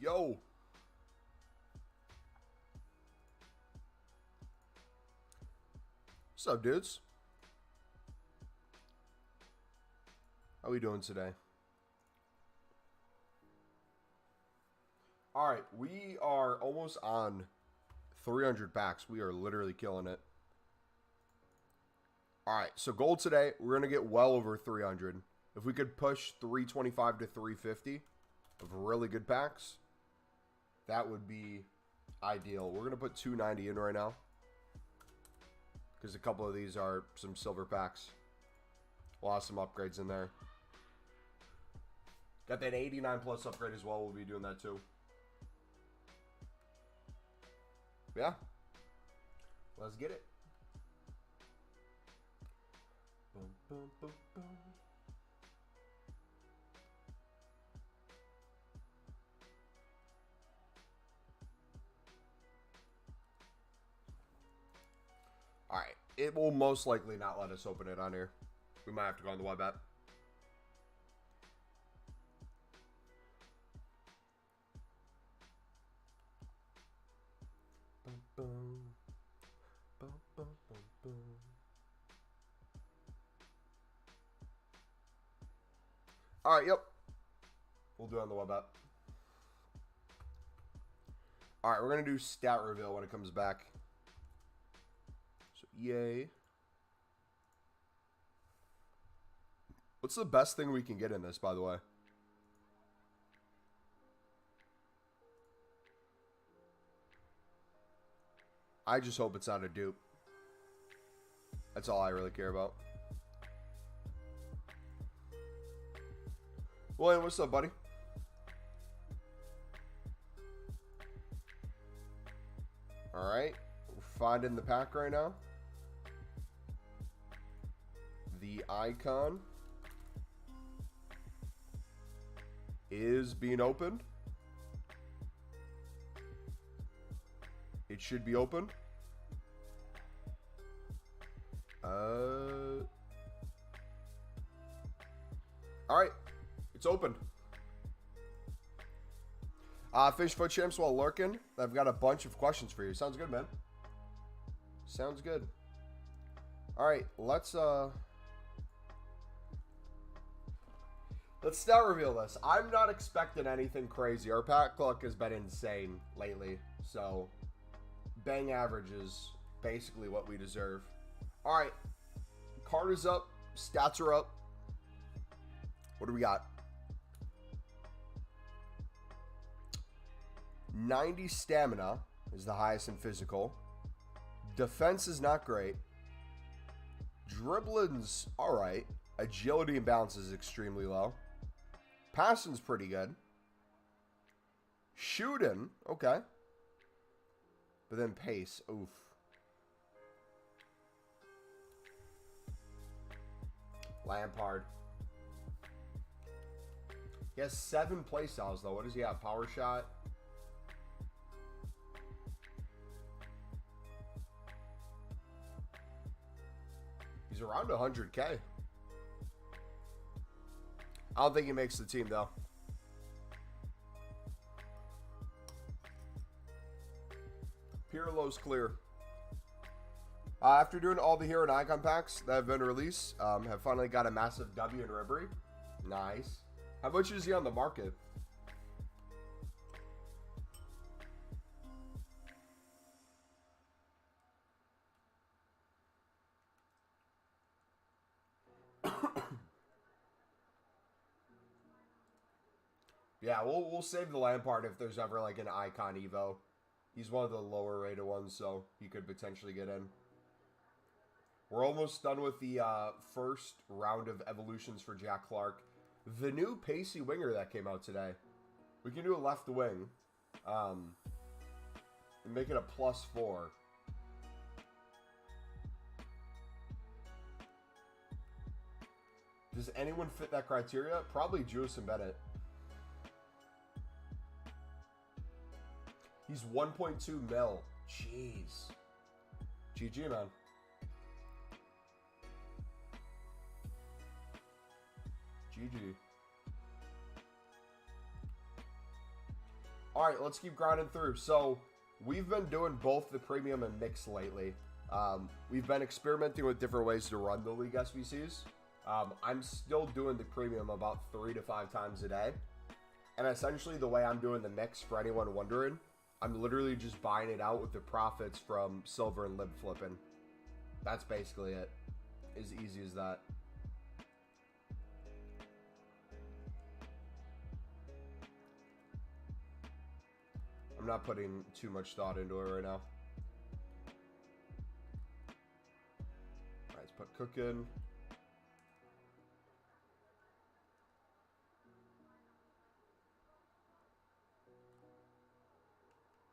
Yo. What's up, dudes? How we doing today? All right, we are almost on 300 packs. We are literally killing it. All right, so gold today, we're going to get well over 300. If we could push 325 to 350 of really good packs, that would be ideal. We're going to put 290 in right now because a couple of these are some silver packs. We'll have some upgrades in there. Got that 89 plus upgrade as well. We'll be doing that too. Yeah. Let's get it. Boom, boom, boom, boom. All right. It will most likely not let us open it on here. We might have to go on the web app. Boom, boom, boom, boom, boom. All right, yep. We'll do it on the web app. All right, we're going to do stat reveal when it comes back. So, yay. What's the best thing we can get in this, by the way? I just hope it's not a dupe. That's all I really care about. William, what's up, buddy? All right. We're finding the pack right now. The icon is being opened. It should be open. All right, it's open. Fish Foot Champs while lurking. I've got a bunch of questions for you. Sounds good, man. Sounds good. All right, let's stat reveal this. I'm not expecting anything crazy. Our pack luck has been insane lately, so bang average is basically what we deserve. All right, card is up, stats are up. What do we got? 90 stamina is the highest in physical. Defense is not great. Dribbling's all right. Agility and balance is extremely low. Passing's pretty good. Shooting, okay. But then pace, oof. Lampard. He has 7 playstyles, though. What does he have? Power shot. He's around 100K. I don't think he makes the team, though. Pirlo's clear. After doing all the hero and icon packs that have been released, have finally got a massive W in Ribery. Nice. How much is he on the market? Yeah, we'll save the Lampard if there's ever like an icon Evo. He's one of the lower rated ones, so he could potentially get in. We're almost done with the first round of evolutions for Jack Clark. The new pacey winger that came out today. We can do a left wing. And make it a +4. Does anyone fit that criteria? Probably Juice and Bennett. He's 1.2 mil. Jeez. GG, man. GG. All right, let's keep grinding through. So we've been doing both the premium and mix lately. We've been experimenting with different ways to run the League SBCs. I'm still doing the premium about 3 to 5 times a day. And essentially the way I'm doing the mix, for anyone wondering, I'm literally just buying it out with the profits from silver and lib flipping. That's basically it. As easy as that. I'm not putting too much thought into it right now. Alright, let's put Cook in.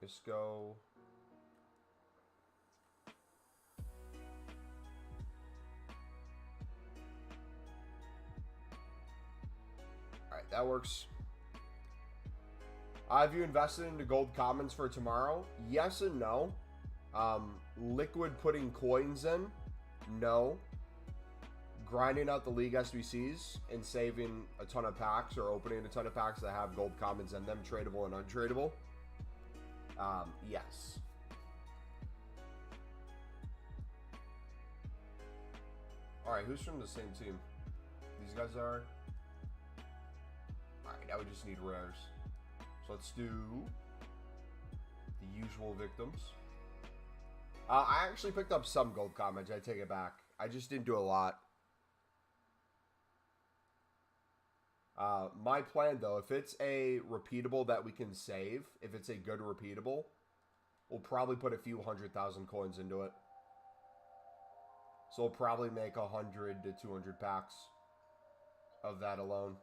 Isco. Alright, that works. Have you invested into gold commons for tomorrow? Yes and no. Liquid putting coins in? No. Grinding out the League SBCs and saving a ton of packs or opening a ton of packs that have gold commons in them, tradable and untradeable? Yes. Alright, who's from the same team? These guys are? Alright, now we just need rares. So let's do the usual victims. I actually picked up some gold commons. I take it back. I just didn't do a lot. My plan, though, if it's a repeatable that we can save, if it's a good repeatable, we'll probably put a few 100,000 coins into it. So we'll probably make 100 to 200 packs of that alone.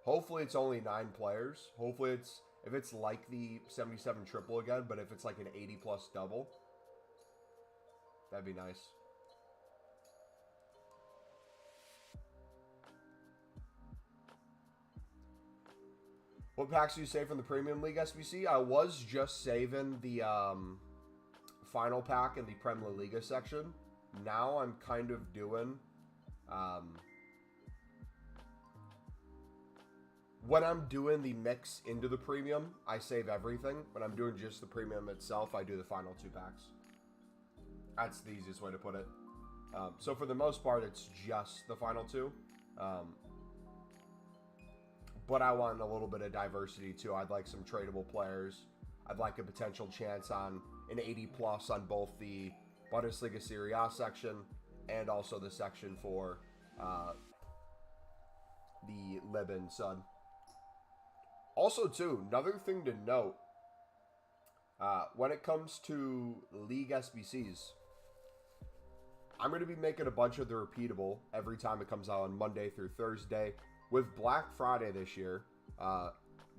Hopefully it's only 9 players. Hopefully it's, if it's like the 77 triple again, but if it's like an 80 plus double, that'd be nice. What packs do you save from the Premium League SBC? I was just saving the final pack in the Premier Liga section. Now I'm kind of doing... when I'm doing the mix into the Premium, I save everything. When I'm doing just the Premium itself, I do the final 2 packs. That's the easiest way to put it. So for the most part, it's just the final 2. But I want a little bit of diversity too. I'd like some tradable players. I'd like a potential chance on an 80 plus on both the Bundesliga Serie A section and also the section for the Ligue and Sud. Also too, another thing to note, when it comes to League SBCs, I'm going to be making a bunch of the repeatable every time it comes out on Monday through Thursday. With Black Friday this year,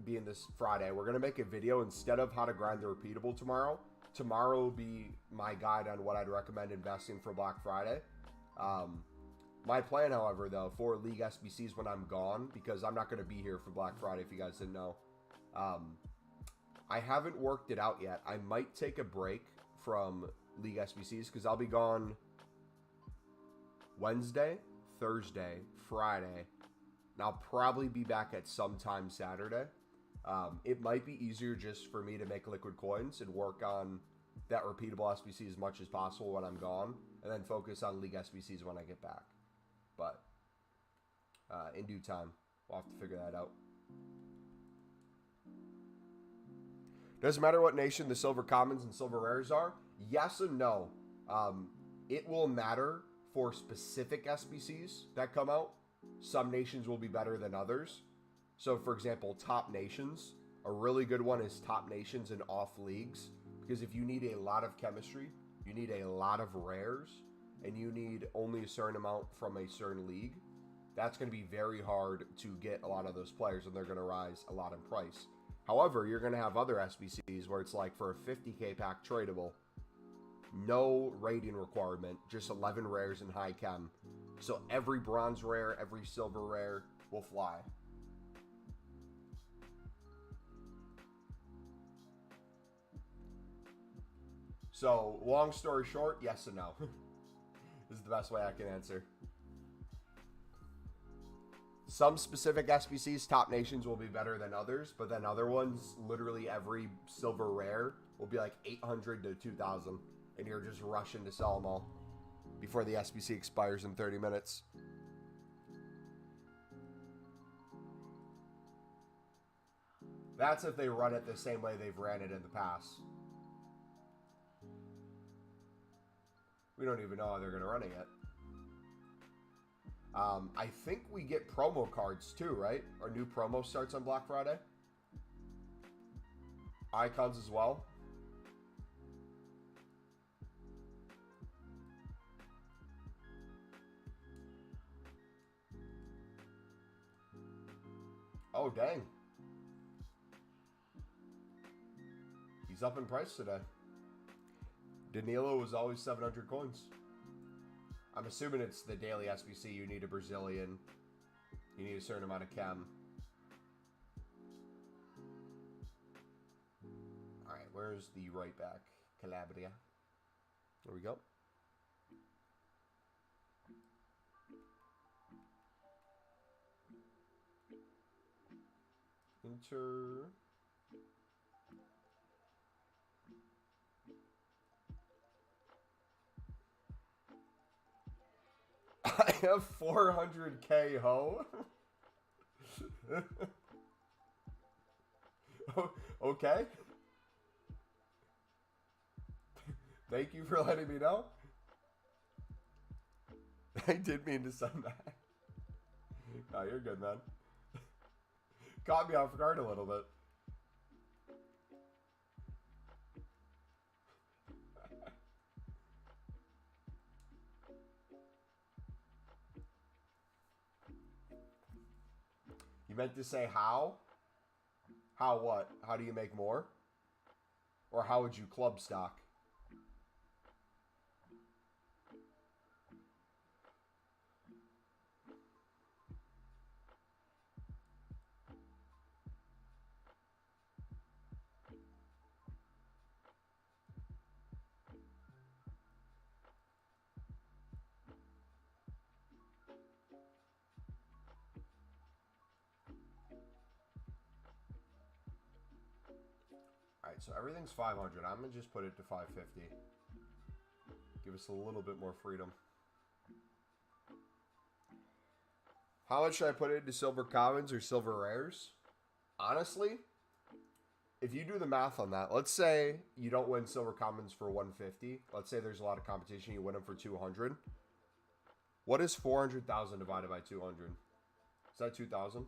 being this Friday, we're going to make a video instead of how to grind the repeatable tomorrow. Tomorrow will be my guide on what I'd recommend investing for Black Friday. My plan, however, though, for League SBCs when I'm gone, because I'm not going to be here for Black Friday if you guys didn't know, I haven't worked it out yet. I might take a break from League SBCs because I'll be gone Wednesday, Thursday, Friday, and I'll probably be back at some time Saturday. It might be easier just for me to make liquid coins and work on that repeatable SBC as much as possible when I'm gone, and then focus on League SBCs when I get back. But in due time, we'll have to figure that out. Doesn't matter what nation the silver commons and silver rares are. Yes and no. It will matter for specific SBCs that come out. Some nations will be better than others. So, for example, top nations. A really good one is top nations and off leagues. Because if you need a lot of chemistry, you need a lot of rares, and you need only a certain amount from a certain league, that's going to be very hard to get a lot of those players, and they're going to rise a lot in price. However, you're going to have other SBCs where it's like for a 50k pack tradable, no rating requirement, just 11 rares and high chem. So every bronze rare, every silver rare will fly. So, long story short, yes and no. This is the best way I can answer. Some specific SBCs, top nations will be better than others, but then other ones, literally every silver rare will be like 800 to 2,000, and you're just rushing to sell them all before the SBC expires in 30 minutes. That's if they run it the same way they've ran it in the past. We don't even know how they're going to run it yet. I think we get promo cards too, right? Our new promo starts on Black Friday. Icons as well. Oh, dang. He's up in price today. Danilo was always 700 coins. I'm assuming it's the daily SBC. You need a Brazilian. You need a certain amount of chem. Alright, where's the right back? Calabria. There we go. Inter. I have 400k ho. Okay. Thank you for letting me know. I did mean to send that. No, you're good, man. Caught me off guard a little bit. You meant to say how? How what? How do you make more? Or how would you club stock? Alright, so everything's 500. I'm going to just put it to 550. Give us a little bit more freedom. How much should I put it into silver commons or silver rares? Honestly, if you do the math on that, let's say you don't win silver commons for 150. Let's say there's a lot of competition. You win them for 200. What is 400,000 divided by 200? Is that 2,000?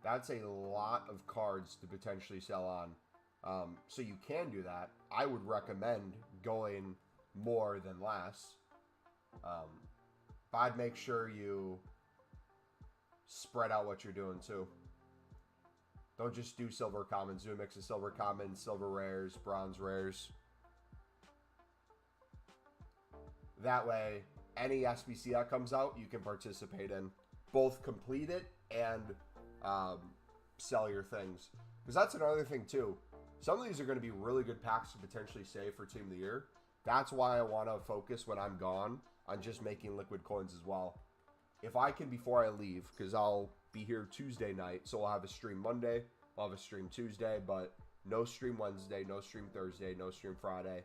That's a lot of cards to potentially sell on. So you can do that. I would recommend going more than less. But I'd make sure you spread out what you're doing too. Don't just do silver commons. Do a mix of silver commons, silver rares, bronze rares. That way, any SBC that comes out, you can participate in. Both complete it and sell your things. Because that's another thing too. Some of these are going to be really good packs to potentially save for Team of the Year. That's why I want to focus when I'm gone on just making liquid coins as well. If I can before I leave, because I'll be here Tuesday night, so I'll have a stream Monday, I'll have a stream Tuesday, but no stream Wednesday, no stream Thursday, no stream Friday.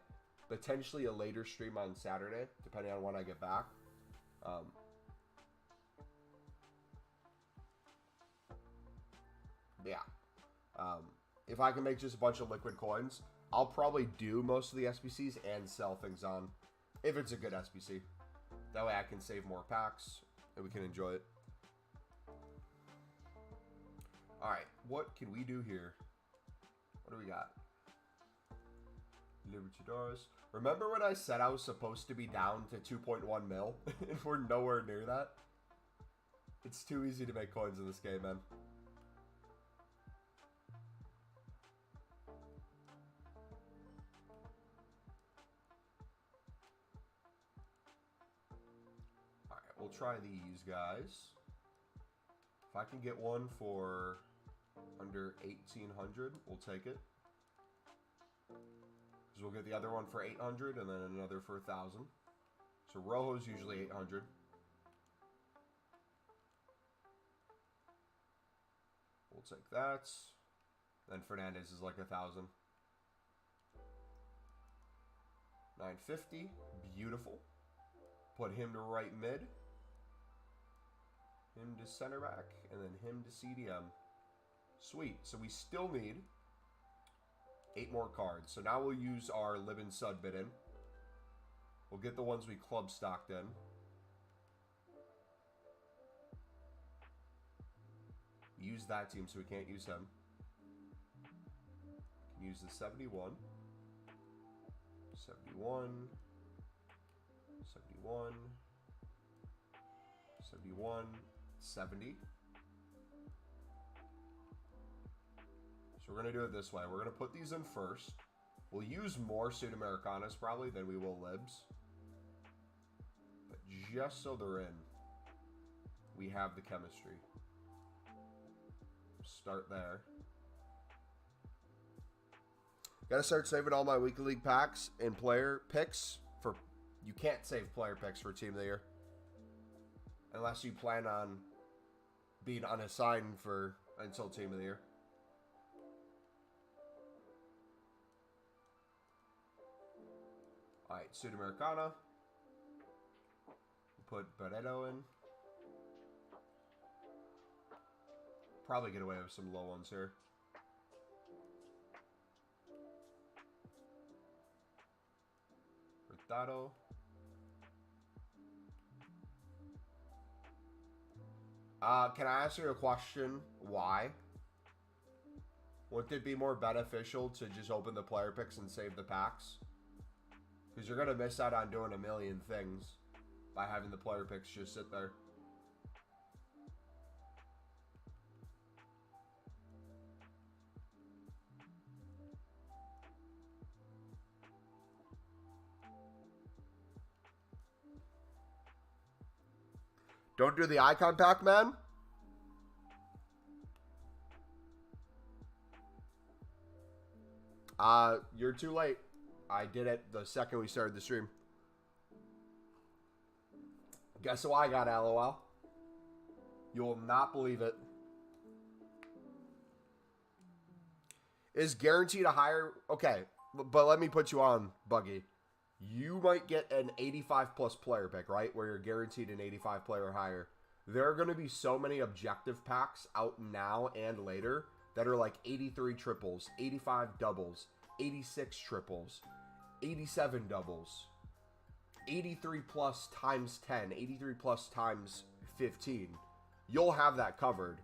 Potentially a later stream on Saturday, depending on when I get back. Yeah. If I can make just a bunch of liquid coins, I'll probably do most of the SBCs and sell things on, if it's a good SBC. That way I can save more packs, and we can enjoy it. Alright, what can we do here? What do we got? Libertadores. Remember when I said I was supposed to be down to 2.1 mil? And we're nowhere near that? It's too easy to make coins in this game, man. Alright, we'll try these guys. If I can get one for under 1,800, we'll take it. Because we'll get the other one for 800 and then another for 1,000. So Rojo's usually 800. We'll take that. Then Fernandez is like 1,000. 950. Beautiful. Put him to right mid. Him to center back. And then him to CDM. Sweet. So we still need 8 more cards. So now we'll use our Live and Sud bid in. We'll get the ones we club stocked in. Use that team so we can't use him. Can use the 71. 71. 71. 71. 70. So we're going to do it this way. We're going to put these in first. We'll use more Sudamericanas probably than we will Libs. But just so they're in, we have the chemistry. Start there. Gotta start saving all my weekly league packs and player picks for... You can't save player picks for Team of the Year. Unless you plan on being unassigned for until Team of the Year. Alright, Sudamericana. Put Barreto in. Probably get away with some low ones here. Hurtado. Can I ask you a question? Why? Wouldn't it be more beneficial to just open the player picks and save the packs? Because you're going to miss out on doing a million things by having the player picks just sit there. Don't do the icon pack, man. You're too late. I did it the second we started the stream. Guess who I got, LOL? You will not believe it. Is guaranteed a higher... Okay, but let me put you on, Buggy. You might get an 85 plus player pick, right? Where you're guaranteed an 85 player or higher. There are going to be so many objective packs out now and later that are like 83 triples, 85 doubles, 86 triples, 87 doubles, 83 plus times 10, 83 plus times 15. You'll have that covered.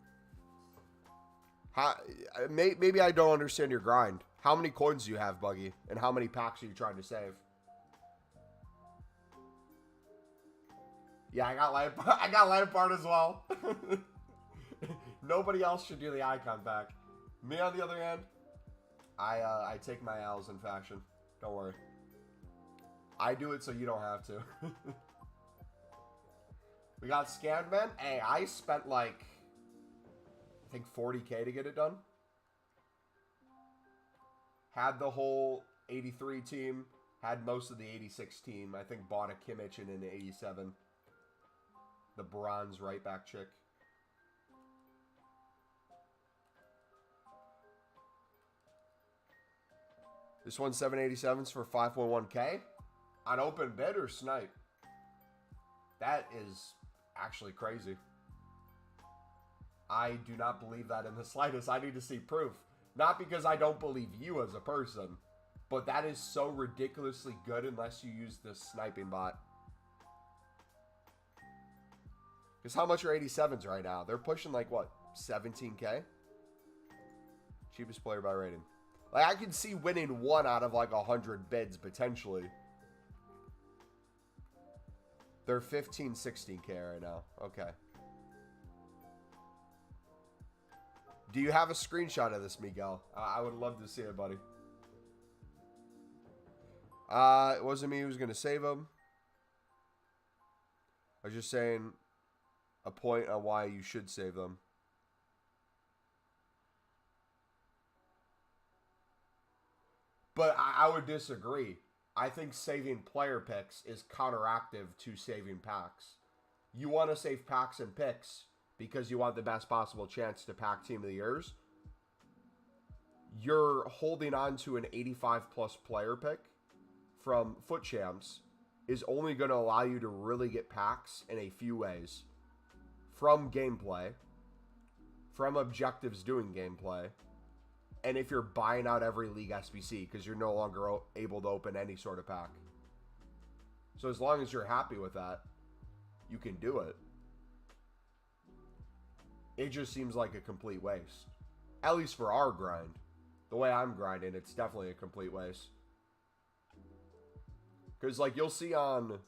Maybe I don't understand your grind. How many coins do you have, Buggy? And how many packs are you trying to save? Yeah, I got Lampard as well. Nobody else should do the icon pack. Me, on the other hand, I take my L's in fashion. Don't worry. I do it so you don't have to. We got Scanned Man. Hey, I spent like, I think 40K to get it done. Had the whole 83 team. Had most of the 86 team. I think bought a Kimmich in an 87. The bronze right back chick. This one's 787s for 5.1K. On open bid or snipe? That is actually crazy. I do not believe that in the slightest. I need to see proof. Not because I don't believe you as a person, but that is so ridiculously good unless you use this sniping bot. Because how much are 87s right now? They're pushing like, what, 17K? Cheapest player by rating. Like, I can see winning one out of like 100 bids potentially. They're 15, 16K right now. Okay. Do you have a screenshot of this, Miguel? I would love to see it, buddy. It wasn't me who was going to save him. I was just saying a point on why you should save them. But I would disagree. I think saving player picks is counteractive to saving packs. You want to save packs and picks because you want the best possible chance to pack Team of the Years. You're holding on to an 85 plus player pick from Foot Champs is only going to allow you to really get packs in a few ways. From gameplay, from objectives doing gameplay, and if you're buying out every League SBC because you're no longer able to open any sort of pack. So as long as you're happy with that, you can do it. It just seems like a complete waste. At least for our grind. The way I'm grinding, it's definitely a complete waste. Because, like, you'll see on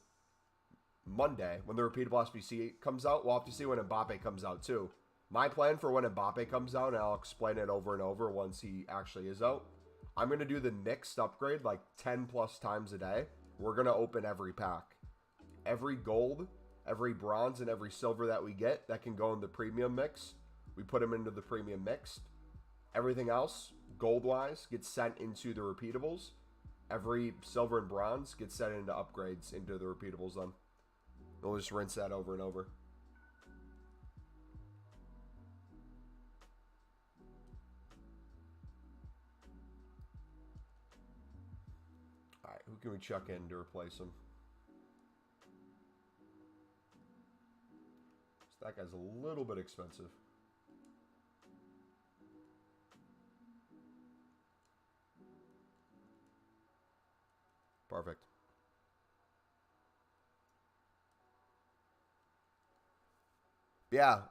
Monday, when the repeatable SBC comes out, we'll have to see when Mbappe comes out, too. My plan for when Mbappe comes out, and I'll explain it over and over once he actually is out, I'm going to do the mixed upgrade, like, 10 plus times a day. We're going to open every pack. Every gold, every bronze, and every silver that we get that can go in the premium mix, we put them into the premium mixed. Everything else, gold-wise, gets sent into the repeatables. Every silver and bronze gets sent into upgrades into the repeatables then. We'll just rinse that over and over. Alright, who can we chuck in to replace him? So that guy's a little bit expensive. Perfect. Yeah,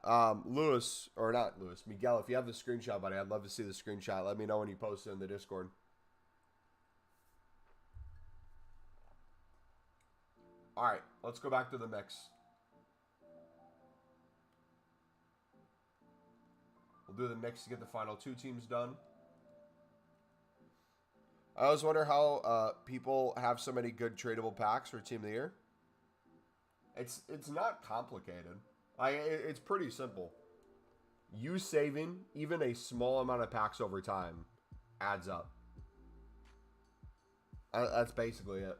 Lewis, or not Lewis, Miguel, if you have the screenshot, buddy, I'd love to see the screenshot. Let me know when you post it in the Discord. All right, let's go back to the mix. We'll do the mix to get the final 2 teams done. I always wonder how people have so many good tradable packs for Team of the Year. It's not complicated. It's pretty simple. You saving even a small amount of packs over time adds up. That's basically it.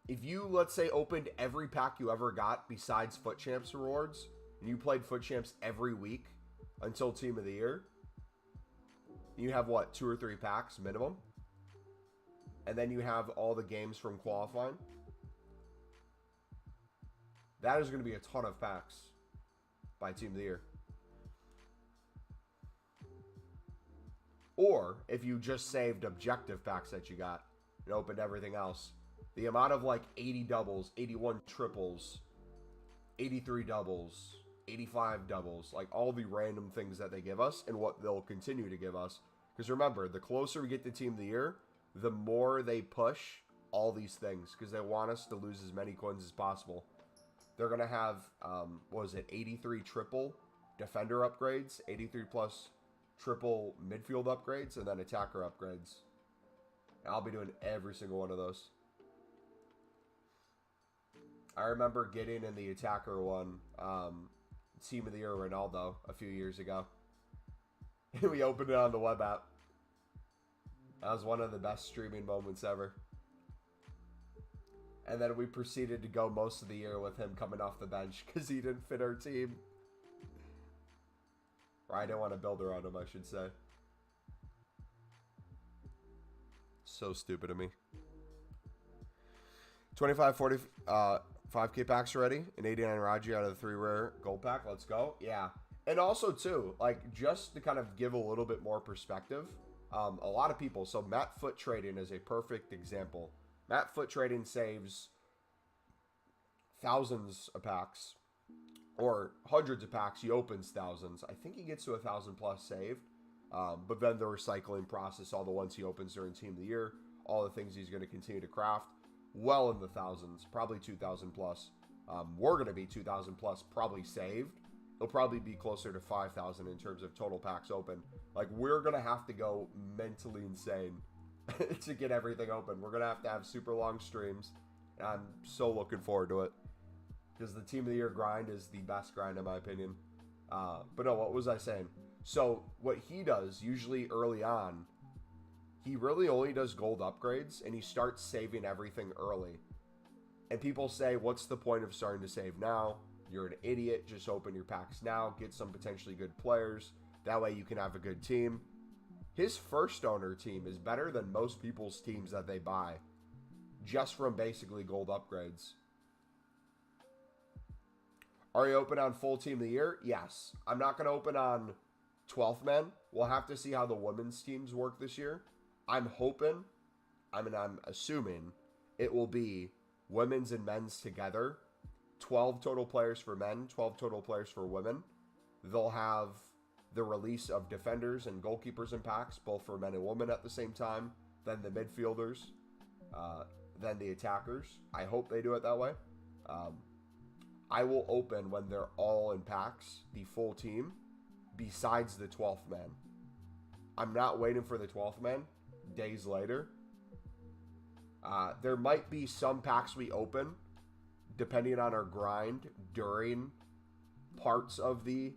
If you, let's say, opened every pack you ever got besides Foot Champs rewards, and you played Foot Champs every week until Team of the Year, you have, what, 2 or 3 packs minimum? And then you have all the games from qualifying. That is going to be a ton of packs by Team of the Year. Or, if you just saved objective packs that you got and opened everything else, the amount of, like, 80 doubles, 81 triples, 83 doubles, 85 doubles, like, all the random things that they give us and what they'll continue to give us. Because remember, the closer we get to Team of the Year, the more they push all these things because they want us to lose as many coins as possible. They're going to have, 83 triple defender upgrades, 83 plus triple midfield upgrades, and then attacker upgrades. And I'll be doing every single one of those. I remember getting in the attacker one, Team of the Year Ronaldo a few years ago. We opened it on the web app. That was one of the best streaming moments ever. And then we proceeded to go most of the year with him coming off the bench because he didn't fit our team. Or I didn't want to build around him, I should say. So stupid of me. 25, 40, 5K packs already. An 89 Raji out of the 3 rare gold pack. Let's go. Yeah. And also, too, like, just to kind of give a little bit more perspective, a lot of people, so Matt Foot Trading is a perfect example. Matt Foot Trading saves thousands of packs, or hundreds of packs. He opens thousands. I think he gets to 1,000 plus saved. But then the recycling process, all the ones he opens during Team of the Year, all the things he's going to continue to craft, well in the thousands, probably 2,000 plus. We're going to be 2,000 plus, probably saved. It'll probably be closer to 5,000 in terms of total packs open. Like, we're going to have to go mentally insane to get everything open. We're going to have super long streams. And I'm so looking forward to it. Because the Team of the Year grind is the best grind, in my opinion. But no, what was I saying? So, what he does, usually early on, he really only does gold upgrades, and he starts saving everything early. And people say, what's the point of starting to save now? You're an idiot. Just open your packs now. Get some potentially good players. That way you can have a good team. His first owner team is better than most people's teams that they buy. Just from basically gold upgrades. Are you open on full team of the year? Yes. I'm not going to open on 12th men. We'll have to see how the women's teams work this year. I'm assuming it will be women's and men's together. 12 total players for men, 12 total players for women. They'll have the release of defenders and goalkeepers in packs, both for men and women at the same time. Then the midfielders, then the attackers. I hope they do it that way. I will open when they're all in packs, the full team, besides the 12th man. I'm not waiting for the 12th man days later. There might be some packs we open, depending on our grind, during parts of the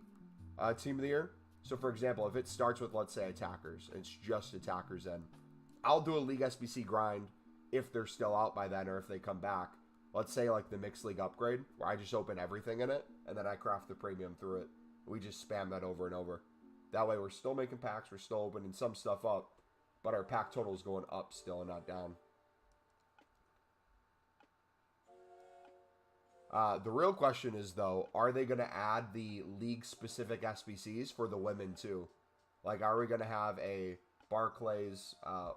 team of the year. So, for example, if it starts with, let's say, attackers, and it's just attackers then, I'll do a League SBC grind if they're still out by then or if they come back. Let's say, like, the Mixed League upgrade, where I just open everything in it, and then I craft the premium through it. We just spam that over and over. That way, we're still making packs, we're still opening some stuff up, but our pack total is going up still and not down. The real question is, though, are they going to add the league-specific SBCs for the women, too? Like, are we going to have a Barclays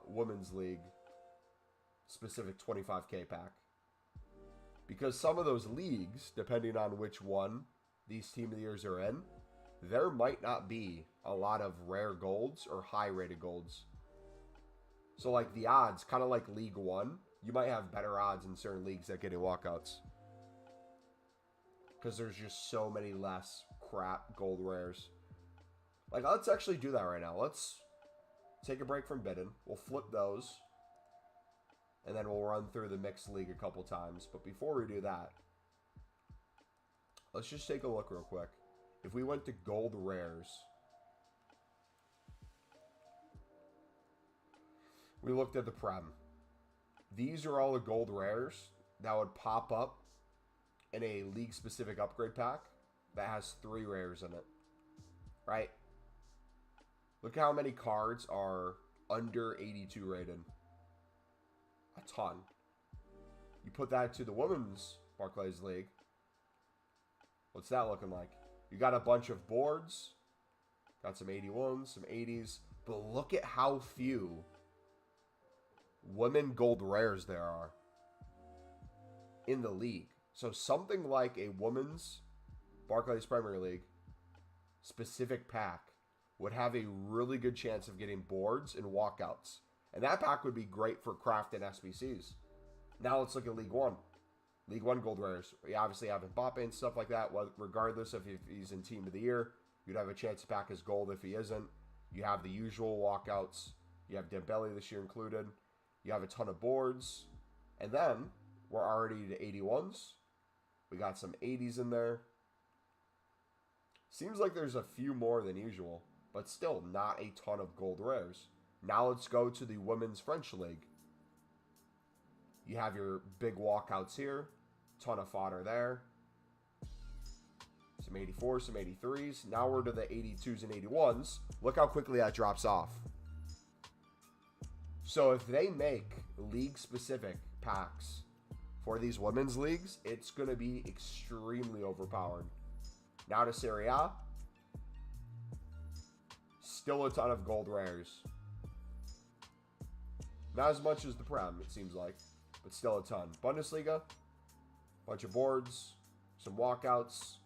Women's League-specific 25K pack? Because some of those leagues, depending on which one these Team of the Years are in, there might not be a lot of rare golds or high-rated golds. So, like, the odds, kind of like League 1, you might have better odds in certain leagues that get in walkouts. Because there's just so many less crap gold rares. Like, let's actually do that right now. Let's take a break from bidding. We'll flip those. And then we'll run through the mixed league a couple times. But before we do that, let's just take a look real quick. If we went to gold rares, we looked at the Prem. These are all the gold rares that would pop up in a league-specific upgrade pack that has 3 rares in it. Right? Look how many cards are under 82 rated. A ton. You put that to the Women's Barclays League. What's that looking like? You got a bunch of boards. Got some 81s, some 80s. But look at how few women gold rares there are in the league. So something like a women's Barclays Premier League specific pack would have a really good chance of getting boards and walkouts. And that pack would be great for craft and SBCs. Now let's look at League 1. League 1 gold rares. We obviously have Mbappe and stuff like that. Regardless of if he's in Team of the Year, you'd have a chance to pack his gold if he isn't. You have the usual walkouts. You have Dembele this year included. You have a ton of boards. And then we're already to 81s. We got some 80s in there. Seems like there's a few more than usual, but still not a ton of gold rares. Now let's go to the Women's French League. You have your big walkouts here. Ton of fodder there. Some 84s, some 83s. Now we're to the 82s and 81s. Look how quickly that drops off. So if they make league-specific packs for these women's leagues, it's going to be extremely overpowered. Now to Serie A. Still a ton of gold rares. Not as much as the Prem, it seems like, but still a ton. Bundesliga, bunch of boards, some walkouts.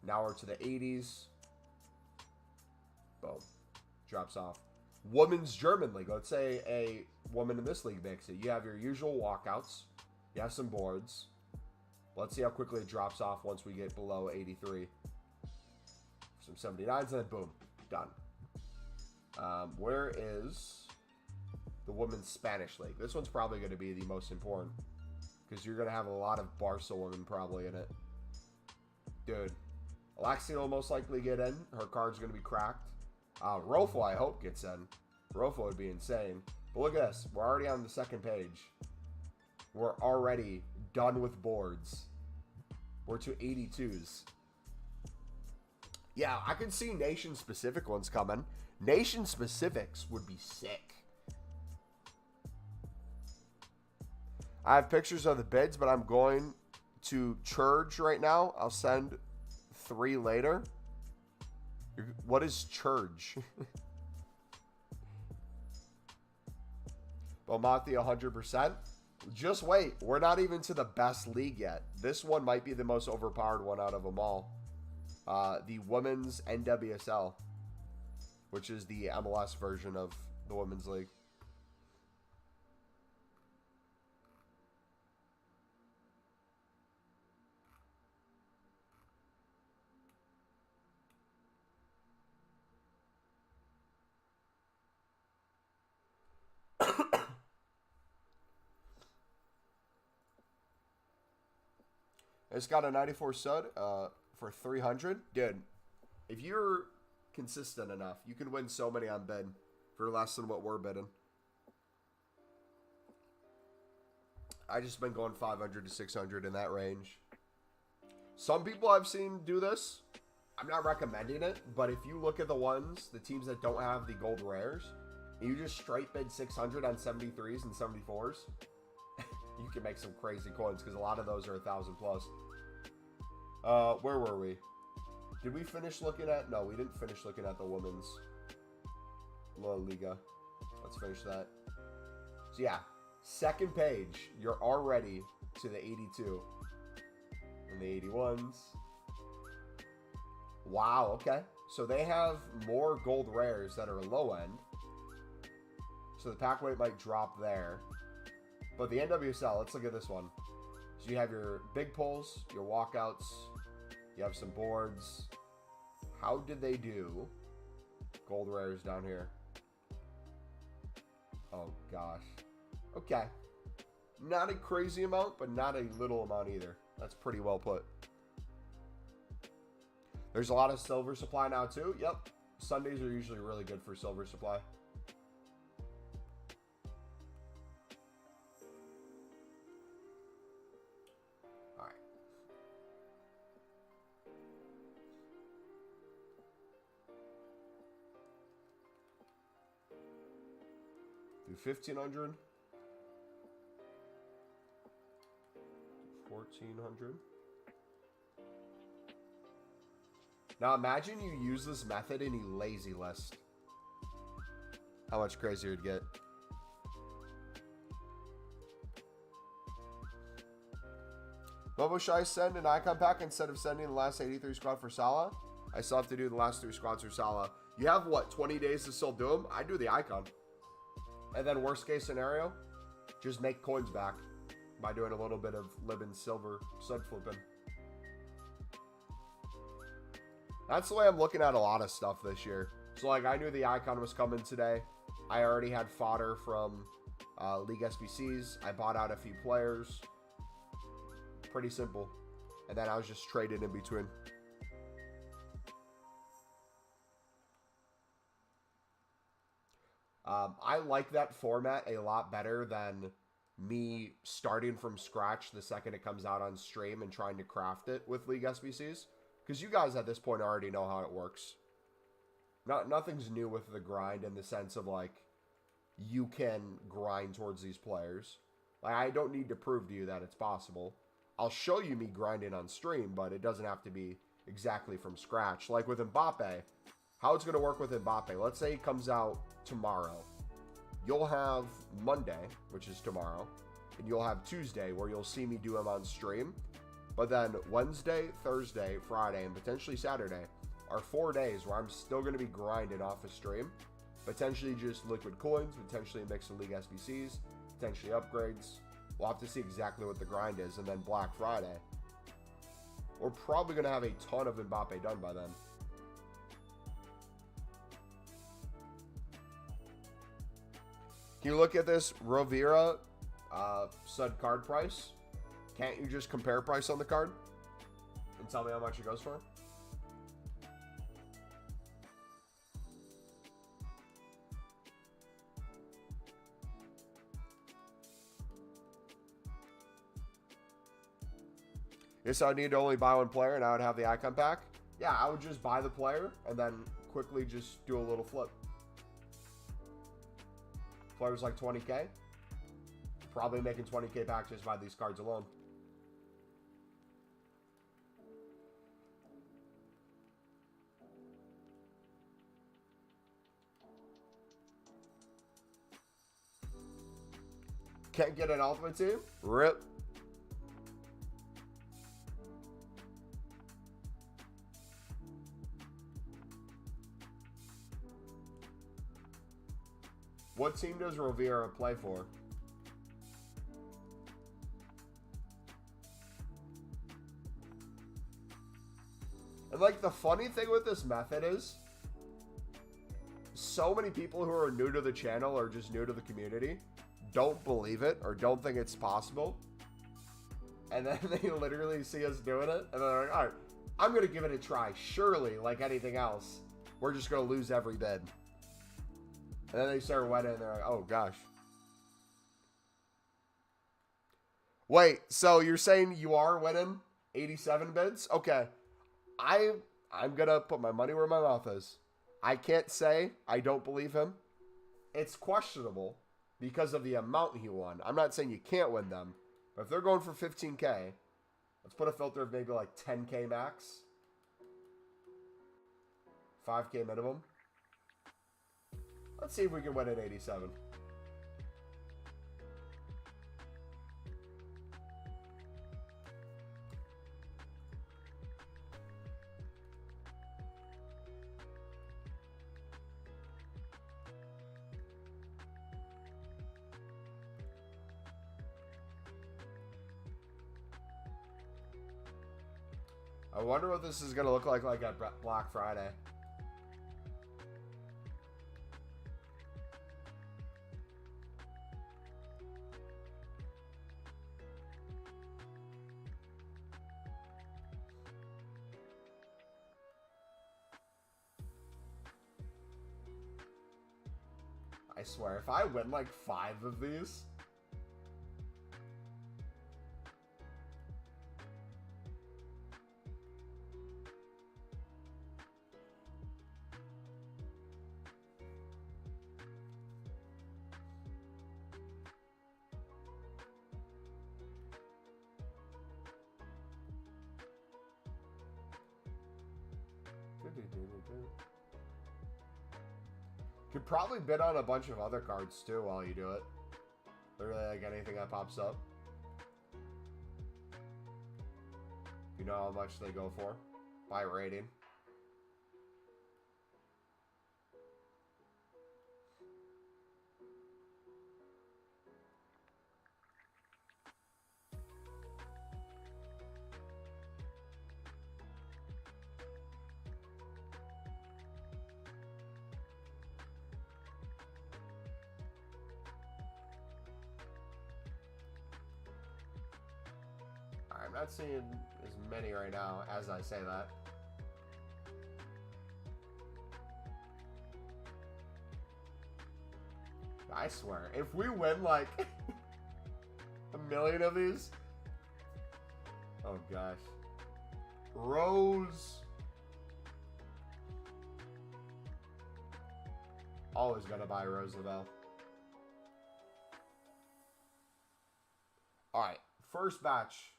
Now we're to the 80s. Boom. Drops off. Women's German League. Let's say a woman in this league makes it. You have your usual walkouts. You have some boards. Let's see how quickly it drops off once we get below 83. Some 79s, and then boom. Done. Where is the Women's Spanish League? This one's probably going to be the most important, because you're going to have a lot of Barca women probably in it. Dude. Alexia will most likely get in. Her card's going to be cracked. Rofo, I hope, gets in. Rofo would be insane. Look at this. We're already on the second page. We're already done with boards. We're to 82s. Yeah, I can see nation-specific ones coming. Nation-specifics would be sick. I have pictures of the bids, but I'm going to Church right now. I'll send 3 later. What is Church? Belmonte 100%. Just wait. We're not even to the best league yet. This one might be the most overpowered one out of them all. The Women's NWSL, which is the MLS version of the Women's League. It's got a 94 stud for 300. Dude, if you're consistent enough, you can win so many on bid for less than what we're bidding. I just been going 500 to 600 in that range. Some people I've seen do this. I'm not recommending it, but if you look at the teams that don't have the gold rares, and you just straight bid 600 on 73s and 74s, you can make some crazy coins because a lot of those are 1,000 plus. Where were we? Did we finish looking at? No, we didn't finish looking at the women's La Liga. Let's finish that. So yeah, second page. You're already to the 82 and the 81s. Wow. Okay. So they have more gold rares that are low end. So the pack weight might drop there. But the NWSL, let's look at this one. So you have your big pulls, your walkouts, you have some boards. How did they do? Gold rares down here. Oh, gosh. Okay. Not a crazy amount, but not a little amount either. That's pretty well put. There's a lot of silver supply now, too. Yep. Sundays are usually really good for silver supply. Do 1,500. 1,400. Now imagine you use this method in a lazy list. How much crazier it'd get. Bobo, should I send an icon pack instead of sending the last 83 squad for Salah? I still have to do the last 3 squads for Salah. You have, what, 20 days to still do them? I do the icon. And then worst case scenario, just make coins back by doing a little bit of Libin silver stud flipping. That's the way I'm looking at a lot of stuff this year. So like I knew the icon was coming today. I already had fodder from League SBCs. I bought out a few players. Pretty simple. And then I was just trading in between. I like that format a lot better than me starting from scratch the second it comes out on stream and trying to craft it with League SBCs. Because you guys at this point already know how it works. Nothing's new with the grind in the sense of like, you can grind towards these players. Like, I don't need to prove to you that it's possible. I'll show you me grinding on stream, but it doesn't have to be exactly from scratch. Like with Mbappe, how it's going to work with Mbappe. Let's say he comes out tomorrow. You'll have Monday, which is tomorrow, and you'll have Tuesday where you'll see me do him on stream. But then Wednesday, Thursday, Friday, and potentially Saturday are 4 days where I'm still going to be grinding off a stream. Potentially just liquid coins, potentially a mix of League SBCs, potentially upgrades. We'll have to see exactly what the grind is. And then Black Friday, we're probably going to have a ton of Mbappe done by then. Can you look at this Rovira stud card price? Can't you just compare price on the card and tell me how much it goes for? Guess I'd need to only buy one player and I would have the icon pack. Yeah, I would just buy the player and then quickly just do a little flip. Player's like 20K. Probably making 20K back just by these cards alone. Can't get an ultimate team? RIP. What team does Rovira play for? And like the funny thing with this method is so many people who are new to the channel or just new to the community don't believe it or don't think it's possible. And then they literally see us doing it and they're like, all right, I'm going to give it a try. Surely, like anything else, we're just going to lose every bid. And then they start winning and they're like, oh gosh. Wait, so you're saying you are winning 87 bids? Okay. I'm going to put my money where my mouth is. I can't say I don't believe him. It's questionable because of the amount he won. I'm not saying you can't win them. But if they're going for 15K, let's put a filter of maybe like 10K max. 5K minimum. Let's see if we can win at 87. I wonder what this is going to look like at Black Friday. I swear, if I win like 5 of these... Could probably bid on a bunch of other cards too while you do it. Literally like anything that pops up. You know how much they go for by rating. I'm not seeing as many right now as I say that. I swear, if we win like a million of these, oh gosh. Rose. Always gotta buy Rose Lavelle. Alright, first batch.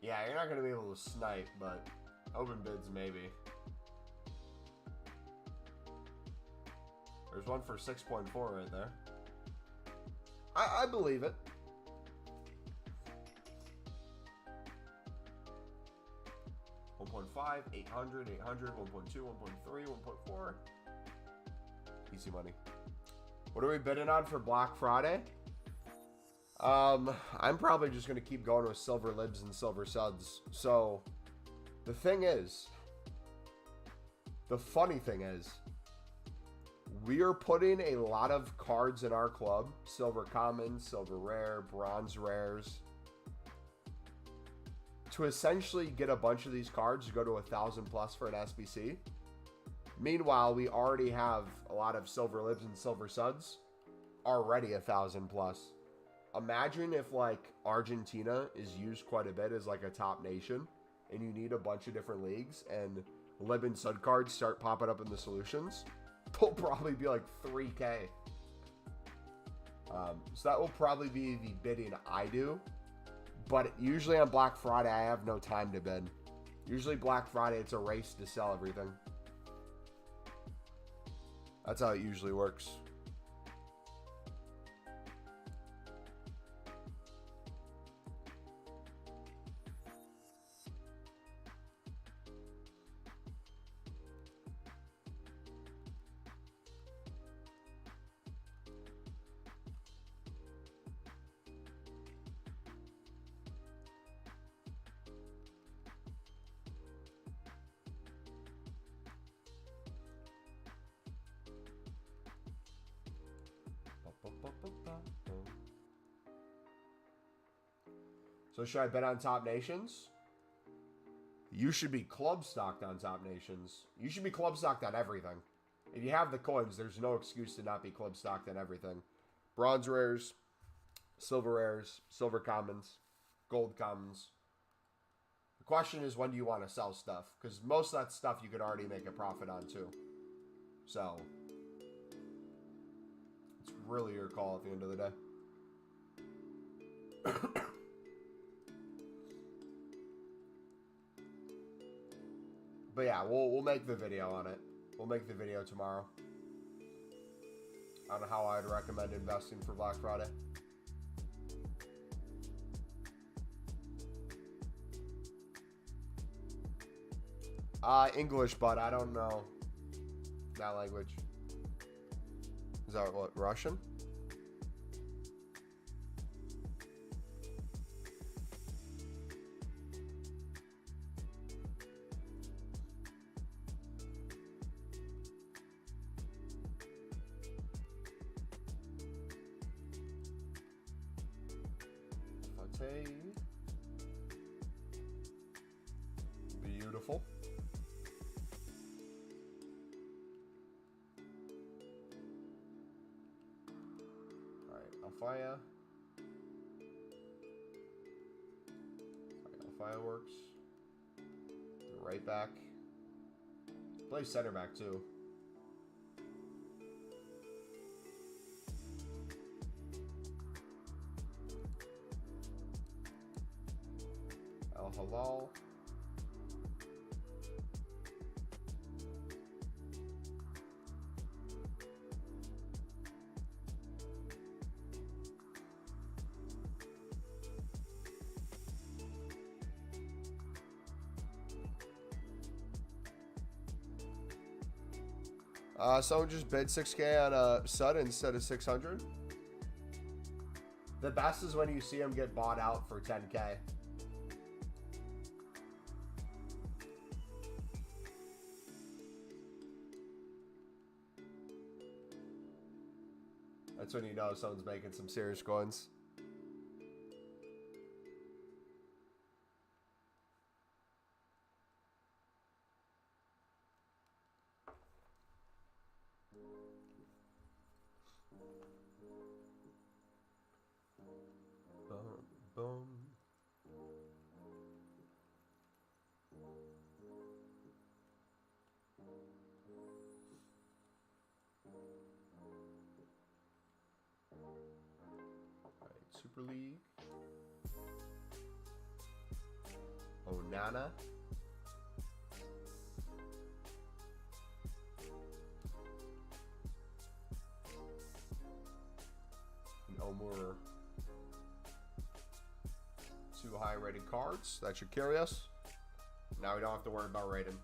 Yeah, you're not going to be able to snipe, but open bids maybe. There's one for 6.4 right there. I believe it. $1.5, 800, 800, 1.2, 1.3, 1.4. Easy money. What are we bidding on for Black Friday? I'm probably just going to keep going with silver libs and silver suds. So, the thing is, the funny thing is, we are putting a lot of cards in our club. Silver commons, silver rare, bronze rares. to essentially get a bunch of these cards to go to 1,000 plus for an SBC. Meanwhile, we already have a lot of silver libs and silver suds already 1,000 plus. Imagine if like Argentina is used quite a bit as like a top nation and you need a bunch of different leagues and lib and sud cards start popping up in the solutions. They'll probably be like 3K. So that will probably be the bidding I do. But usually on Black Friday, I have no time to bid. Usually Black Friday, it's a race to sell everything. That's how it usually works. So should I bet on Top Nations? You should be club stocked on Top Nations. You should be club stocked on everything. If you have the coins, there's no excuse to not be club stocked on everything. Bronze rares, silver commons, gold commons. The question is, when do you want to sell stuff? Because most of that stuff you could already make a profit on too. So it's really your call at the end of the day. But yeah, we'll make the video on it. We'll make the video tomorrow on how I'd recommend investing for Black Friday. English, but I don't know that language. Is that what, Russian? Beautiful. Alright, Alfaya works. Right back. Play center back too. Al Halal. Someone just bid 6K on a Sud instead of 600. The best is when you see him get bought out for 10K. That's when you know someone's making some serious coins. Boom. Alright, Super League. Onana. And Omur. 2 high rated cards. That should carry us. Now we don't have to worry about rating.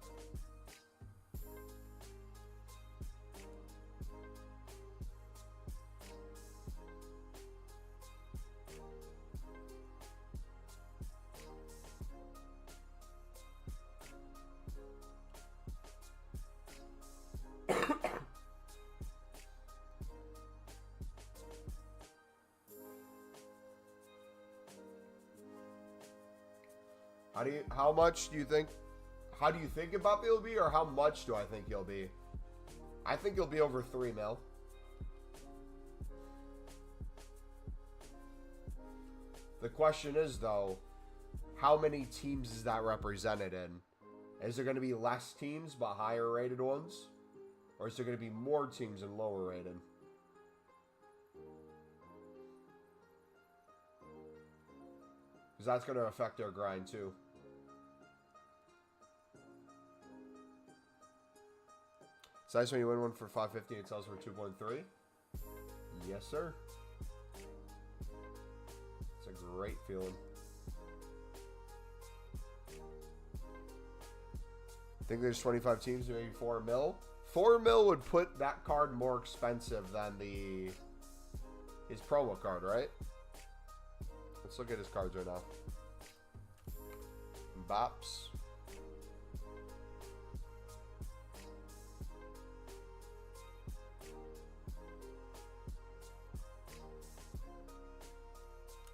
How much do you think? How do you think Mbappe will be, or how much do I think he'll be? I think he'll be over 3 mil. The question is, though, how many teams is that represented in? Is there going to be less teams but higher rated ones? Or is there going to be more teams and lower rated? Because that's going to affect our grind too. It's nice when you win one for 550 and it sells for 2.3. Yes, sir. It's a great feeling. I think there's 25 teams, maybe 4 mil. 4 mil would put that card more expensive than his promo card, right? Let's look at his cards right now. Mbappe's.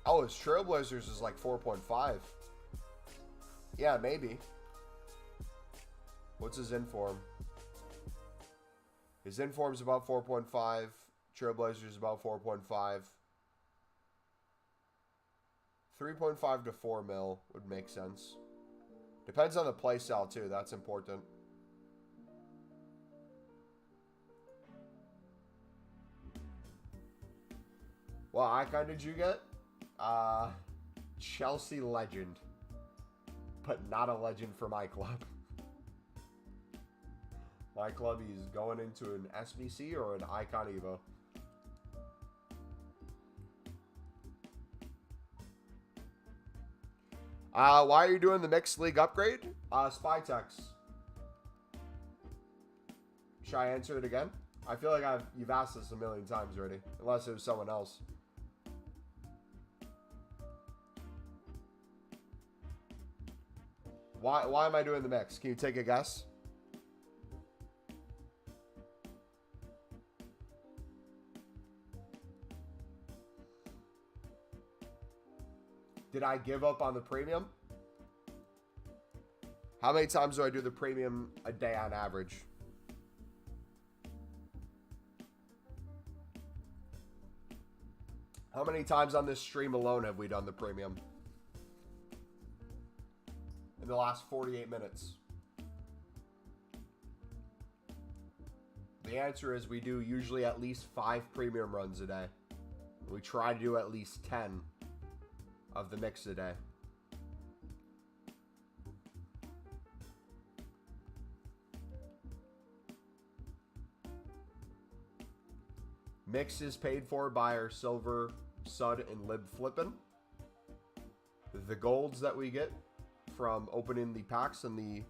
Oh, his Trailblazers is like 4.5. Yeah, maybe. What's his inform? His inform's about 4.5. Trailblazers about 4.5. 3.5 to 4 mil would make sense. Depends on the play style too. That's important. What icon did you get? Chelsea legend. But not a legend for my club. My club is going into an SBC or an Icon Evo. Why are you doing the mixed league upgrade? Spytex. Should I answer it again? I feel like you've asked this a million times already. Unless it was someone else. Why am I doing the mix? Can you take a guess? Did I give up on the premium? How many times do I do the premium a day on average? How many times on this stream alone have we done the premium? In the last 48 minutes. The answer is we do usually at least 5 premium runs a day. We try to do at least 10 of the mix a day. Mix is paid for by our silver, sud, and lib flipping. The golds that we get from opening the packs and the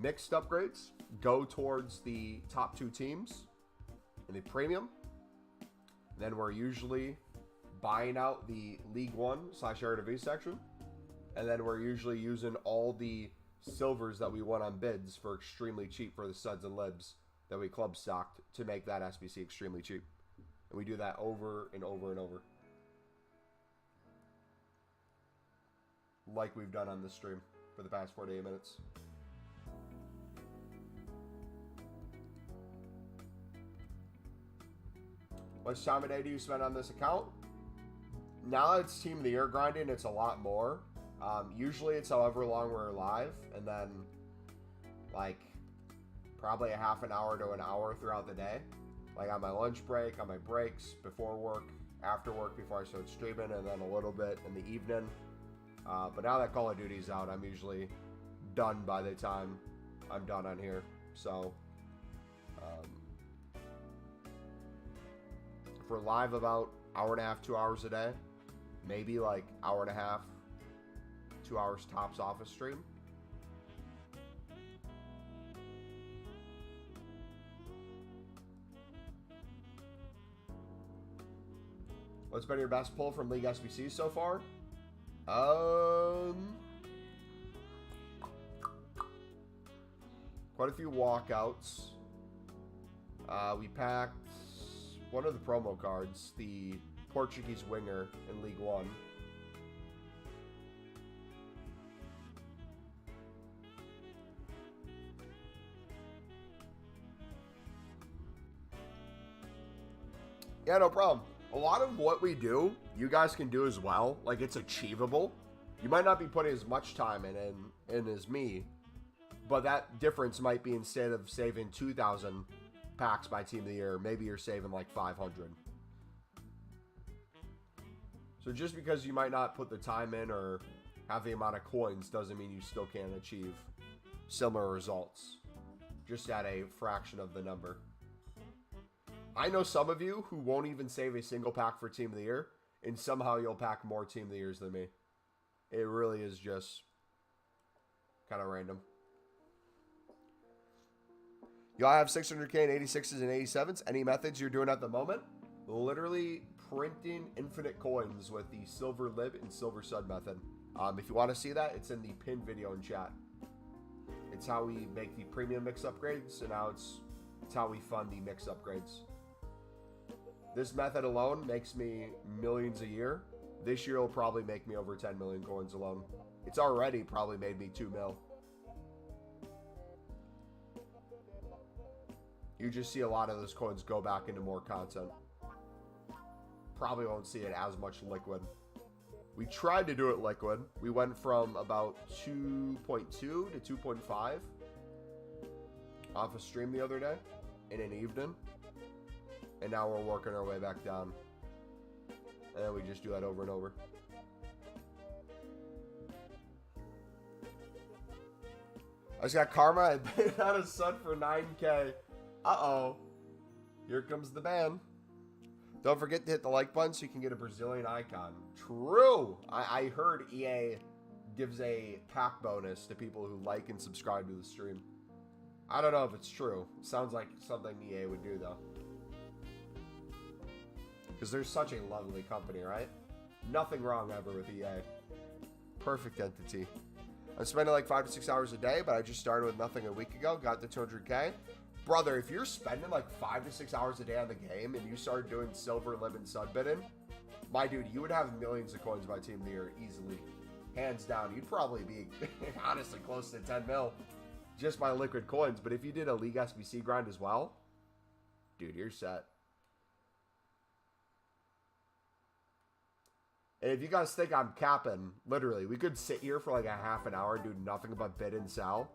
mixed upgrades go towards the top 2 teams in the premium. Then we're usually buying out the League 1/RW section. And then we're usually using all the silvers that we won on bids for extremely cheap for the suds and libs that we club stocked to make that SBC extremely cheap. And we do that over and over and over. Like we've done on this stream for the past 48 minutes. How much time a day do you spend on this account? Now that it's Team of the Year grinding, it's a lot more. Usually it's however long we're live, and then like probably a half an hour to an hour throughout the day. Like on my lunch break, on my breaks, before work, after work, before I start streaming, and then a little bit in the evening. But now that Call of Duty's out, I'm usually done by the time I'm done on here. So if we're live about hour and a half, 2 hours a day, maybe like hour and a half, 2 hours tops off a stream. What's been your best pull from League SBC so far? Quite a few walkouts. We packed one of the promo cards, the Portuguese winger in League 1. Yeah, no problem. A lot of what we do, you guys can do as well. Like, it's achievable. You might not be putting as much time in as me, but that difference might be instead of saving 2,000 packs by team of the year, maybe you're saving like 500. So just because you might not put the time in or have the amount of coins doesn't mean you still can't achieve similar results, just at a fraction of the number. I know some of you who won't even save a single pack for Team of the Year, and somehow you'll pack more Team of the Years than me. It really is just kind of random. Y'all have 600k and 86s and 87s. Any methods you're doing at the moment? Literally printing infinite coins with the silver lib and silver sud method. If you want to see that, it's in the pinned video in chat. It's how we make the premium mix upgrades, and now it's how we fund the mix upgrades. This method alone makes me millions a year. This year will probably make me over 10 million coins alone. It's already probably made me 2 mil. You just see a lot of those coins go back into more content. Probably won't see it as much liquid. We tried to do it liquid. We went from about 2.2 to 2.5 off a stream the other day in an evening. And now we're working our way back down. And then we just do that over and over. I just got karma. I paid out a sud for 9k. Uh-oh. Here comes the ban. Don't forget to hit the like button so you can get a Brazilian icon. True. I heard EA gives a pack bonus to people who like and subscribe to the stream. I don't know if it's true. Sounds like something EA would do, though. Because they're such a lovely company, right? Nothing wrong ever with EA. Perfect entity. I'm spending like 5 to 6 hours a day, but I just started with nothing a week ago. Got to 200k. Brother, if you're spending like 5 to 6 hours a day on the game and you start doing silver, lib, and sud bidding, my dude, you would have millions of coins by Team of the Year easily. Hands down. You'd probably be, honestly, close to 10 mil just by liquid coins. But if you did a League SBC grind as well, dude, you're set. And if you guys think I'm capping, literally, we could sit here for like a half an hour and do nothing but bid and sell.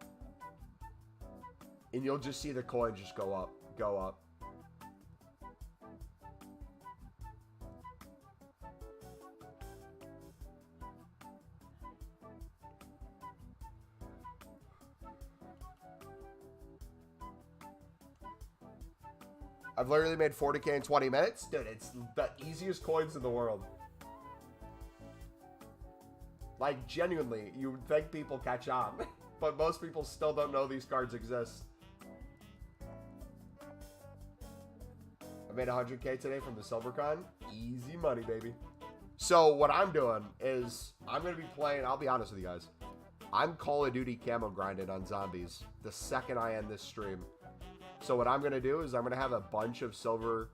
And you'll just see the coin just go up, go up. I've literally made 40k in 20 minutes. Dude, it's the easiest coins in the world. Like, genuinely, you would think people catch on. But most people still don't know these cards exist. I made 100k today from the SilverCon. Easy money, baby. So, what I'm doing is, I'm going to be playing, I'll be honest with you guys. I'm Call of Duty camo grinded on zombies the second I end this stream. So, what I'm going to do is I'm going to have a bunch of silver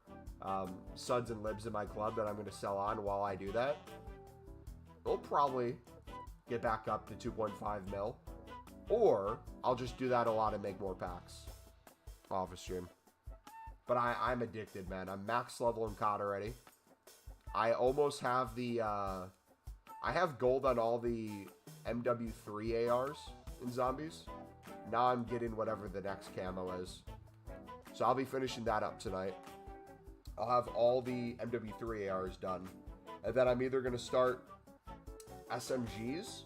suds and libs in my club that I'm going to sell on while I do that. We'll probably get back up to 2.5 mil. Or I'll just do that a lot and make more packs off a stream. But I'm addicted, man. I'm max level in COD already. I almost have the... I have gold on all the MW3 ARs in zombies. Now I'm getting whatever the next camo is. So I'll be finishing that up tonight. I'll have all the MW3 ARs done. And then I'm either going to start SMGs,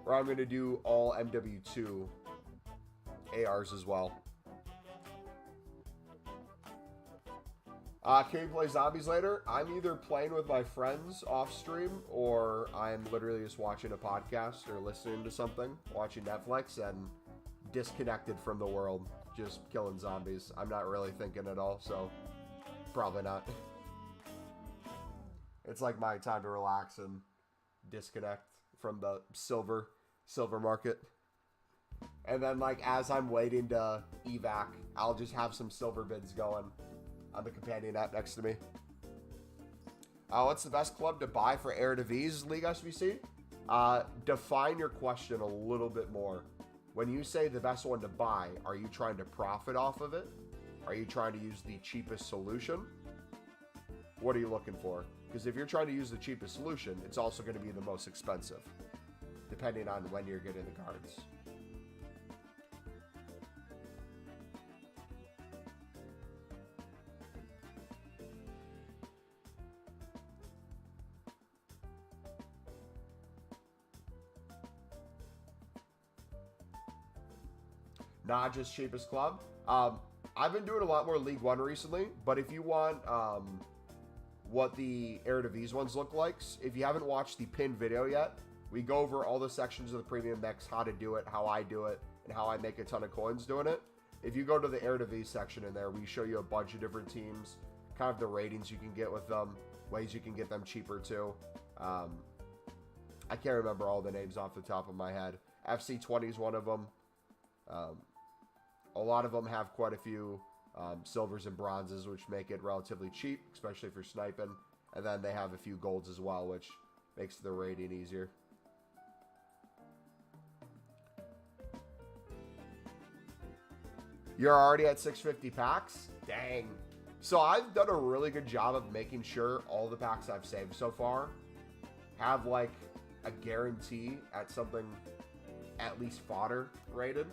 or I'm going to do all MW2 ARs as well. Can we play zombies later? I'm either playing with my friends off stream, or I'm literally just watching a podcast or listening to something, watching Netflix, and disconnected from the world, just killing zombies. I'm not really thinking at all, so probably not. It's like my time to relax and disconnect from the silver market. And then, like, as I'm waiting to evac, I'll just have some silver bids going on the companion app next to me. What's the best club to buy for Air to V's League SBC? Define your question a little bit more. When you say the best one to buy, are you trying to profit off of it? Are you trying to use the cheapest solution? what are you looking for? Because if you're trying to use the cheapest solution, it's also going to be the most expensive, depending on when you're getting the cards. Not just cheapest club. I've been doing a lot more League One recently, but if you want what the Eredivisie ones look like, if you haven't watched the pinned video yet, we go over all the sections of the premium mix, how to do it, how I do it, and how I make a ton of coins doing it. If you go to the Eredivisie section in there, we show you a bunch of different teams, kind of the ratings you can get with them, ways you can get them cheaper too. I can't remember all the names off the top of my head. FC20 is one of them. A lot of them have quite a few silvers and bronzes, which make it relatively cheap, especially for sniping. And then they have a few golds as well, which makes the rating easier. You're already at 650 packs? Dang. So I've done a really good job of making sure all the packs I've saved so far have like a guarantee at something at least fodder rated.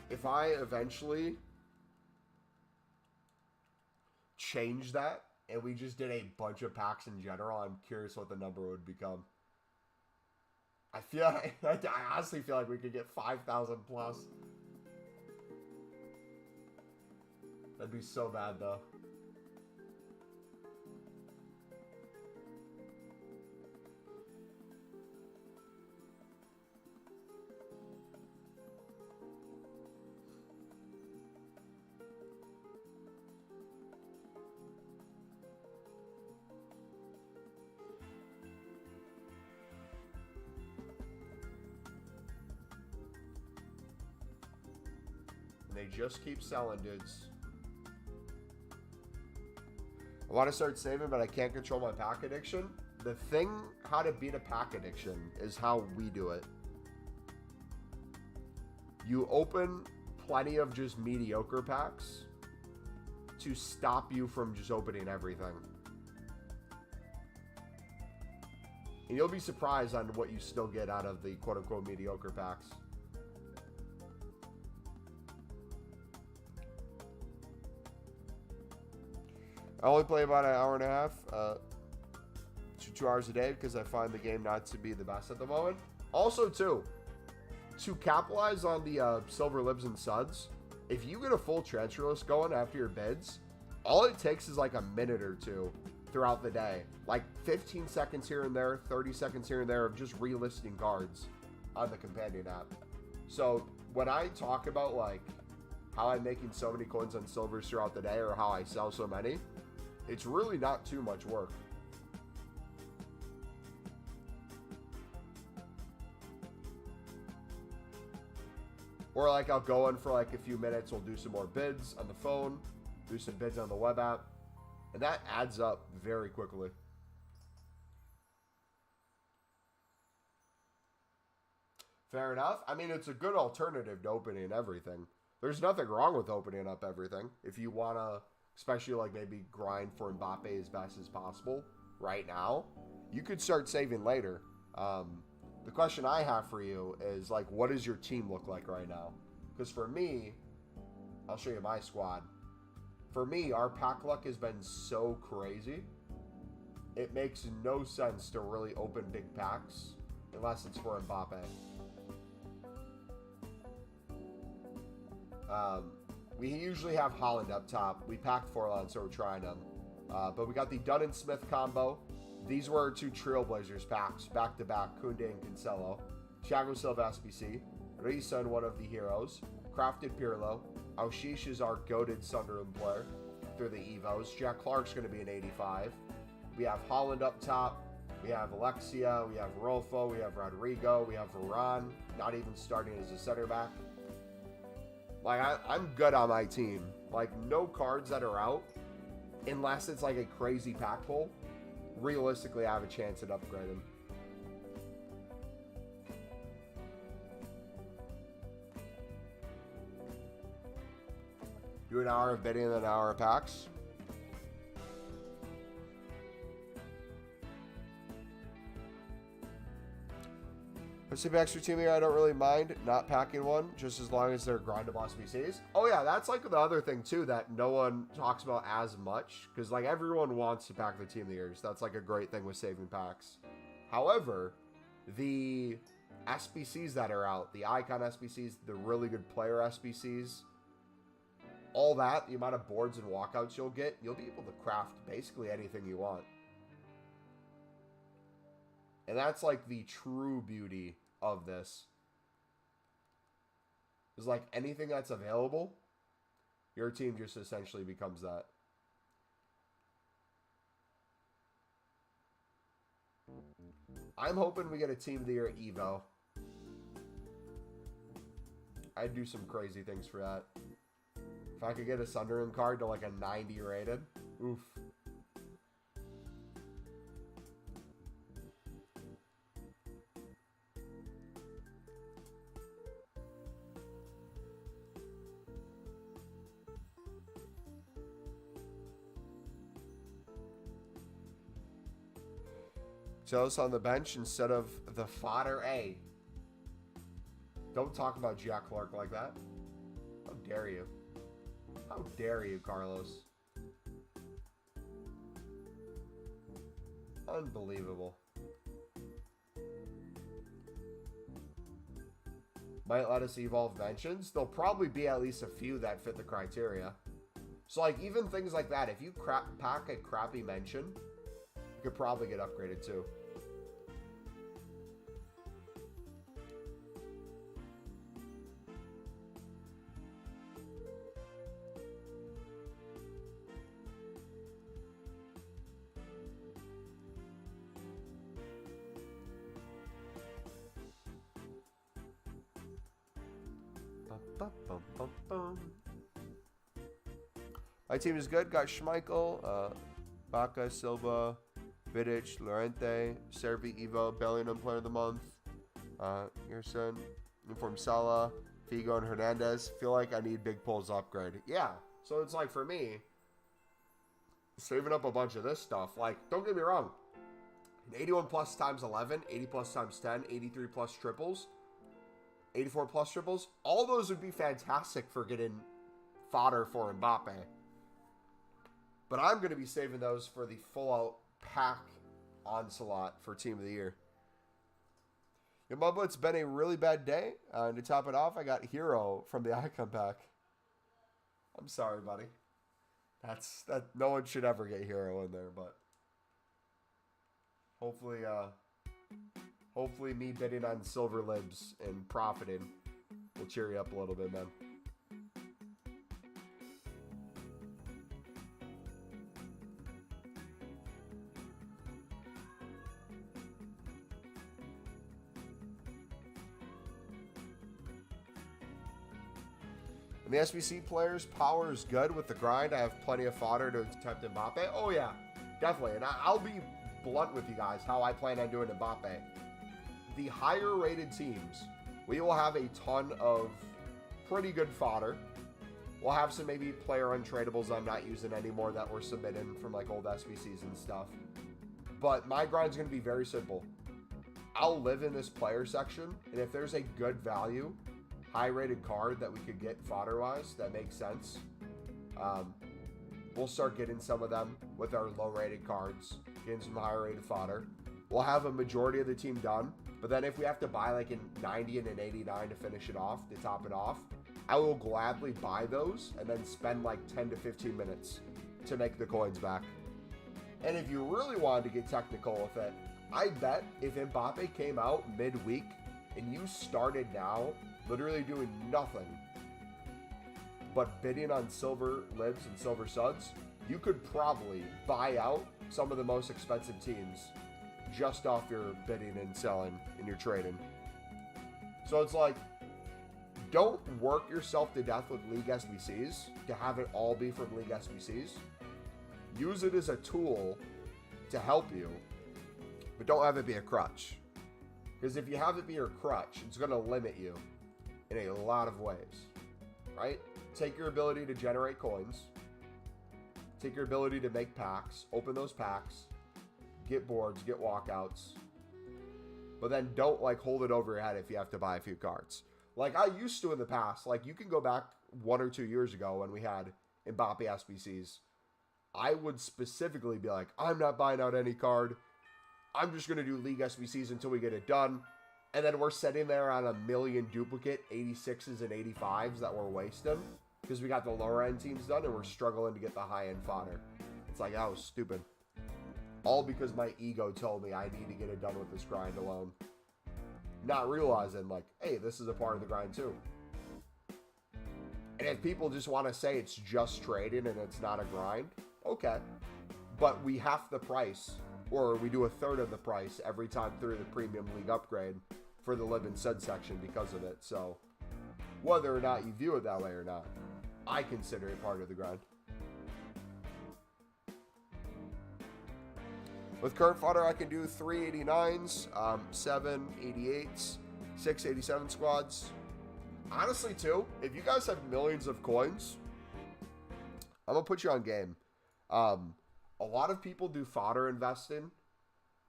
If I eventually change that and we just did a bunch of packs in general, I'm curious what the number would become. I honestly feel like we could get 5,000 plus. That'd be so bad though. They just keep selling, dudes. I want to start saving, but I can't control my pack addiction. The thing, how to beat a pack addiction, is how we do it. You open plenty of just mediocre packs to stop you from just opening everything. And you'll be surprised on what you still get out of the quote-unquote mediocre packs. I only play about an hour and a half to 2 hours a day because I find the game not to be the best at the moment. Also, too, to capitalize on the silver libs and suds, if you get a full transfer list going after your bids, all it takes is like a minute or two throughout the day. Like 15 seconds here and there, 30 seconds here and there of just relisting cards on the companion app. So when I talk about like how I'm making so many coins on silvers throughout the day or how I sell so many, it's really not too much work. Or like I'll go in for like a few minutes, we'll do some more bids on the phone, do some bids on the web app, and that adds up very quickly. Fair enough. I mean, it's a good alternative to opening everything. There's nothing wrong with opening up everything. If you want to, especially like maybe grind for Mbappe as best as possible right now, you could start saving later. The question I have for you is like, what does your team look like right now? Because for me, I'll show you my squad. For me, our pack luck has been so crazy. It makes no sense to really open big packs unless it's for Mbappe. We usually have Holland up top. We packed Forlan, so we're trying them. But we got the Dunn and Smith combo. These were our two Trailblazers packs, back-to-back, Koundé and Cancelo. Thiago Silva SBC. Risa and one of the heroes. Crafted Pirlo. Aushish is our goated Sunderland player through the Evos. Jack Clark's going to be an 85. We have Holland up top. We have Alexia. We have Rolfo. We have Rodrigo. We have Varane, not even starting as a center back. Like, I'm good on my team. Like, no cards that are out, unless it's like a crazy pack pull, realistically, I have a chance at upgrading. Do an hour of bidding and an hour of packs. SCP extra team here, I don't really mind not packing one, just as long as they're grindable SBCs. Oh yeah, that's like the other thing too that no one talks about as much, because like everyone wants to pack the team of the years. That's like a great thing with saving packs. However, the SBCs that are out, the icon SBCs, the really good player SBCs, all that, the amount of boards and walkouts you'll get, you'll be able to craft basically anything you want. And that's like the true beauty of this. Is like anything that's available, your team just essentially becomes that. I'm hoping we get a team of the year at Evo. I'd do some crazy things for that. If I could get a Sunderland card to like a 90 rated, oof. Jealous on the bench instead of the fodder A. Don't talk about Jack Clark like that. How dare you? How dare you, Carlos? Unbelievable. Might let us evolve mentions. There'll probably be at least a few that fit the criteria. So like even things like that, if you pack a crappy mention, you could probably get upgraded too. My team is good. Got Schmeichel, Baca, Silva, Vidic, Llorente, Servi, Evo, Bellingham Player of the Month, Yerson, Inform Salah, Figo, and Hernandez. Feel like I need big pulls upgrade. Yeah, so it's like for me, saving up a bunch of this stuff. Like, don't get me wrong. An 81 plus times 11, 80 plus times 10, 83 plus triples, 84 plus triples. All those would be fantastic for getting fodder for Mbappe. But I'm going to be saving those for the full-out pack onslaught for Team of the Year. Yo, Bubba, it's been a really bad day. To top it off, I got Hero from the Icon Pack. I'm sorry, buddy. That. No one should ever get Hero in there, but hopefully me bidding on silver libs and profiting will cheer you up a little bit, man. And the SBC players' power is good with the grind. I have plenty of fodder to attempt Mbappe. Oh, yeah, definitely. And I'll be blunt with you guys how I plan on doing Mbappe. The higher rated teams, we will have a ton of pretty good fodder. We'll have some maybe player untradables I'm not using anymore that were submitted from like old SBCs and stuff. But my grind's going to be very simple. I'll live in this player section, and if there's a good value, high-rated card that we could get fodder-wise that makes sense, we'll start getting some of them with our low-rated cards, getting some high-rated fodder. We'll have a majority of the team done, but then if we have to buy like a 90 and an 89 to finish it off, to top it off, I will gladly buy those and then spend like 10 to 15 minutes to make the coins back. And if you really wanted to get technical with it, I bet if Mbappe came out midweek and you started now literally doing nothing but bidding on silver libs and silver suds, you could probably buy out some of the most expensive teams just off your bidding and selling and your trading. So it's like, don't work yourself to death with League SBCs to have it all be from League SBCs. Use it as a tool to help you, but don't have it be a crutch. Because if you have it be your crutch, it's going to limit you in a lot of ways, right? Take your ability to generate coins, take your ability to make packs, open those packs, get boards, get walkouts, but then don't like hold it over your head if you have to buy a few cards. Like I used to in the past. Like you can go back 1 or 2 years ago when we had Mbappe SBCs. I would specifically be like, I'm not buying out any card. I'm just going to do League SBCs until we get it done. And then we're sitting there on a million duplicate 86s and 85s that we're wasting because we got the lower end teams done and we're struggling to get the high end fodder. It's like, that was stupid. All because my ego told me I need to get it done with this grind alone. Not realizing, like, hey, this is a part of the grind too. And if people just want to say it's just trading and it's not a grind, okay. But we half the price, or we do a third of the price every time through the Premium League upgrade for the Live and Sud section because of it. So, whether or not you view it that way or not, I consider it part of the grind. With current fodder, I can do 389s, 788s, 687 squads. Honestly, too, if you guys have millions of coins, I'm going to put you on game. A lot of people do fodder investing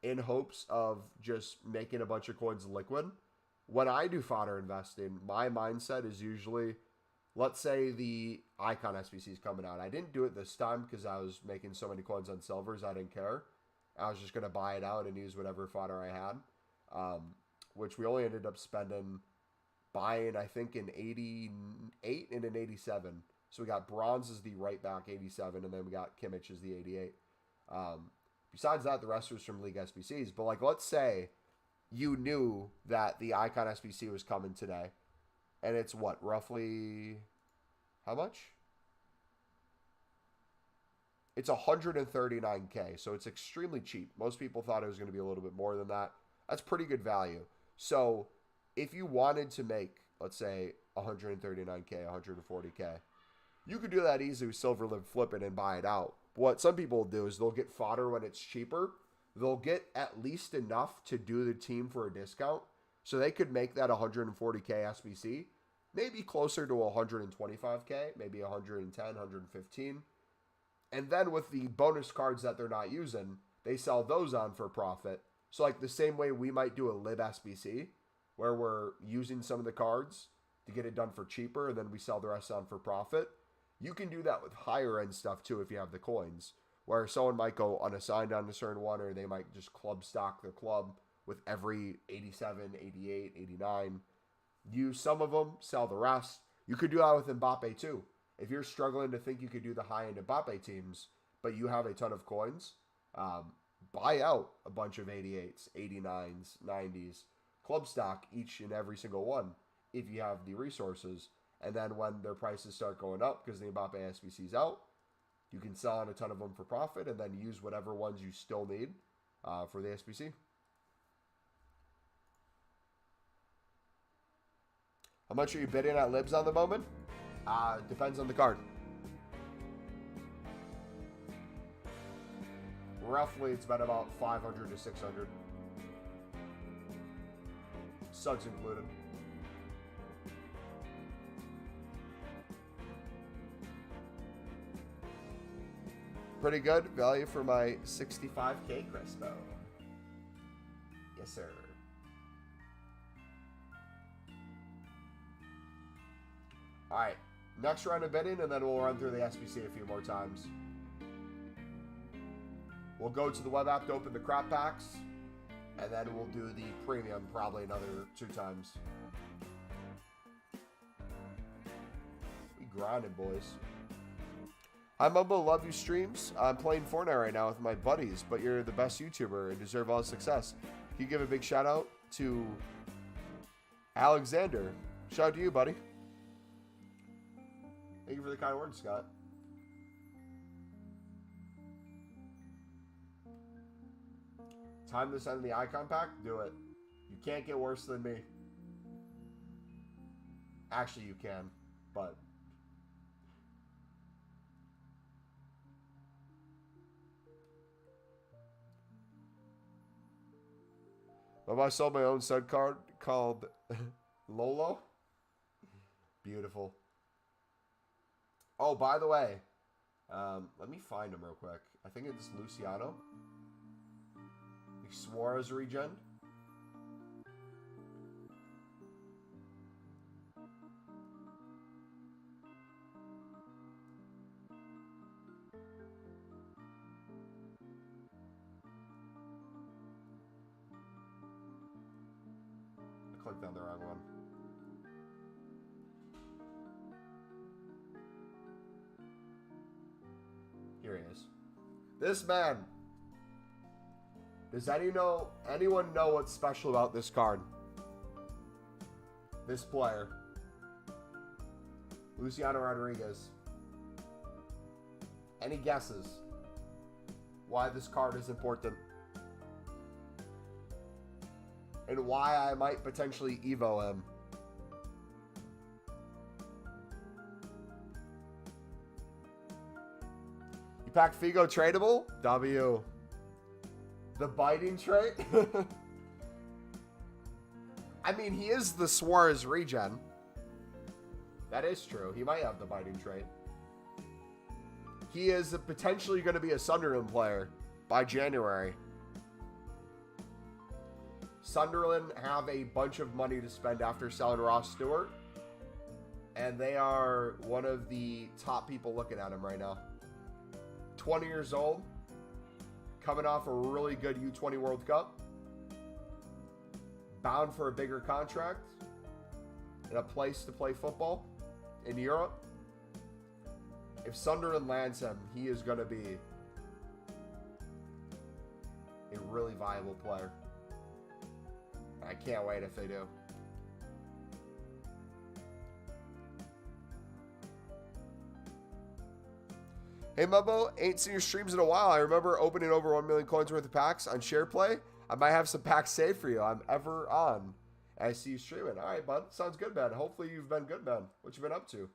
in hopes of just making a bunch of coins liquid. When I do fodder investing, my mindset is usually, let's say the Icon SBC is coming out. I didn't do it this time because I was making so many coins on silvers, I didn't care. I was just going to buy it out and use whatever fodder I had, which we only ended up buying, I think, an 88 and an 87. So we got Bronze as the right back 87, and then we got Kimmich as the 88. Besides that, the rest was from League SBCs. But, like, let's say you knew that the Icon SBC was coming today, and it's what, roughly how much? It's 139K, so it's extremely cheap. Most people thought it was going to be a little bit more than that. That's pretty good value. So if you wanted to make, let's say, 139K, 140K, you could do that easily with Silver Live, flip it, and buy it out. What some people will do is they'll get fodder when it's cheaper. They'll get at least enough to do the team for a discount. So they could make that 140K SBC, maybe closer to 125K, maybe 110, 115. And then with the bonus cards that they're not using, they sell those on for profit. So like the same way we might do a Live SBC, where we're using some of the cards to get it done for cheaper, and then we sell the rest on for profit. You can do that with higher end stuff too if you have the coins, where someone might go unassigned on a certain one, or they might just club stock their club with every 87, 88, 89. Use some of them, sell the rest. You could do that with Mbappe too. If you're struggling to think you could do the high-end Mbappe teams, but you have a ton of coins, buy out a bunch of 88s, 89s, 90s, club stock each and every single one if you have the resources. And then when their prices start going up because the Mbappe SBC's out, you can sell on a ton of them for profit and then use whatever ones you still need for the SBC. How much are you bidding at Libs on the moment? Depends on the card. Roughly, it's been about 500 to 600. Suds included. Pretty good value for my 65K Crespo. Yes, sir. All right. Next round of bidding, and then we'll run through the SBC a few more times. We'll go to the web app to open the crop packs, and then we'll do the premium probably another 2 times. We grinding, boys. Hi, Mumbo. Love your streams. I'm playing Fortnite right now with my buddies, but you're the best YouTuber and deserve all the success. Can you give a big shout out to Alexander? Shout out to you, buddy. Thank you for the kind words, Scott. Time to send the icon pack? Do it. You can't get worse than me. Actually, you can, but... I sold my own stud card called Lolo. Beautiful. Oh, by the way, let me find him real quick. I think it's Luciano. Suarez regen. clicked on the wrong one. Here he is. This man. Does anyone know what's special about this card? This player. Luciano Rodriguez. Any guesses why this card is important? And why I might potentially Evo him? You pack Figo tradable? W. The biting trait? I mean, he is the Suarez regen. That is true. He might have the biting trait. He is potentially going to be a Sunderland player by January. Sunderland have a bunch of money to spend after selling Ross Stewart. And they are one of the top people looking at him right now. 20 years old. Coming off a really good U20 World Cup. Bound for a bigger contract. And a place to play football in Europe. If Sunderland lands him, he is going to be a really viable player. I can't wait if they do. Hey Mubbo, ain't seen your streams in a while. I remember opening over 1 million coins worth of packs on SharePlay. I might have some packs saved for you. I'm ever on. I see you streaming. All right, bud. Sounds good, man. Hopefully you've been good, man. What you been up to?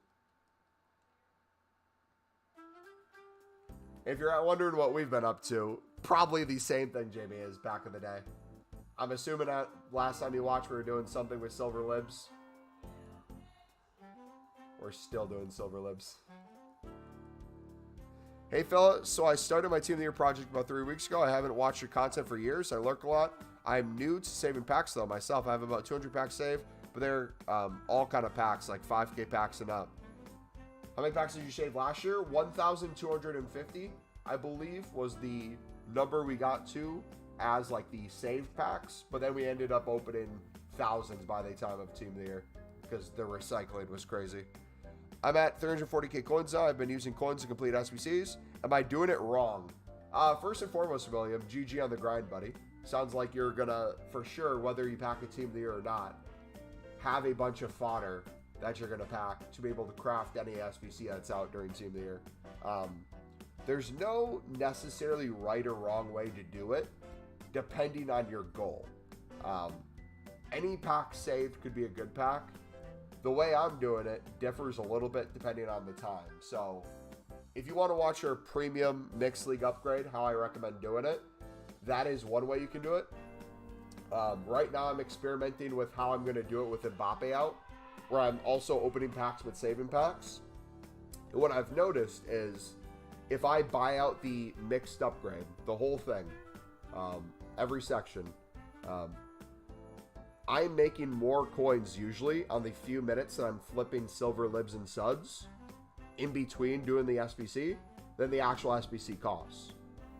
If you're wondering what we've been up to, probably the same thing Jamie is back in the day. I'm assuming that last time you watched we were doing something with Silver Libs. We're still doing Silver Libs. Hey fella, so I started my Team of the Year project about 3 weeks ago. I haven't watched your content for years. I lurk a lot. I'm new to saving packs though myself. I have about 200 packs saved, but they're all kind of packs, like 5K packs and up. How many packs did you save last year? 1,250, I believe, was the number we got to as like the saved packs. But then we ended up opening thousands by the time of Team of the Year because the recycling was crazy. I'm at 340k coins now. I've been using coins to complete SBCs. Am I doing it wrong? First and foremost, William, GG on the grind, buddy. Sounds like you're gonna, for sure, whether you pack a Team of the Year or not, have a bunch of fodder that you're gonna pack to be able to craft any SBC that's out during Team of the Year. There's no necessarily right or wrong way to do it, depending on your goal. Any pack saved could be a good pack. The way I'm doing it differs a little bit depending on the time. So if you want to watch your premium mixed league upgrade, how I recommend doing it, that is one way you can do it. Right now I'm experimenting with how I'm going to do it with Mbappe out, where I'm also opening packs with saving packs. And what I've noticed is if I buy out the mixed upgrade, the whole thing, every section, I'm making more coins usually on the few minutes that I'm flipping silver libs and suds in between doing the SBC than the actual SBC costs.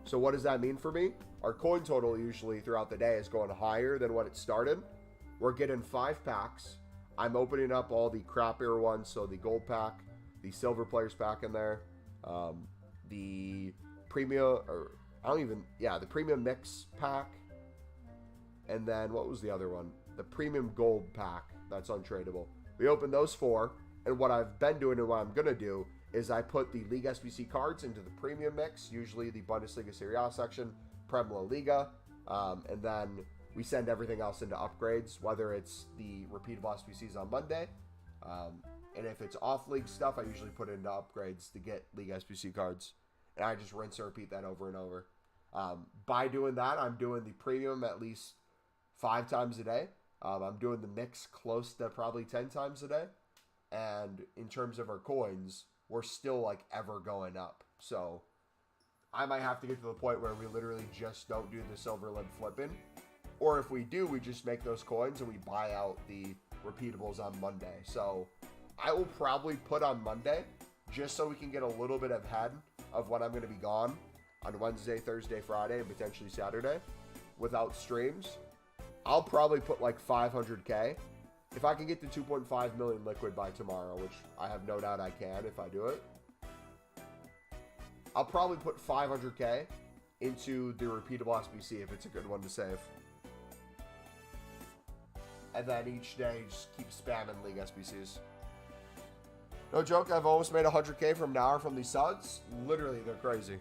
So what does that mean for me? Our coin total usually throughout the day is going higher than what it started. We're getting 5 packs. I'm opening up all the crappier ones, so the gold pack, the silver players pack in there, the premium, the premium mix pack, and then what was the other one? The premium gold pack that's untradeable. We opened those 4, and what I've been doing and what I'm going to do is I put the League SBC cards into the premium mix, usually the Bundesliga Serie A section, Prem La Liga, and then we send everything else into upgrades, whether it's the repeatable SBCs on Monday, and if it's off-league stuff, I usually put it into upgrades to get League SBC cards, and I just rinse and repeat that over and over. By doing that, I'm doing the premium at least 5 times a day. I'm doing the mix close to probably 10 times a day. And in terms of our coins, we're still like ever going up. So I might have to get to the point where we literally just don't do the silver lib flipping. Or if we do, we just make those coins and we buy out the repeatables on Monday. So I will probably put on Monday just so we can get a little bit ahead of when I'm going to be gone on Wednesday, Thursday, Friday, and potentially Saturday without streams. I'll probably put like 500K. If I can get to 2.5 million liquid by tomorrow, which I have no doubt I can if I do it, I'll probably put 500K into the repeatable SBC if it's a good one to save. And then each day, just keep spamming League SBCs. No joke, I've almost made 100K from now from these suds. Literally, they're crazy.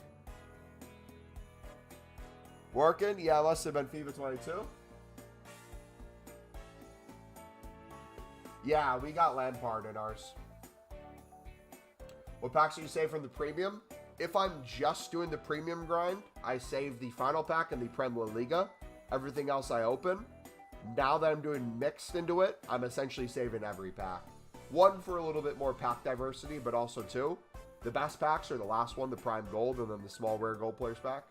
Working? Yeah, unless they've been FIFA 22. Yeah, we got Lampard in ours. What packs do you save from the premium? If I'm just doing the premium grind, I save the final pack and the Prem La Liga. Everything else I open. Now that I'm doing mixed into it, I'm essentially saving every pack. One, for a little bit more pack diversity, but also two, the best packs are the last one, the Prime Gold, and then the small rare gold players pack.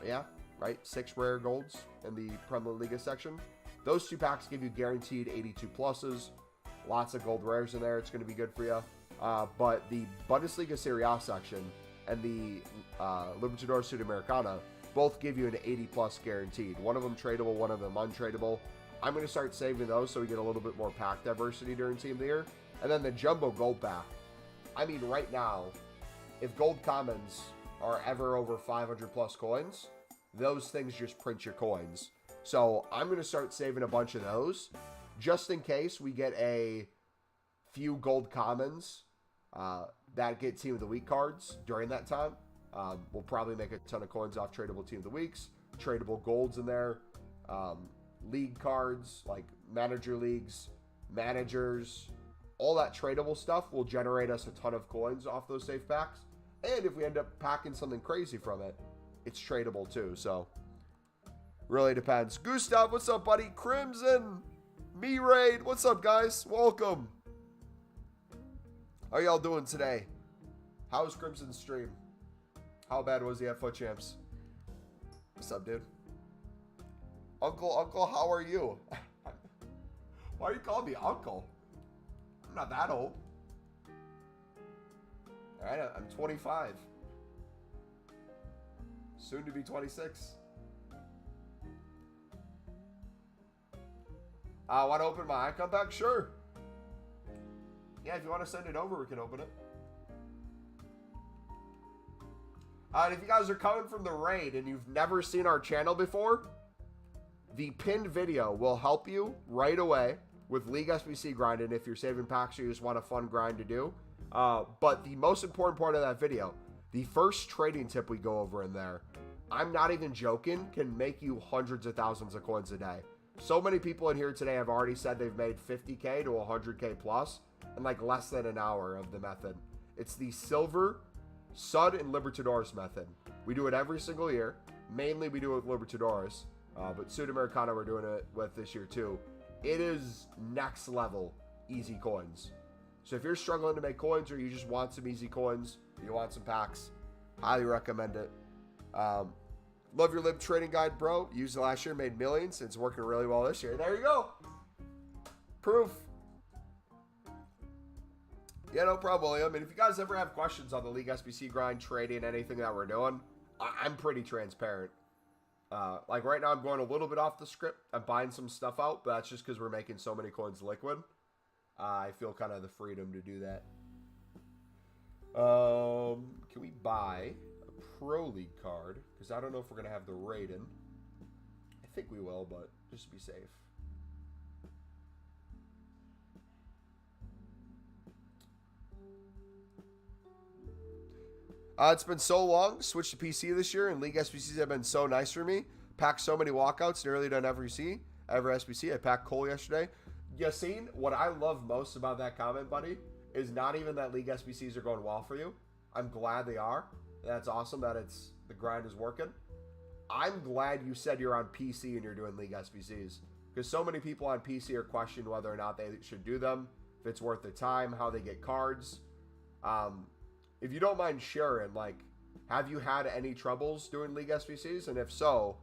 Yeah, right? 6 rare golds in the Prem La Liga section. Those 2 packs give you guaranteed 82 pluses. Lots of gold rares in there. It's going to be good for you. But the Bundesliga Serie A section and the Libertadores Sudamericana both give you an 80 plus guaranteed. One of them tradable, one of them untradeable. I'm going to start saving those so we get a little bit more pack diversity during Team of the Year. And then the Jumbo Gold pack. I mean, right now, if gold commons are ever over 500 plus coins, those things just print your coins. So I'm going to start saving a bunch of those just in case we get a few gold commons that get Team of the Week cards during that time. We'll probably make a ton of coins off tradable Team of the Weeks, tradable golds in there, league cards like manager leagues, managers, all that tradable stuff will generate us a ton of coins off those safe packs. And if we end up packing something crazy from it, it's tradable too. So really depends. Gustav, what's up, buddy? Crimson, Me Raid, what's up, guys? Welcome. How y'all doing today? How's Crimson's stream? How bad was he at Foot Champs? What's up, dude? Uncle, how are you? Why are you calling me uncle? I'm not that old. All right, I'm 25. Soon to be 26. Want to open my icon pack? Sure. Yeah, if you want to send it over, we can open it. And if you guys are coming from the raid and you've never seen our channel before, the pinned video will help you right away with League SBC grinding if you're saving packs or you just want a fun grind to do. But the most important part of that video, the first trading tip we go over in there, I'm not even joking, can make you hundreds of thousands of coins a day. So many people in here today have already said they've made 50K to 100K plus in like less than an hour of the method. It's the Silver, Sud, and Libertadores method. We do it every single year. Mainly we do it with Libertadores, but Sudamericana we're doing it with this year too. It is next level easy coins. So if you're struggling to make coins or you just want some easy coins, you want some packs, highly recommend it. Love your Lib trading guide, bro. Used it last year, made millions. It's working really well this year. There you go. Proof. Yeah, no problem, William. And if you guys ever have questions on the League SBC grind, trading, anything that we're doing, I'm pretty transparent. Like right now, I'm going a little bit off the script. I'm buying some stuff out, but that's just because we're making so many coins liquid. I feel kind of the freedom to do that. Can we buy a Pro League card? Because I don't know if we're going to have the Raiden. I think we will, but just to be safe. It's been so long. Switched to PC this year, and League SBCs have been so nice for me. Packed so many walkouts, nearly done every SBC. I packed Cole yesterday. Yassine, what I love most about that comment, buddy, is not even that League SBCs are going well for you. I'm glad they are. That's awesome that the grind is working. I'm glad you said you're on PC and you're doing League SBCs. Because so many people on PC are questioning whether or not they should do them, if it's worth the time, how they get cards. If you don't mind sharing, like, have you had any troubles doing League SBCs? And if so,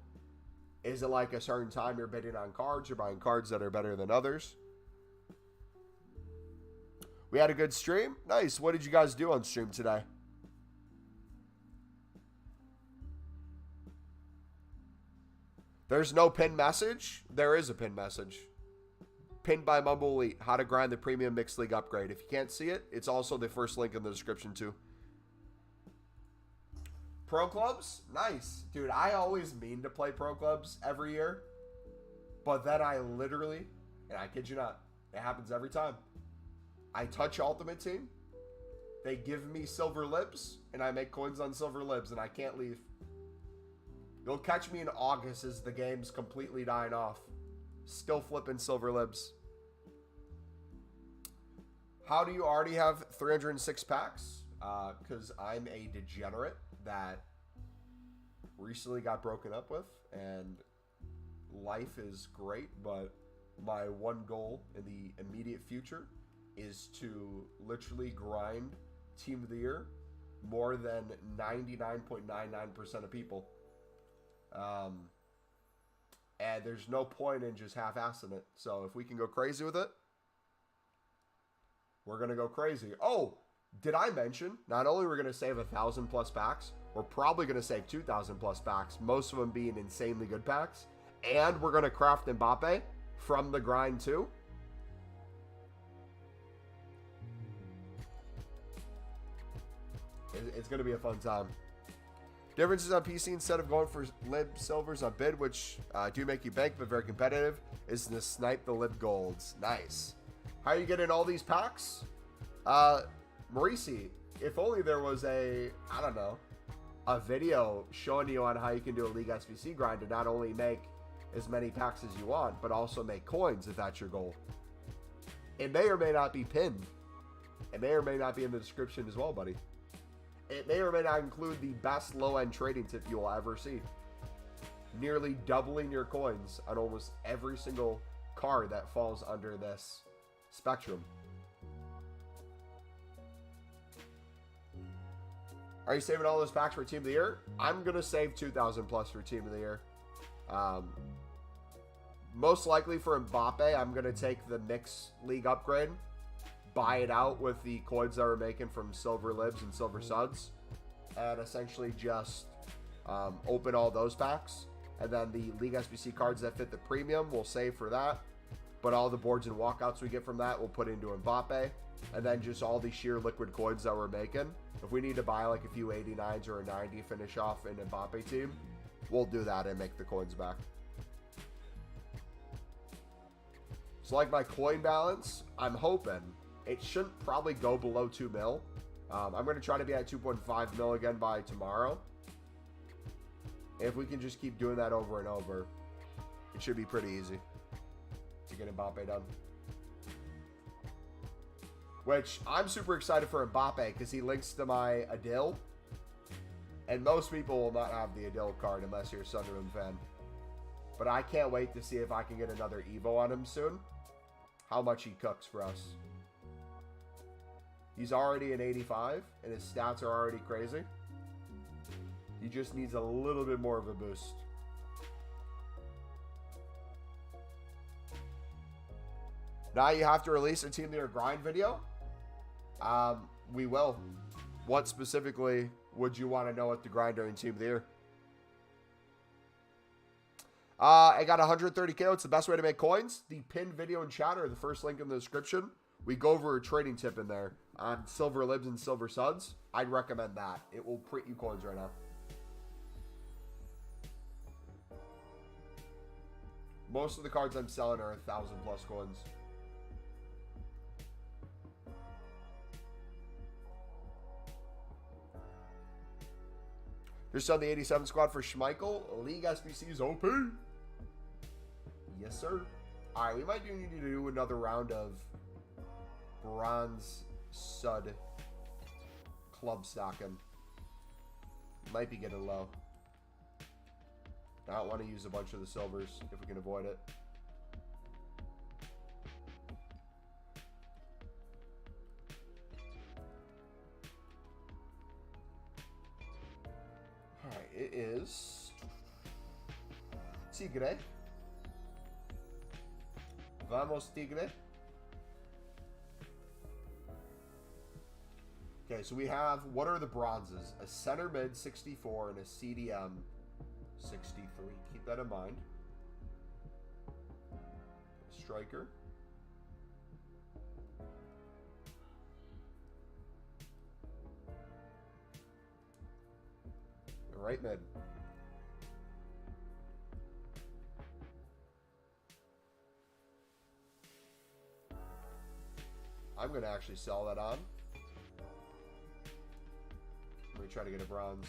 is it like a certain time you're bidding on cards or buying cards that are better than others? We had a good stream. Nice. What did you guys do on stream today? There's no pin message. There is a pin message. Pinned by Mumble Elite. How to grind the premium mixed league upgrade. If you can't see it, it's also the first link in the description too. Pro clubs? Nice. Dude, I always mean to play pro clubs every year. But then I literally, and I kid you not, it happens every time. I touch Ultimate Team. They give me silver libs, and I make coins on silver libs, and I can't leave. You'll catch me in August as the game's completely dying off. Still flipping silver libs. How do you already have 306 packs? Because I'm a degenerate that recently got broken up with, and life is great, but my one goal in the immediate future is to literally grind Team of the Year more than 99.99% of people. And there's no point in just half-assing it. So if we can go crazy with it, we're going to go crazy. Oh, did I mention, not only we're going to save 1,000 plus packs, we're probably going to save 2,000 plus packs, most of them being insanely good packs. And we're going to craft Mbappe from the grind too. It's going to be a fun time. Differences on PC, instead of going for lib silvers on bid, which do make you bank but very competitive, is to snipe the lib golds. Nice. How are you getting all these packs? Maurici, if only there was a video showing you on how you can do a League SBC grind to not only make as many packs as you want, but also make coins if that's your goal. It may or may not be pinned. It may or may not be in the description as well, buddy. It may or may not include the best low-end trading tip you will ever see. Nearly doubling your coins on almost every single card that falls under this spectrum. Are you saving all those packs for Team of the Year? I'm going to save 2,000 plus for Team of the Year. Most likely for Mbappe, I'm going to take the Mixed League upgrade. Buy it out with the coins that we're making from silver libs and silver suds, and essentially just open all those packs. And then the League SBC cards that fit the premium, we'll save for that. But all the boards and walkouts we get from that, we'll put into Mbappe. And then just all the sheer liquid coins that we're making. If we need to buy like a few 89s or a 90 finish off an Mbappe team, we'll do that and make the coins back. So like my coin balance, I'm hoping it shouldn't probably go below 2 mil. I'm going to try to be at 2.5 mil again by tomorrow. If we can just keep doing that over and over, it should be pretty easy to get Mbappe done. Which, I'm super excited for Mbappe because he links to my Adil. And most people will not have the Adil card unless you're a Sunderland fan. But I can't wait to see if I can get another Evo on him soon. How much he cooks for us. He's already an 85, and his stats are already crazy. He just needs a little bit more of a boost. Now you have to release a Team of the Year grind video. We will. What specifically would you want to know at the grind during Team of the Year? I got 130k. It's the best way to make coins. The pinned video and chat are the first link in the description. We go over a trading tip in there on silver libs and silver suds. I'd recommend that. It will print you coins right now. Most of the cards I'm selling are 1,000 plus coins. Just on the 87 squad for Schmeichel. League SBC's OP. Yes, sir. All right, we might need to do another round of bronze sud club stocking. Might be getting low. I don't want to use a bunch of the silvers if we can avoid it. Alright, it is Tigre. Vamos, Tigre. Okay, so we have, what are the bronzes? A center mid 64 and a CDM 63. Keep that in mind. striker. Right mid. I'm going to actually sell that on. I'm going to try to get a bronze.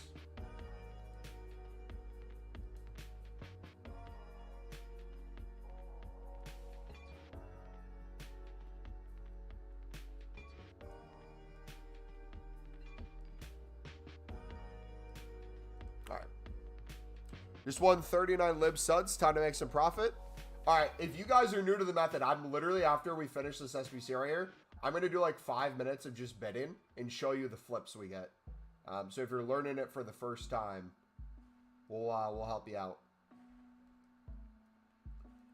All right. Just won 39 lib suds. Time to make some profit. All right. If you guys are new to the method, I'm literally, after we finish this SBC right here, I'm going to do like 5 minutes of just bidding and show you the flips we get. So if you're learning it for the first time, we'll help you out.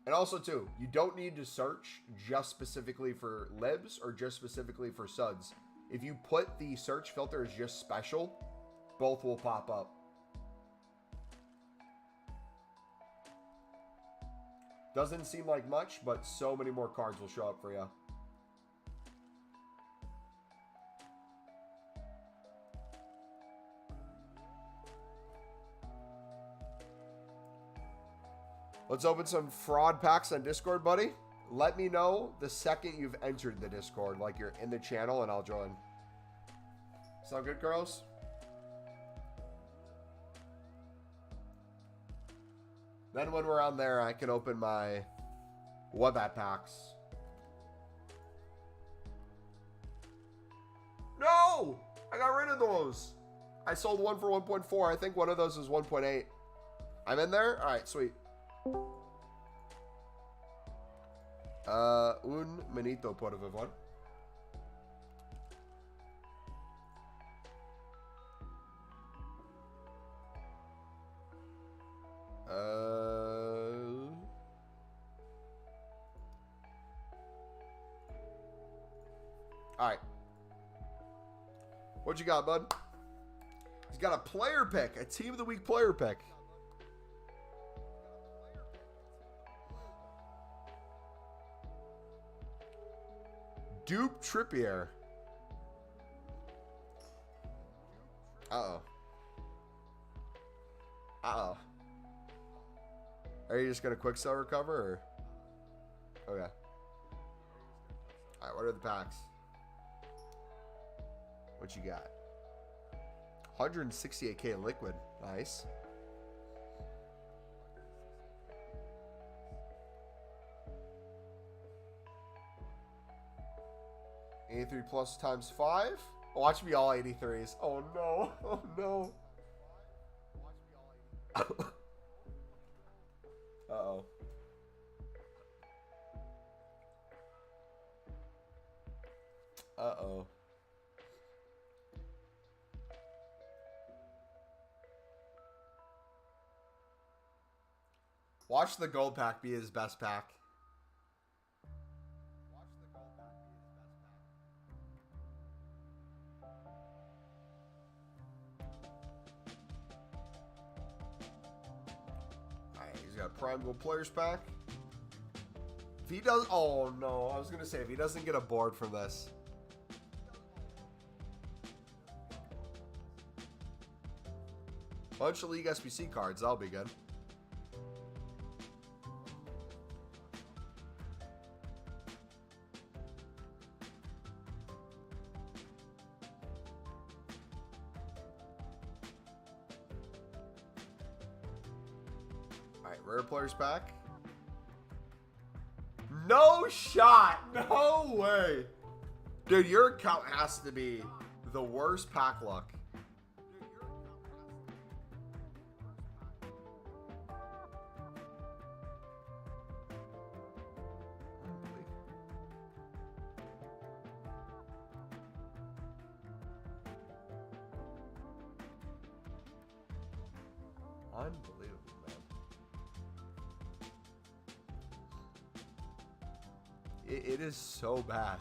And also, too, you don't need to search just specifically for libs or just specifically for suds. If you put the search filter as just special, both will pop up. Doesn't seem like much, but so many more cards will show up for you. Let's open some fraud packs on Discord, buddy. Let me know the second you've entered the Discord, like you're in the channel, and I'll join. Sound good, Carlos? Then when we're on there, I can open my web app packs. No! I got rid of those. I sold one for 1.4. I think one of those is 1.8. I'm in there? All right, sweet. Un minuto, por favor. All right. What you got, bud? He's got a player pick, a team of the week player pick. Dupe Trippier. Uh-oh. Uh-oh. Are you just going to quick sell recover, or? Okay. All right, what are the packs? What you got? 168k liquid. Nice. 83 plus times 5. Watch me all 83s. Oh no. Oh no. Uh-oh. Uh-oh. Watch the gold pack be his best pack. Prime Gold Players Pack. If he does... Oh, no. I was going to say, if he doesn't get a board from this. Bunch of League SBC cards. That'll be good. Rare Players Pack. No shot. No way. Dude, your account has to be the worst pack luck. Unbelievable, man. It is so bad.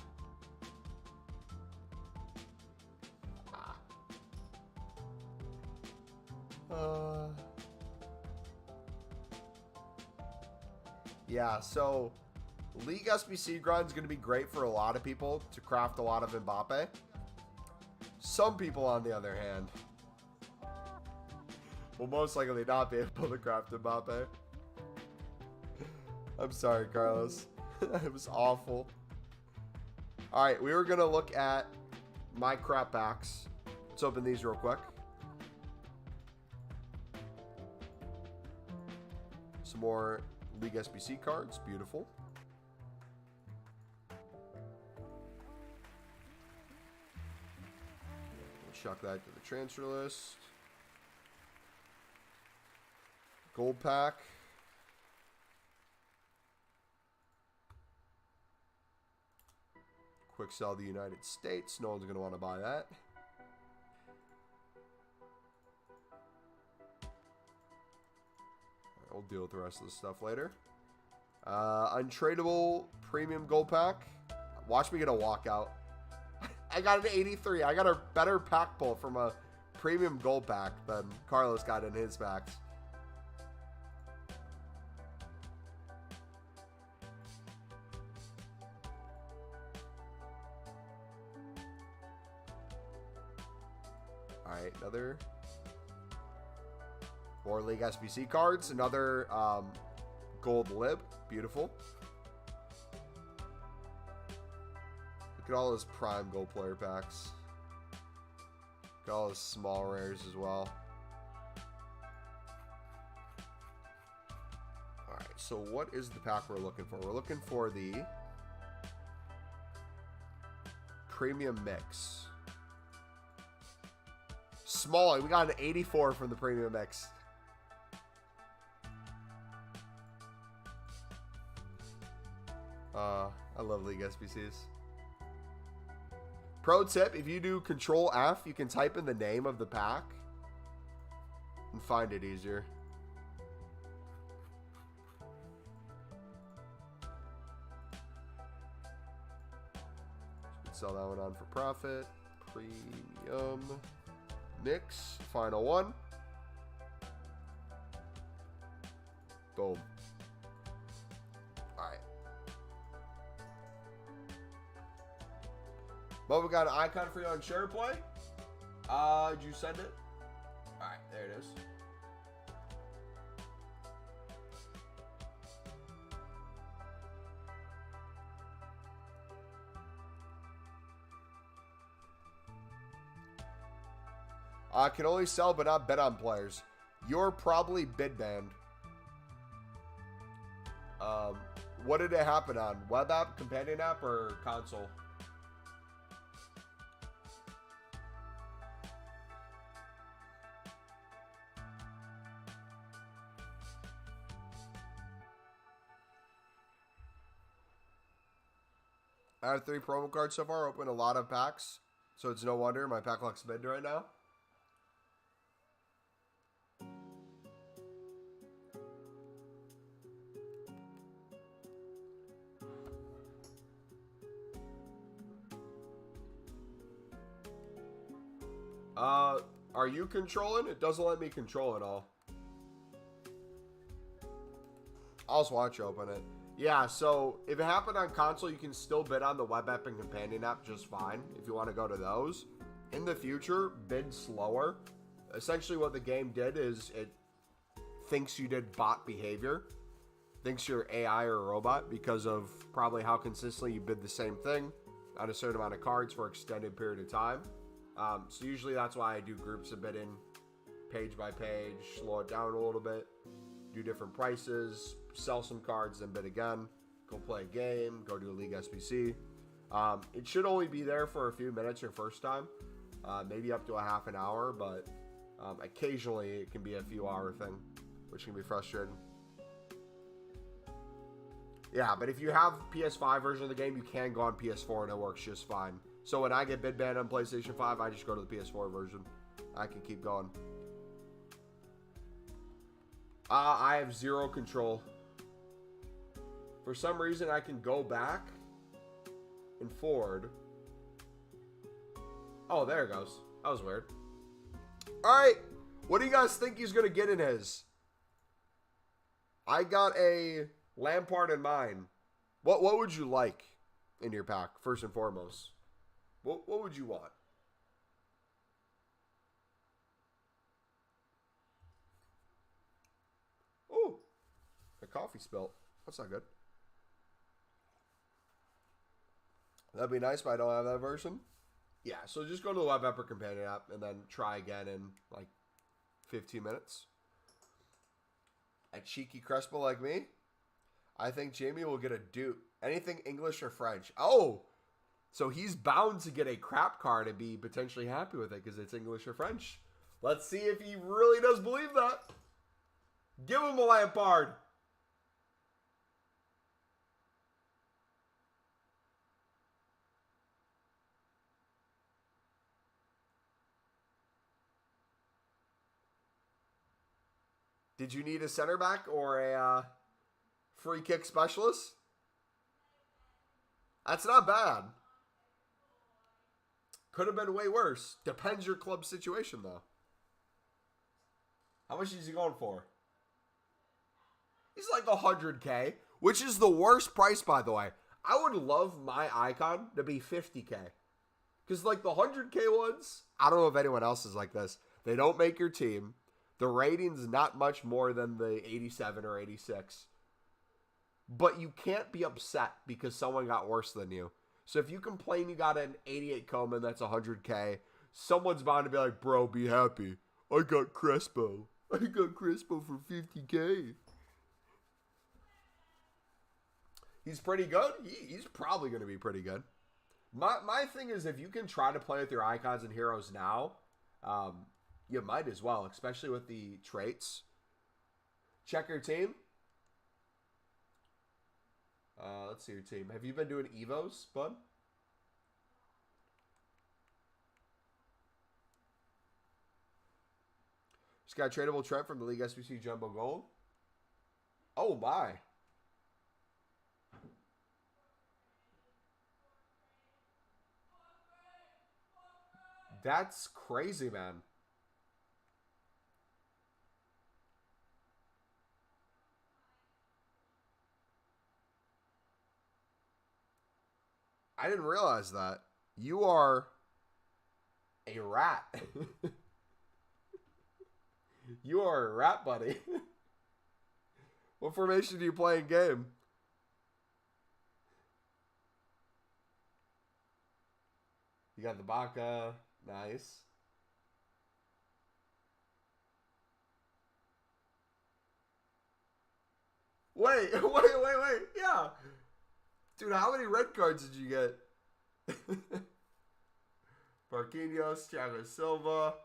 Yeah, so League SBC grind is going to be great for a lot of people to craft a lot of Mbappe. Some people, on the other hand, will most likely not be able to craft Mbappe. I'm sorry, Carlos. It was awful. Alright, we were going to look at my crap packs. Let's open these real quick. Some more League SBC cards. Beautiful. Chuck that to the transfer list. Gold pack. Quick sell the United States. No one's going to want to buy that. We'll deal with the rest of the stuff later. Untradeable premium gold pack. Watch me get a walkout. I got an 83. I got a better pack pull from a premium gold pack than Carlos got in his packs. Alright, another more League SBC cards. Another gold lib. Beautiful. Look at all those prime gold player packs. Look at all those small rares as well. Alright, so what is the pack we're looking for? We're looking for the premium mix. Small. We got an 84 from the premium mix. I love League SBCs. Pro tip, if you do Control F, you can type in the name of the pack and find it easier. Sell that one on for profit. Premium mix. Final one. Boom. Alright. But we got an icon for you on SharePlay. Did you send it? Alright, there it is. Can only sell but not bet on players. You're probably bid banned. What did it happen on? Web app, companion app, or console? I have 3 promo cards so far. Opened a lot of packs, so it's no wonder my pack luck's mid right now. Are you controlling? It doesn't let me control it all. I'll just watch you open it. Yeah, so if it happened on console, you can still bid on the web app and companion app just fine if you want to go to those. In the future, bid slower. Essentially what the game did is it thinks you did bot behavior. Thinks you're AI or a robot because of probably how consistently you bid the same thing on a certain amount of cards for an extended period of time. So usually that's why I do groups of bidding, page by page, slow it down a little bit, do different prices, sell some cards, then bid again, go play a game, go do a League SBC. It should only be there for a few minutes your first time, maybe up to a half an hour, but occasionally it can be a few hour thing, which can be frustrating. Yeah, but if you have PS5 version of the game, you can go on PS4 and it works just fine. So when I get bid banned on PlayStation 5, I just go to the PS4 version. I can keep going. I have 0 control. For some reason, I can go back and forward. Oh, there it goes. That was weird. Alright, what do you guys think he's going to get in his? I got a Lampard in mine. What would you like in your pack, first and foremost? What would you want? Oh, a coffee spilt. That's not good. That'd be nice, but I don't have that version. Yeah, so just go to the Web Pepper Companion app and then try again in like 15 minutes. A cheeky Crespo like me, I think Jamie will get a dupe. Anything English or French. Oh, so he's bound to get a crap card and be potentially happy with it because it's English or French. Let's see if he really does believe that. Give him a Lampard. Did you need a center back or a free kick specialist? That's not bad. Could have been way worse. Depends your club situation, though. How much is he going for? He's like 100K, which is the worst price, by the way. I would love my icon to be 50K. Because, like, the 100K ones, I don't know if anyone else is like this. They don't make your team. The rating's not much more than the 87 or 86. But you can't be upset because someone got worse than you. So if you complain you got an 88 Coleman that's 100K, someone's bound to be like, bro, be happy. I got Crespo. I got Crespo for 50K. He's pretty good. He's probably going to be pretty good. My thing is, if you can try to play with your icons and heroes now, you might as well, especially with the traits. Check your team. Let's see your team. Have you been doing Evos, bud? Just got a tradable Trent from the League SBC Jumbo Gold. Oh, my. That's crazy, man. I didn't realize that. You are a rat. You are a rat, buddy. What formation do you play in game? You got the Baka. Nice. Wait. Yeah. Dude, how many red cards did you get? Marquinhos, Thiago Silva.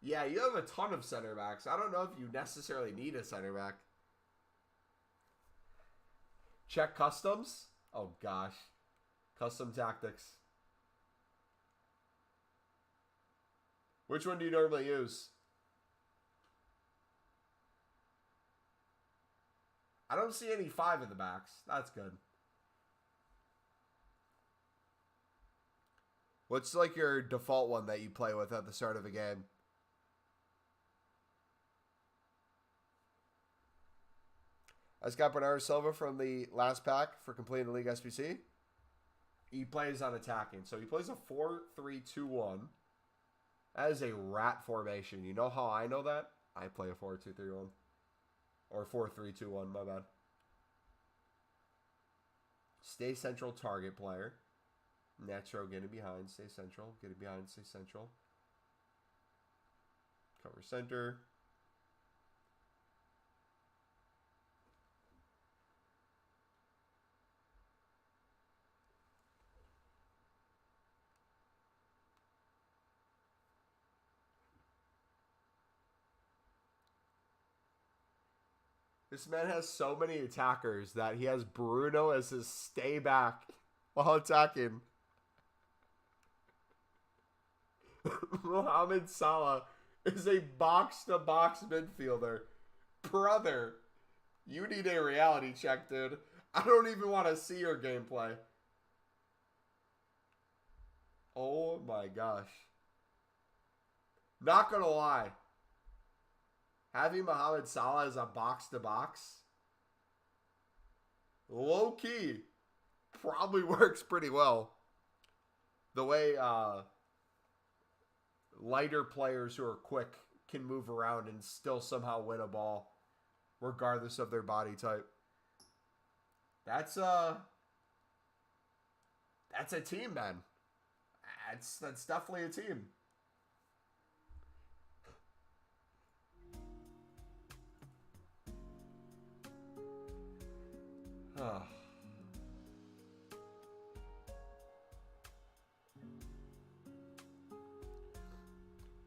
Yeah, you have a ton of center backs. I don't know if you necessarily need a center back. Check customs. Oh, gosh. Custom tactics. Which one do you normally use? I don't see any 5 in the backs. That's good. What's like your default one that you play with at the start of a game? I just got Bernardo Silva from the last pack for completing the League SBC. He plays on attacking. So he plays a 4-3-2-1. That is a rat formation. You know how I know that? I play a 4-2-3-1. Or 4-3-2-1, my bad. Stay central target player. Natural getting behind, stay central. Getting behind, stay central. Cover center. This man has so many attackers that he has Bruno as his stay back while attacking. Mohamed Salah is a box-to-box midfielder. Brother, you need a reality check, dude. I don't even want to see your gameplay. Oh my gosh. Not gonna lie. Having Mohamed Salah as a box-to-box low key, probably works pretty well. The way lighter players who are quick can move around and still somehow win a ball, regardless of their body type. That's a team, man. That's definitely a team.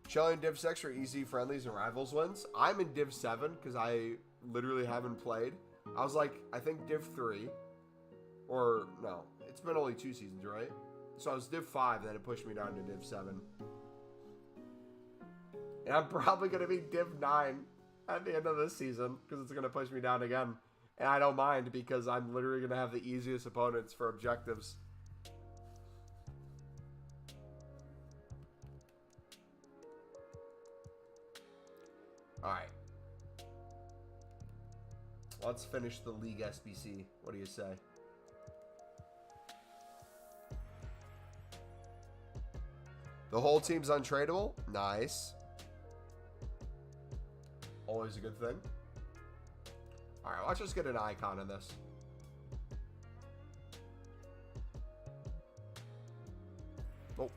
Shelly and Div 6 are easy friendlies and rivals wins. I'm in Div 7 because I literally haven't played. I was like, I think Div 3. Or, no. It's been only 2 seasons, right? So I was Div 5, then it pushed me down to Div 7. And I'm probably going to be Div 9 at the end of this season because it's going to push me down again. And I don't mind because I'm literally going to have the easiest opponents for objectives. Alright. Let's finish the League SBC. What do you say? The whole team's untradeable? Nice. Always a good thing. Alright, let's just get an icon in this. Oh.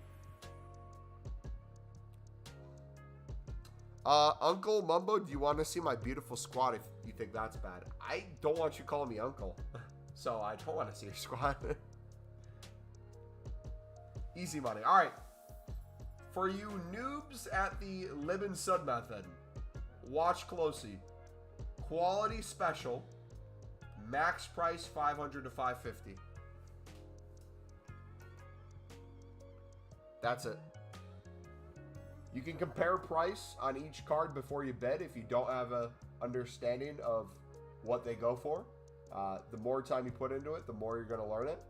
Uncle Mumbo, do you want to see my beautiful squad if you think that's bad? I don't want you calling me uncle. So I don't want to see your squad. Easy money. Alright. For you noobs at the Lib and Sud method, watch closely. Quality special, max price 500 to 550. That's it. You can compare price on each card before you bid if you don't have a understanding of what they go for. The more time you put into it, the more you're going to learn it.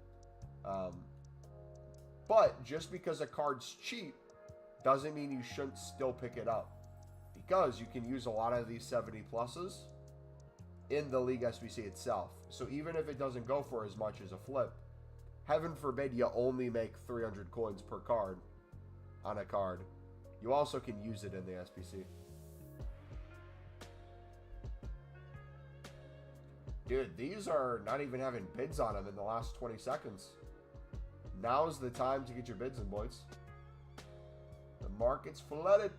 But just because a card's cheap doesn't mean you shouldn't still pick it up, because you can use a lot of these 70 pluses in the League SBC itself. So even if it doesn't go for as much as a flip, heaven forbid you only make 300 coins per card on a card, you also can use it in the SBC. Dude, these are not even having bids on them in the last 20 seconds. Now's the time to get your bids in, boys. The market's flooded.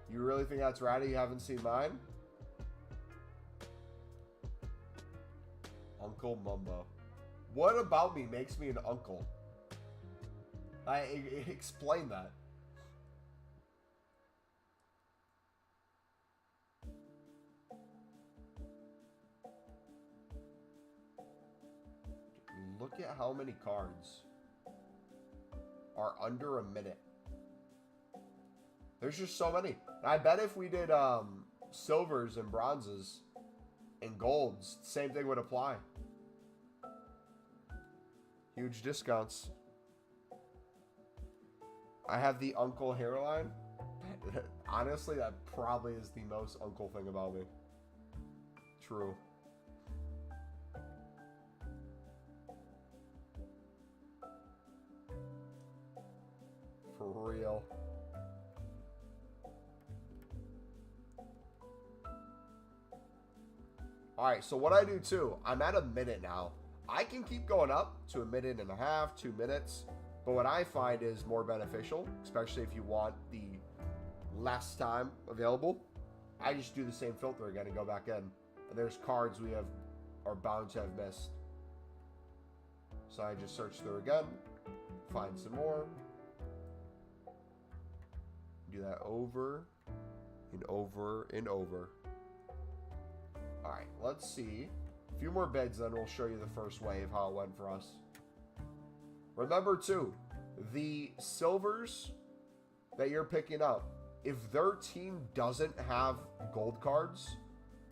You really think that's ratty? You haven't seen mine? Uncle Mumbo. What about me makes me an uncle? Explain that. Look at how many cards are under a minute. There's just so many. I bet if we did silvers and bronzes and golds, same thing would apply. Huge discounts. I have the uncle hairline. Honestly, that probably is the most uncle thing about me. True. For real. Alright, so what I do too, I'm at a minute now. I can keep going up to a minute and a half, 2 minutes. But what I find is more beneficial, especially if you want the less time available, I just do the same filter again and go back in. And there's cards we are bound to have missed. So I just search through again, find some more. Do that over and over and over. Alright, let's see. A few more bids, then we'll show you the first wave, how it went for us. Remember, too, the silvers that you're picking up, if their team doesn't have gold cards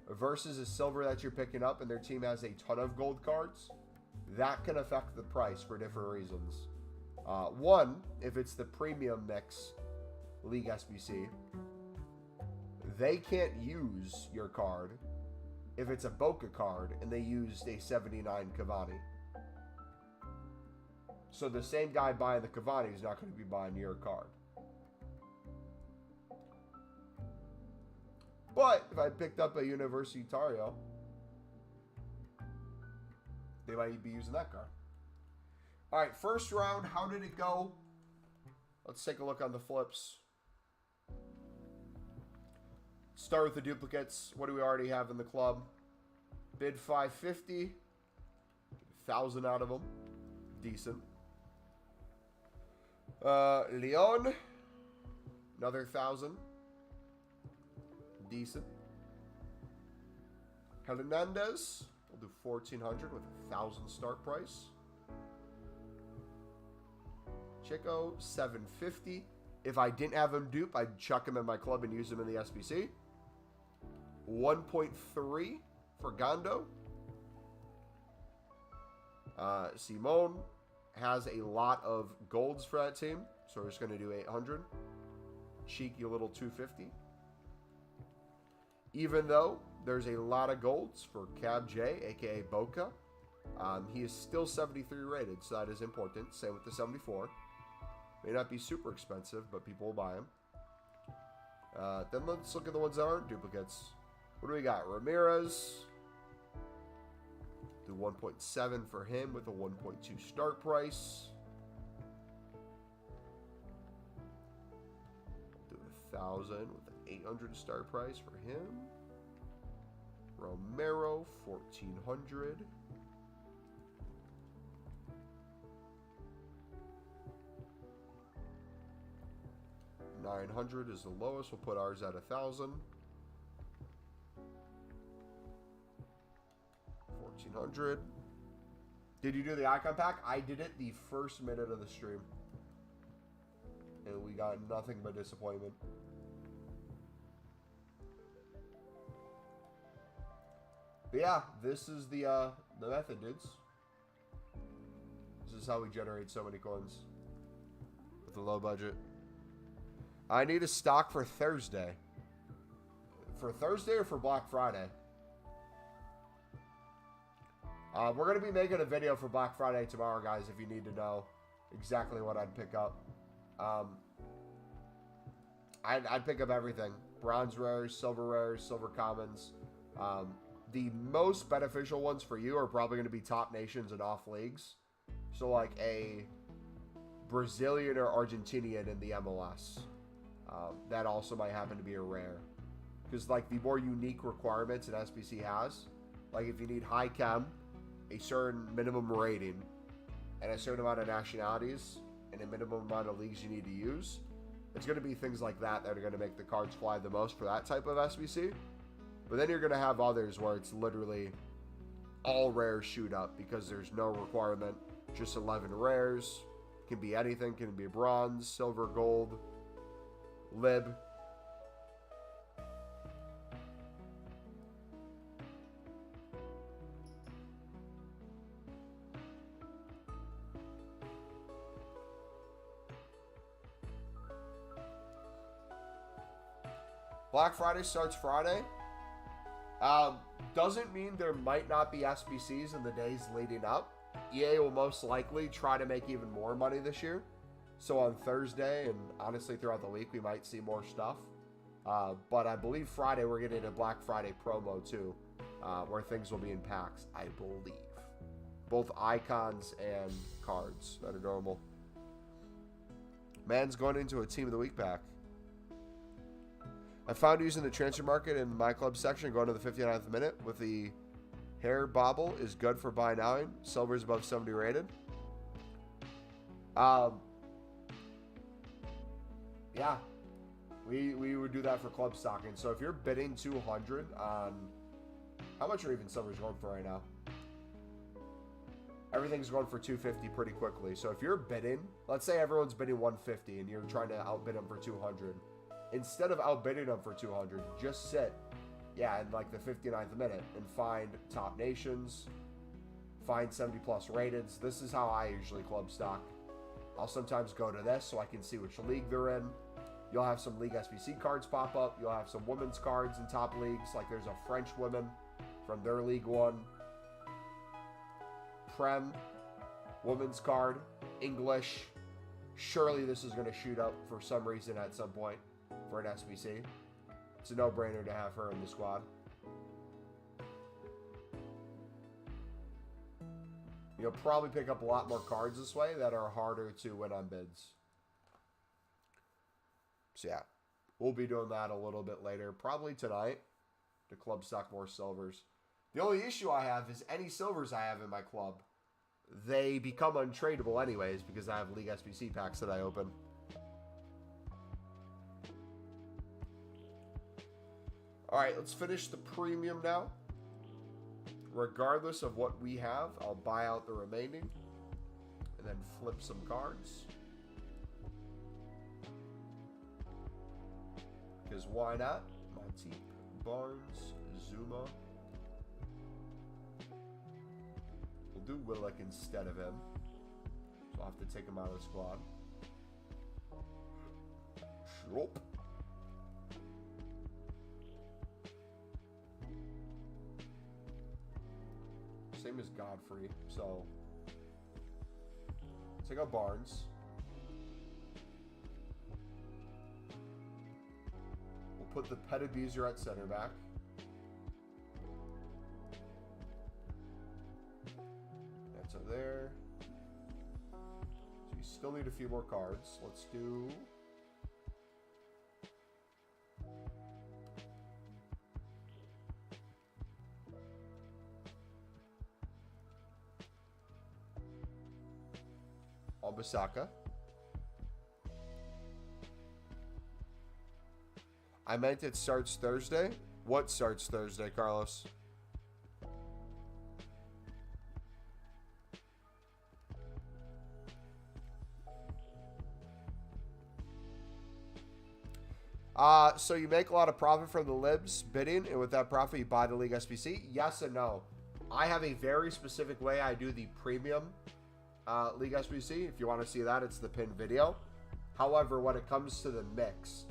versus a silver that you're picking up and their team has a ton of gold cards, that can affect the price for different reasons. One, if it's the premium mix League SBC, they can't use your card if it's a Boca card and they used a 79 Cavani. So the same guy buying the Cavani is not going to be buying your card. But if I picked up a Universitario, they might be using that card. All right, first round, how did it go? Let's take a look on the flips. Start with the duplicates. What do we already have in the club? Bid 550. 1,000 out of them. Decent. Leon. Another 1,000. Decent. Hernandez. We'll do 1,400 with 1,000 start price. Chico, 750. If I didn't have him dupe, I'd chuck him in my club and use him in the SBC. 1.3 for Gondo. Simone has a lot of golds for that team, so we're just going to do 800. Cheeky little 250. Even though there's a lot of golds for Cab J, aka Boca, he is still 73 rated, so that is important. Same with the 74. May not be super expensive, but people will buy him. Then let's look at the ones that aren't duplicates. What do we got? Ramirez. Do 1.7 for him with a 1.2 start price. Do 1,000 with an 800 start price for him. Romero, 1,400. $900 is the lowest. We'll put ours at 1,000. 1,400. Did you do the icon pack? I did it the first minute of the stream, and we got nothing but disappointment. But yeah, this is the method, dudes. This is how we generate so many coins with a low budget. I need a stock for Thursday. For Thursday or for Black Friday? We're going to be making a video for Black Friday tomorrow, guys, if you need to know exactly what I'd pick up. I'd pick up everything. Bronze rares, silver commons. The most beneficial ones for you are probably going to be top nations and off leagues. So like a Brazilian or Argentinian in the MLS. That also might happen to be a rare. Because like the more unique requirements an SBC has, like if you need high chem, a certain minimum rating, and a certain amount of nationalities, and a minimum amount of leagues you need to use, it's going to be things like that that are going to make the cards fly the most for that type of SBC. But then you're going to have others where it's literally all rares shoot up because there's no requirement, just 11 rares. Can be anything, can be bronze, silver, gold, lib. Black Friday starts Friday. Doesn't mean there might not be SBCs in the days leading up. EA will most likely try to make even more money this year. So on Thursday and honestly throughout the week, we might see more stuff. But I believe Friday we're getting a Black Friday promo too, where things will be in packs, I believe. Both icons and cards that are normal. Man's going into a Team of the Week pack. I found using the transfer market in my club section, going to the 59th minute with the hair bobble is good for buy now. Silver's above 70 rated. Yeah, we would do that for club stocking. So if you're bidding 200 on, how much are even silver's going for right now? Everything's going for 250 pretty quickly. So if you're bidding, let's say everyone's bidding 150 and you're trying to outbid them for 200. Instead of outbidding them for 200, just sit, in like the 59th minute and find top nations, find 70 plus rateds. This is how I usually club stock. I'll sometimes go to this so I can see which league they're in. You'll have some League SBC cards pop up. You'll have some women's cards in top leagues. Like there's a French woman from their League 1. Prem, women's card, English. Surely this is going to shoot up for some reason at some point for an SBC. It's a no-brainer to have her in the squad. You'll probably pick up a lot more cards this way that are harder to win on bids. So yeah, we'll be doing that a little bit later, probably tonight, to club stock more silvers. The only issue I have is any silvers I have in my club, they become untradeable anyways because I have League SBC packs that I open. All right, let's finish the premium now. Regardless of what we have, I'll buy out the remaining and then flip some cards. Because why not? Matip, Barnes, Zuma. We'll do Willick instead of him. So I'll have to take him out of the squad. Schroep. Same as Godfrey, so take out Barnes. We'll put the Petabuser at center back. That's up there. So you still need a few more cards. Let's do... Albasaka. I meant it starts Thursday. What starts Thursday, Carlos? So you make a lot of profit from the libs bidding, and with that profit you buy the League SBC? Yes and no. I have a very specific way I do the premium League SBC. If you want to see that, it's the pinned video. However, when it comes to the mix,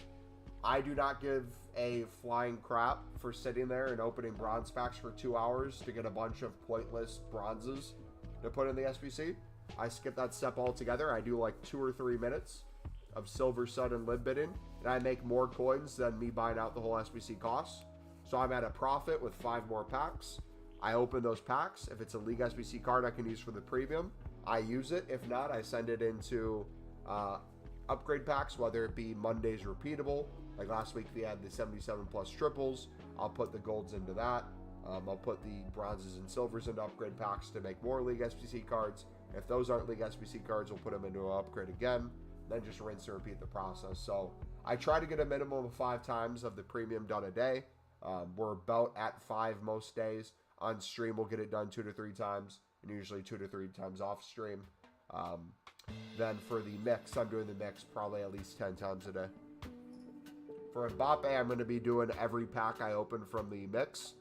I do not give a flying crap for sitting there and opening bronze packs for 2 hours to get a bunch of pointless bronzes to put in the SBC. I skip that step altogether. I do like 2 or 3 minutes of silver, sun, and lib bidding, and I make more coins than me buying out the whole SBC costs. So I'm at a profit with 5 more packs. I open those packs. If it's a League SBC card I can use for the premium, I use it. If not, I send it into upgrade packs, whether it be Monday's repeatable. Like last week, we had the 77 plus triples. I'll put the golds into that. I'll put the bronzes and silvers into upgrade packs to make more League SBC cards. If those aren't League SBC cards, we'll put them into an upgrade again. Then just rinse and repeat the process. So I try to get a minimum of 5 times of the premium done a day. We're about at 5 most days. On stream, we'll get it done 2 to 3 times. And usually 2 to 3 times off stream. Then for the mix, I'm doing the mix probably at least 10 times a day. For Mbappe, I'm going to be doing every pack I open from the mix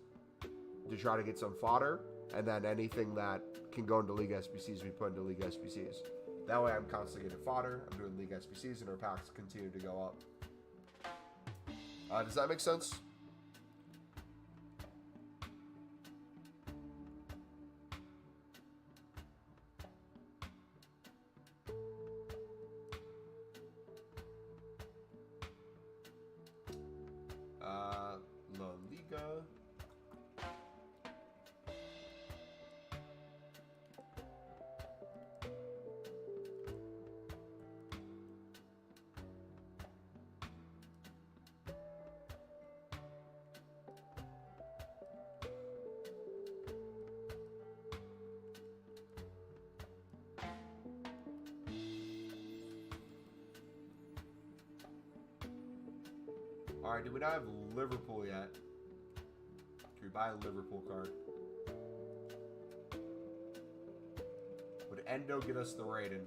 to try to get some fodder. And then anything that can go into League SBCs, we put into League SBCs. That way I'm constantly getting fodder. I'm doing League SBCs and our packs continue to go up. Does that make sense? La Liga. Alright, do we not have Liverpool yet? Can we buy a Liverpool card? Would Endo get us the rating?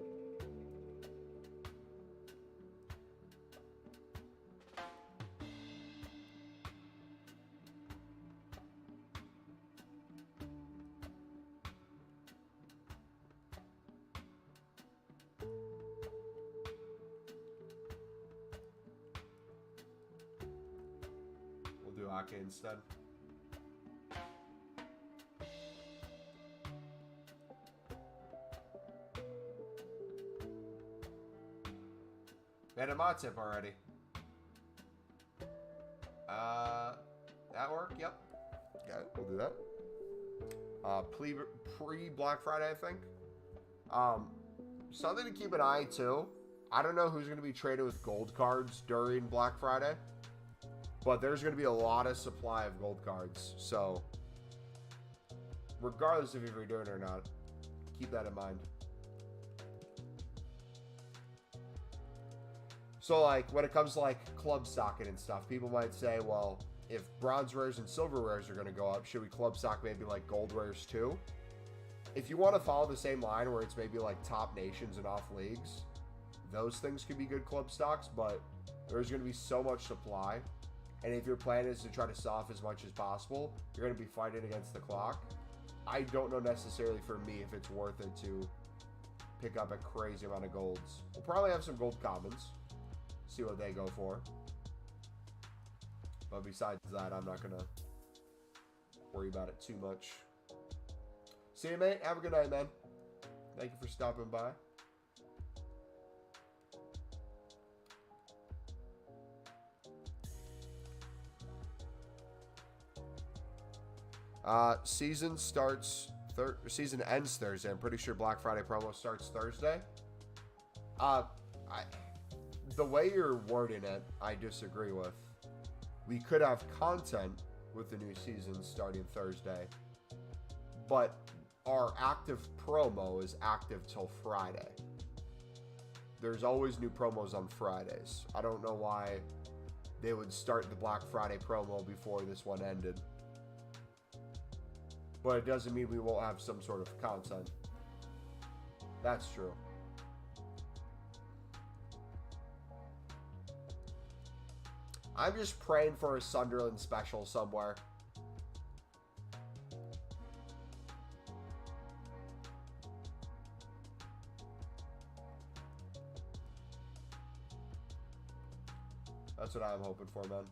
Ake instead. Made a mod tip already. That work? Yep. Okay, we'll do that. Pre-Black Friday, I think. Something to keep an eye to. I don't know who's going to be traded with gold cards during Black Friday, but there's going to be a lot of supply of gold cards. So, regardless if you're doing it or not, keep that in mind. So, like, when it comes to, like, club stocking and stuff, people might say, well, if bronze rares and silver rares are going to go up, should we club stock maybe, like, gold rares too? If you want to follow the same line where it's maybe, like, top nations and off leagues, those things could be good club stocks, but there's going to be so much supply. And if your plan is to try to sell off as much as possible, you're going to be fighting against the clock. I don't know necessarily for me if it's worth it to pick up a crazy amount of golds. We'll probably have some gold commons. See what they go for. But besides that, I'm not going to worry about it too much. See you, mate. Have a good night, man. Thank you for stopping by. Season ends Thursday. I'm pretty sure Black Friday promo starts Thursday. The way you're wording it, I disagree with. We could have content with the new season starting Thursday, but our active promo is active till Friday. There's always new promos on Fridays. I don't know why they would start the Black Friday promo before this one ended. But it doesn't mean we won't have some sort of content. That's true. I'm just praying for a Sunderland special somewhere. That's what I'm hoping for, man.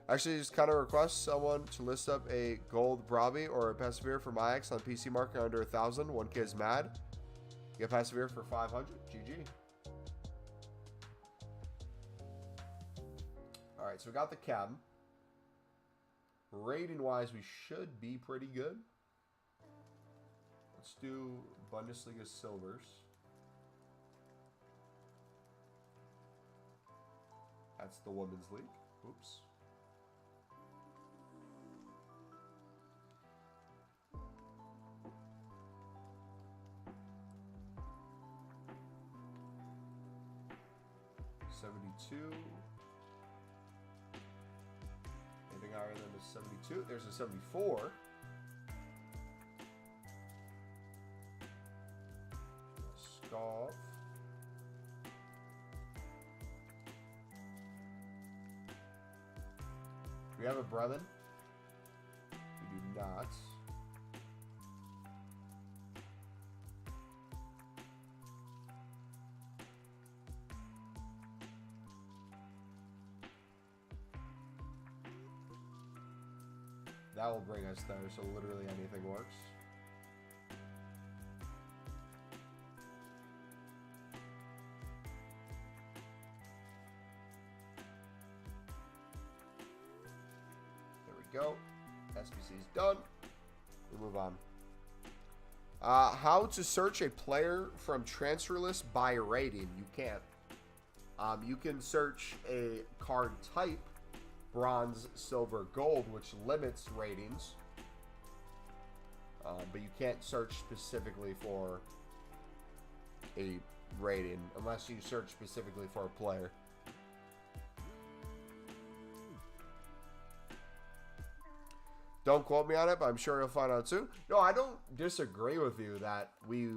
Actually, just kind of request someone to list up a gold Brabi or a Persevere for my ex on PC market under 1,000. 1K is mad. Get Persevere for 500. GG. Alright, so we got the chem. Rating-wise, we should be pretty good. Let's do Bundesliga Silvers. That's the Women's League. Oops. Anything higher than a 72? There's a 74. Scoff. Do we have a Bremen? We do not. That will bring us there, so literally anything works. There we go. SBC is done. We move on. How to search a player from transfer list by rating. You can't. You can search a card type, bronze, silver, gold, which limits ratings. But you can't search specifically for a rating unless you search specifically for a player. Don't quote me on it, but I'm sure you'll find out soon. No, I don't disagree with you that we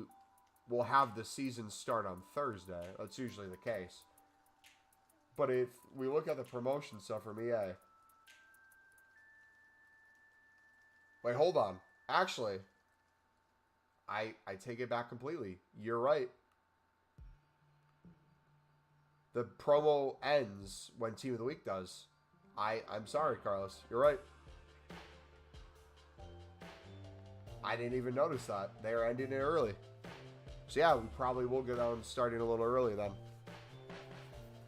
will have the season start on Thursday. That's usually the case. But if we look at the promotion stuff from EA, Wait, hold on. Actually, I take it back completely. You're right. The promo ends when Team of the Week does. I'm sorry, Carlos. You're right. I didn't even notice that. They're ending it early. So yeah, we probably will get on starting a little early then.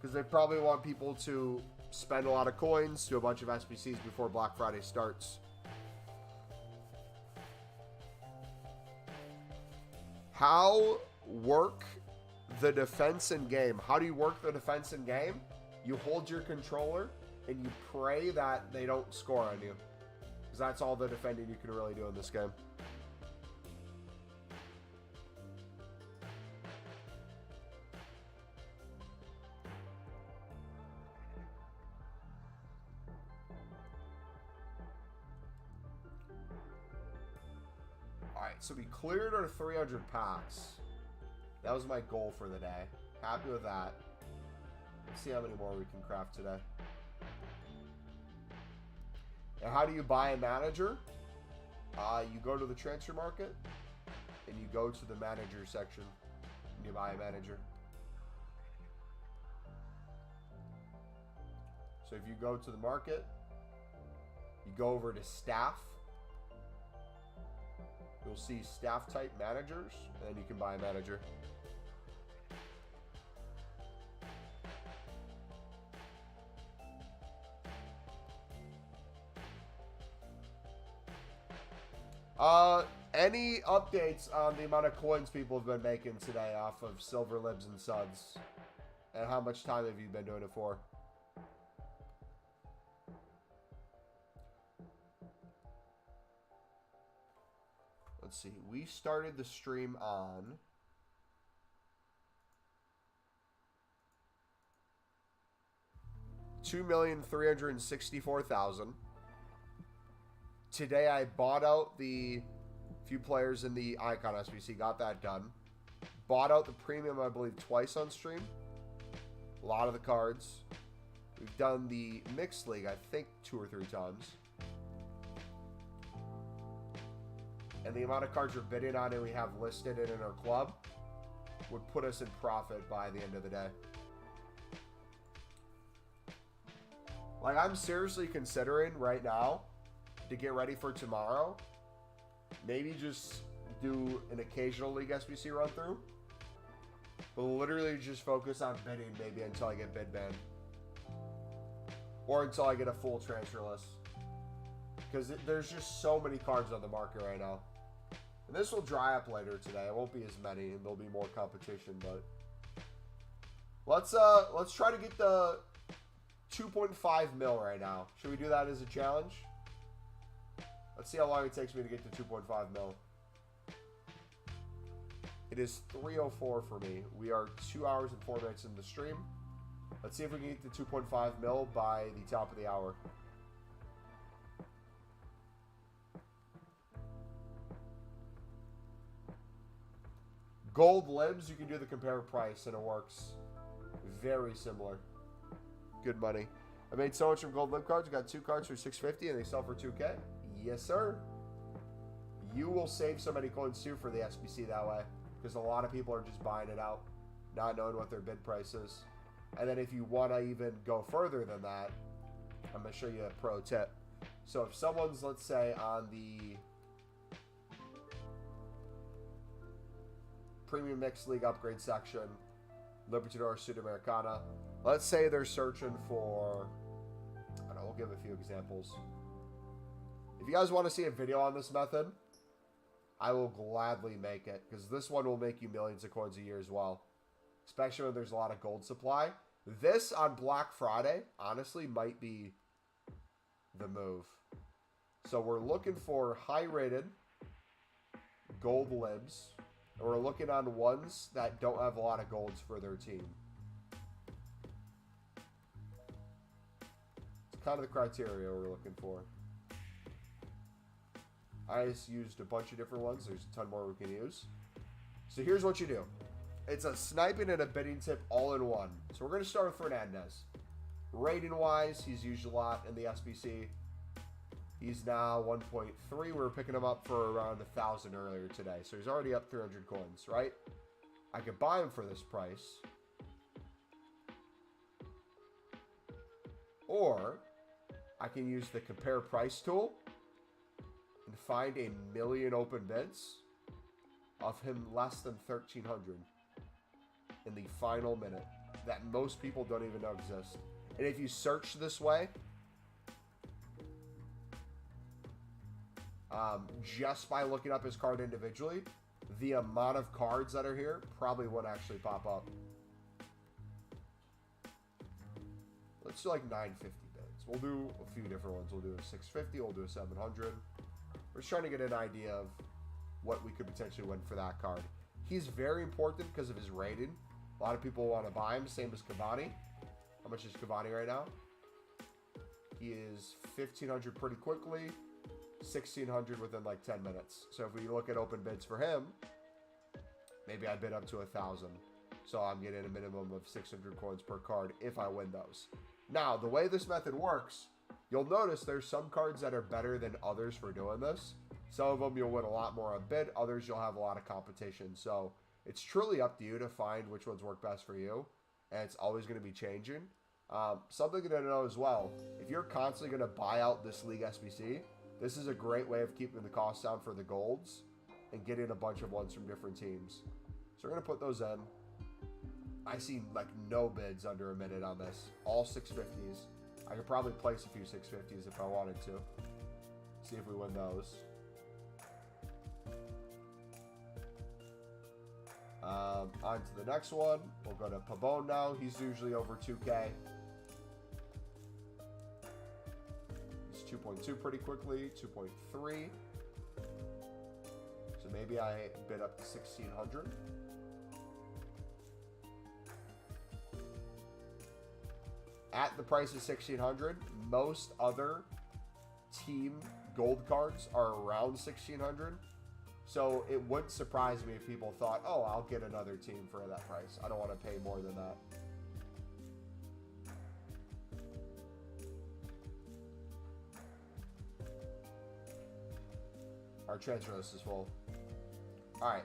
Because they probably want people to spend a lot of coins, do a bunch of SBCs before Black Friday starts. How work the defense in game? How do you work the defense in game? You hold your controller and you pray that they don't score on you. Because that's all the defending you can really do in this game. Alright, so we cleared our 300 packs. That was my goal for the day. Happy with that. Let's see how many more we can craft today. And how do you buy a manager? You go to the transfer market and you go to the manager section and you buy a manager. So if you go to the market, you go over to staff. You'll see staff type managers, and then you can buy a manager. Any updates on the amount of coins people have been making today off of silver libs and suds? And how much time have you been doing it for? Let's see. We started the stream on $2,364,000. Today I bought out the few players in the Icon SBC, got that done. Bought out the premium, I believe, twice on stream. A lot of the cards. We've done the Mixed League, I think, 2 or 3 times. And the amount of cards we're bidding on and we have listed in our club would put us in profit by the end of the day. Like, I'm seriously considering right now to get ready for tomorrow. Maybe just do an occasional League SBC run through. But literally just focus on bidding maybe until I get bid banned. Or until I get a full transfer list. Because there's just so many cards on the market right now. And this will dry up later today. It won't be as many and there'll be more competition, but let's try to get the 2.5 mil right now. Should we do that as a challenge? Let's see how long it takes me to get to 2.5 mil. It is 3:04 for me. We are 2 hours and 4 minutes in the stream. Let's see if we can get to 2.5 mil by the top of the hour. Gold libs, you can do the compare price and it works very similar. Good money. I made so much from gold lib cards. I got 2 cards for $650 and they sell for $2K. Yes, sir. You will save so many coins too for the SBC that way. Because a lot of people are just buying it out, not knowing what their bid price is. And then if you want to even go further than that, I'm going to show you a pro tip. So if someone's, let's say, on the Premium Mixed League upgrade section, Libertador Sudamericana, let's say they're searching for, I don't know, we'll give a few examples. If you guys want to see a video on this method, I will gladly make it, because this one will make you millions of coins a year as well, especially when there's a lot of gold supply. This on Black Friday, honestly, might be the move. So we're looking for high-rated gold libs, and we're looking on ones that don't have a lot of golds for their team. It's kind of the criteria we're looking for. I just used a bunch of different ones. There's a ton more we can use. So here's what you do. It's a sniping and a bidding tip all in one. So we're going to start with Fernandez. Rating wise, he's used a lot in the SBC. He's now 1.3. We were picking him up for around 1,000 earlier today. So he's already up 300 coins, right? I could buy him for this price. Or I can use the compare price tool and find a million open bids of him less than 1,300 in the final minute that most people don't even know exist. And if you search this way, just by looking up his card individually, the amount of cards that are here probably won't actually pop up. Let's do like 950 bids. We'll do a few different ones. We'll do a 650. We'll do a 700. We're just trying to get an idea of what we could potentially win for that card. He's very important because of his rating. A lot of people want to buy him. Same as Cavani. How much is Cavani right now? He is 1,500 pretty quickly. 1,600 within like 10 minutes. So if we look at open bids for him, maybe I bid up to 1,000. So I'm getting a minimum of 600 coins per card if I win those. Now, the way this method works, you'll notice there's some cards that are better than others for doing this. Some of them you'll win a lot more on bid. Others you'll have a lot of competition. So it's truly up to you to find which ones work best for you. And it's always going to be changing. Something to know as well, if you're constantly going to buy out this League SBC, this is a great way of keeping the cost down for the golds and getting a bunch of ones from different teams. So we're going to put those in. I see like no bids under a minute on this. All 650s. I could probably place a few 650s if I wanted to. See if we win those. On to the next one. We'll go to Pabon now. He's usually over 2K. He's 2.2 pretty quickly. 2.3. So maybe I bid up to 1,600. At the price of 1,600, most other team gold cards are around 1,600. So it wouldn't surprise me if people thought, oh, I'll get another team for that price. I don't want to pay more than that. Our transfer list is full. All right.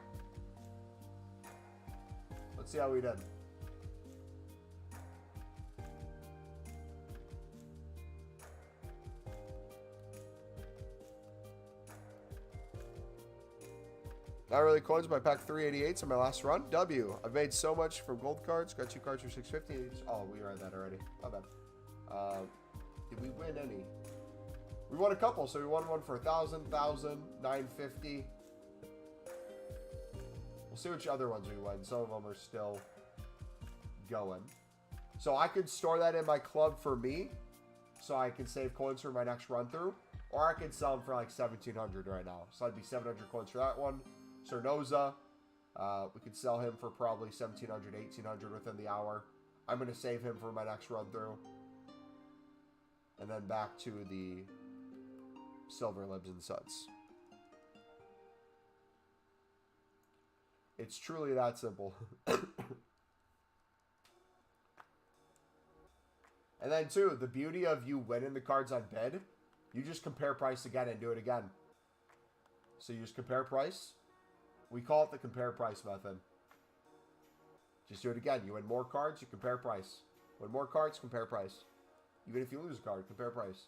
Let's see how we did. Not really coins, but I packed 388s on my last run. W. I've made so much from gold cards. Got 2 cards for 650. Oh, we read that already. Not bad. Did we win any? We won a couple. So we won one for 1,000, 1,000, 950. We'll see which other ones we win. Some of them are still going. So I could store that in my club for me, so I can save coins for my next run through. Or I could sell them for like 1,700 right now. So that'd be 700 coins for that one. Cernoza, we could sell him for probably 1,700, 1,800 within the hour. I'm going to save him for my next run through. And then back to the silver libs and suds. It's truly that simple. And then too, the beauty of you winning the cards on bid, you just compare price again and do it again. So you just compare price. We call it the compare price method. Just do it again. You win more cards, you compare price. Win more cards, compare price. Even if you lose a card, compare price.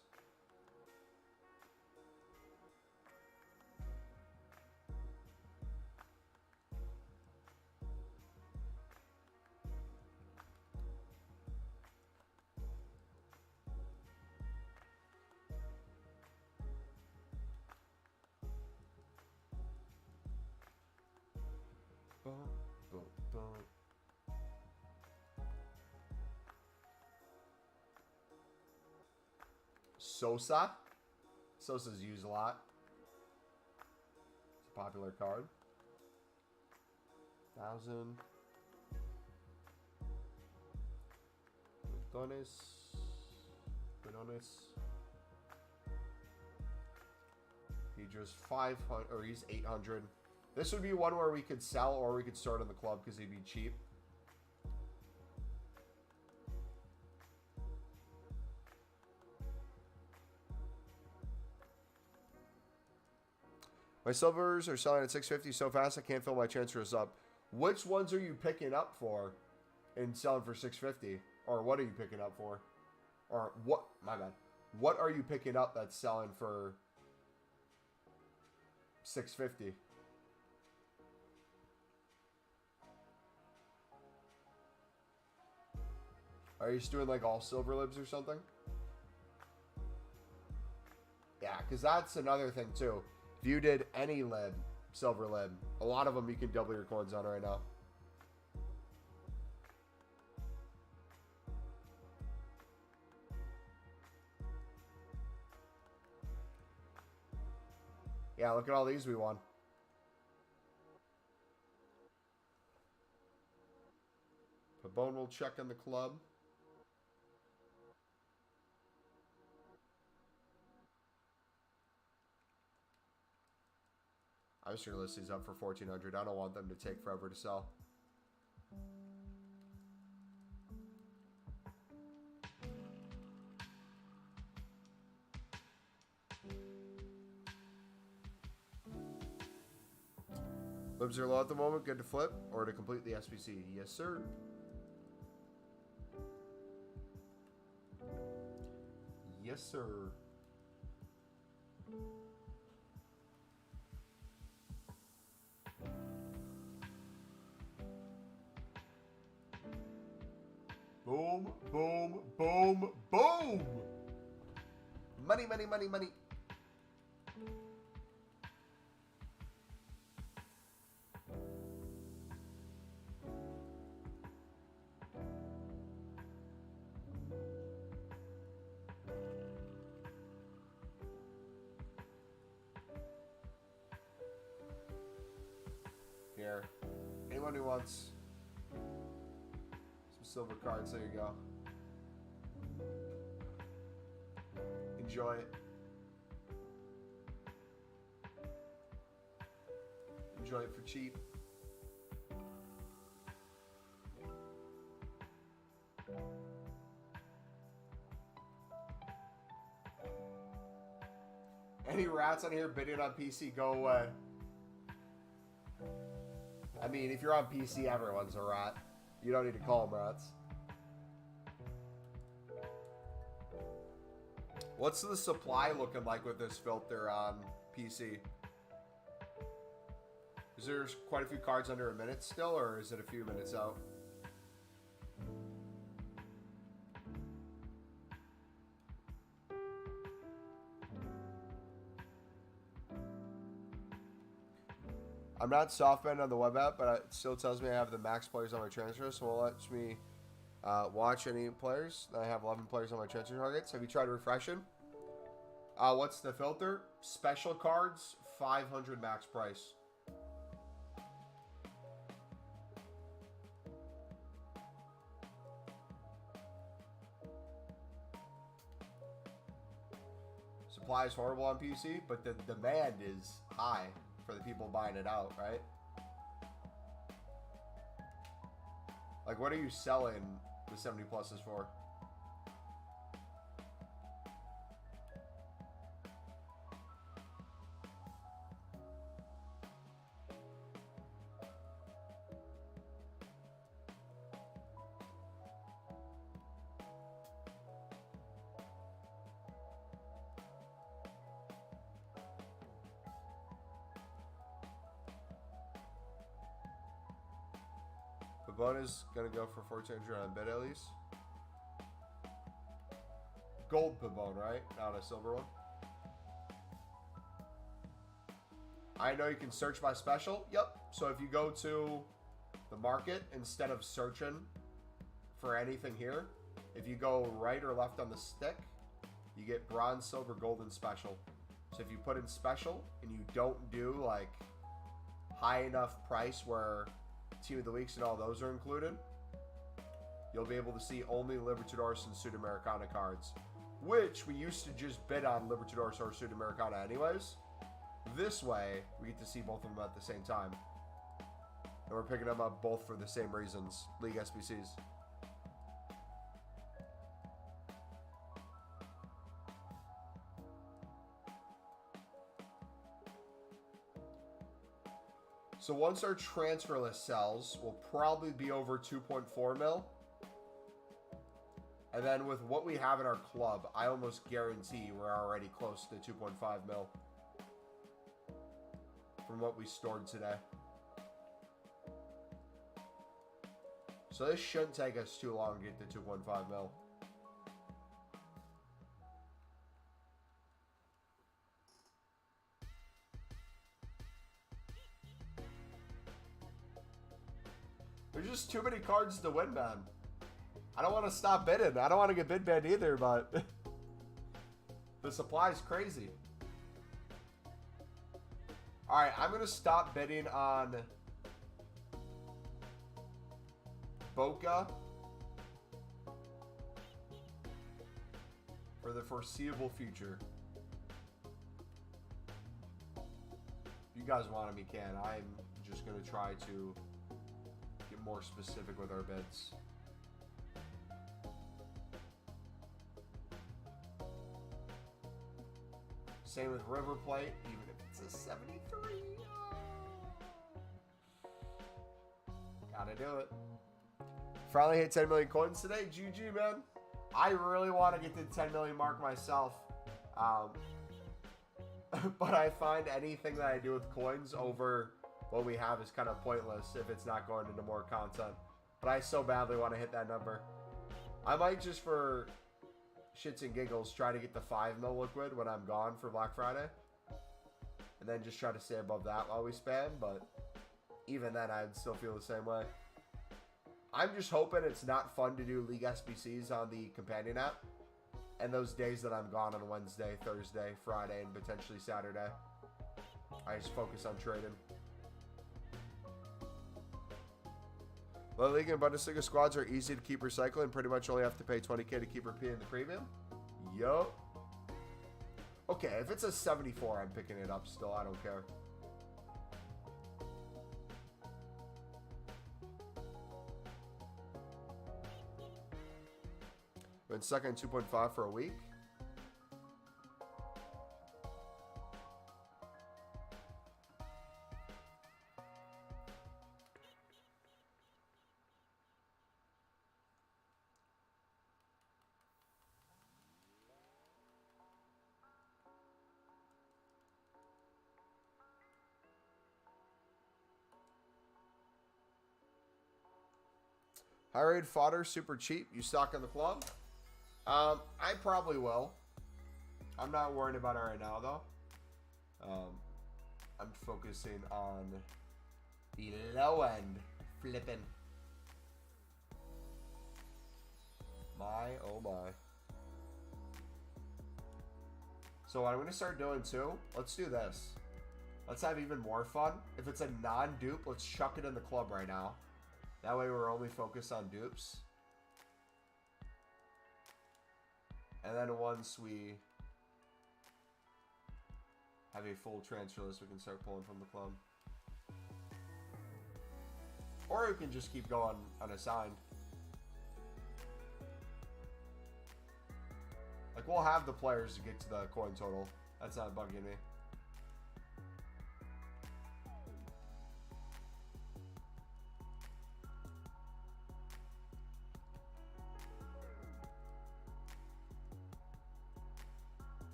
Sosa. Sosa's used a lot. It's a popular card. 1,000. Quinones. He just 500, or he's 800. This would be one where we could sell or we could start in the club because he'd be cheap. My silvers are selling at 650 so fast I can't fill my transfers up. Which ones are you picking up for and selling for 650? Or what are you picking up for? Or what? My bad. What are you picking up that's selling for 650? Are you just doing like all silver libs or something? Yeah, because that's another thing too. If you did any lib, silver lib, a lot of them you can double your coins on right now. Yeah, look at all these we won. Pabon will check in the club. I'm just going to list these up for 1,400. I don't want them to take forever to sell. Libs are low at the moment. Good to flip or to complete the SBC. Yes, sir. Yes, sir. Boom, boom, boom, boom. Money, money, money, money. Here. Anyone who wants some silver cards, there you go. Enjoy it. Enjoy it for cheap. Any rats on here bidding on PC, go away. I mean, if you're on PC, everyone's a rat. You don't need to call them rats. What's the supply looking like with this filter on PC? Is there quite a few cards under a minute still, or is it a few minutes out? I'm not softband on the web app, but it still tells me I have the max players on my transfer, so it lets me watch any players. I have 11 players on my transfer targets. Have you tried refreshing? What's the filter? Special cards, 500 max price. Supply is horrible on PC, but the demand is high for the people buying it out, right? Like, what are you selling the 70 pluses for? Pabon is going to go for 1,400 on bid at least. Gold Pabon, right? Not a silver one. I know you can search by special. Yep. So if you go to the market, instead of searching for anything here, if you go right or left on the stick, you get bronze, silver, gold, and special. So if you put in special and you don't do like high enough price where Team of the Weeks and all those are included, you'll be able to see only Libertadores and Sudamericana cards, which we used to just bid on Libertadores or Sudamericana anyways. This way, we get to see both of them at the same time. And we're picking them up both for the same reasons, League SBCs. So once our transfer list sells, we'll probably be over 2.4 mil. And then with what we have in our club, I almost guarantee we're already close to 2.5 mil from what we stored today. So this shouldn't take us too long to get to 2.5 mil. There's just too many cards to win, man. I don't want to stop bidding. I don't want to get bid banned either, but the supply is crazy. Alright, I'm going to stop bidding on Boca for the foreseeable future. If you guys want him, you can. I'm just going to try to get more specific with our bids. Same with River Plate, even if it's a 73. Gotta do it. Finally hit 10 million coins today. GG, man. I really want to get to the 10 million mark myself. But I find anything that I do with coins over what we have is kind of pointless if it's not going into more content. But I so badly want to hit that number. I might just for shits and giggles try to get the 5 mil liquid when I'm gone for Black Friday. And then just try to stay above that while we spam. But even then, I'd still feel the same way. I'm just hoping it's not fun to do League SBCs on the companion app. And those days that I'm gone on Wednesday, Thursday, Friday, and potentially Saturday, I just focus on trading. La Liga and Bundesliga squads are easy to keep recycling. Pretty much only have to pay 20K to keep repeating the premium. Yup. Okay, if it's a 74, I'm picking it up still. I don't care. Been stuck in 2.5 for a week. High rated fodder, super cheap. You stock in the club? I probably will. I'm not worried about it right now, though. I'm focusing on the low end. Flipping. My, oh my. So what I'm going to start doing, too, let's do this. Let's have even more fun. If it's a non-dupe, let's chuck it in the club right now. That way we're only focused on dupes. And then once we have a full transfer list, we can start pulling from the club. Or we can just keep going unassigned. Like, we'll have the players to get to the coin total. That's not bugging me.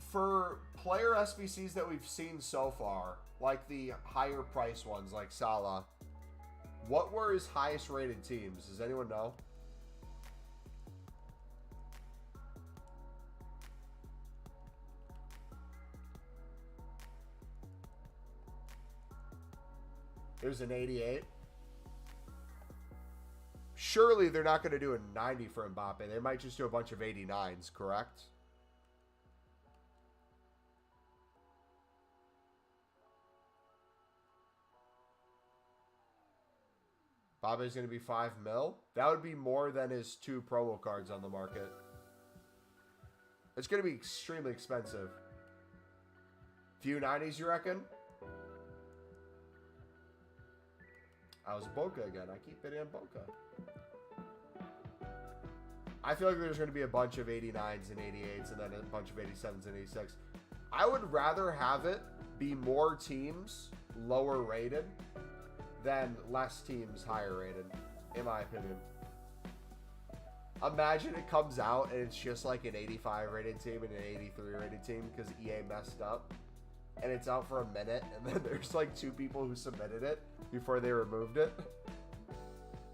For player SBCs that we've seen so far, like the higher price ones like Salah, what were his highest rated teams? Does anyone know? It was an 88. Surely they're not going to do a 90 for Mbappe. They might just do a bunch of 89s, correct? Mbappe's going to be 5 mil. That would be more than his 2 promo cards on the market. It's going to be extremely expensive. Few 90s, you reckon? I was Boca again. I keep bidding on Boca. I feel like there's going to be a bunch of 89s and 88s and then a bunch of 87s and 86. I would rather have it be more teams lower rated than less teams higher rated, in my opinion. Imagine it comes out and it's just like an 85 rated team and an 83 rated team because EA messed up. And it's out for a minute and then there's like 2 people who submitted it before they removed it.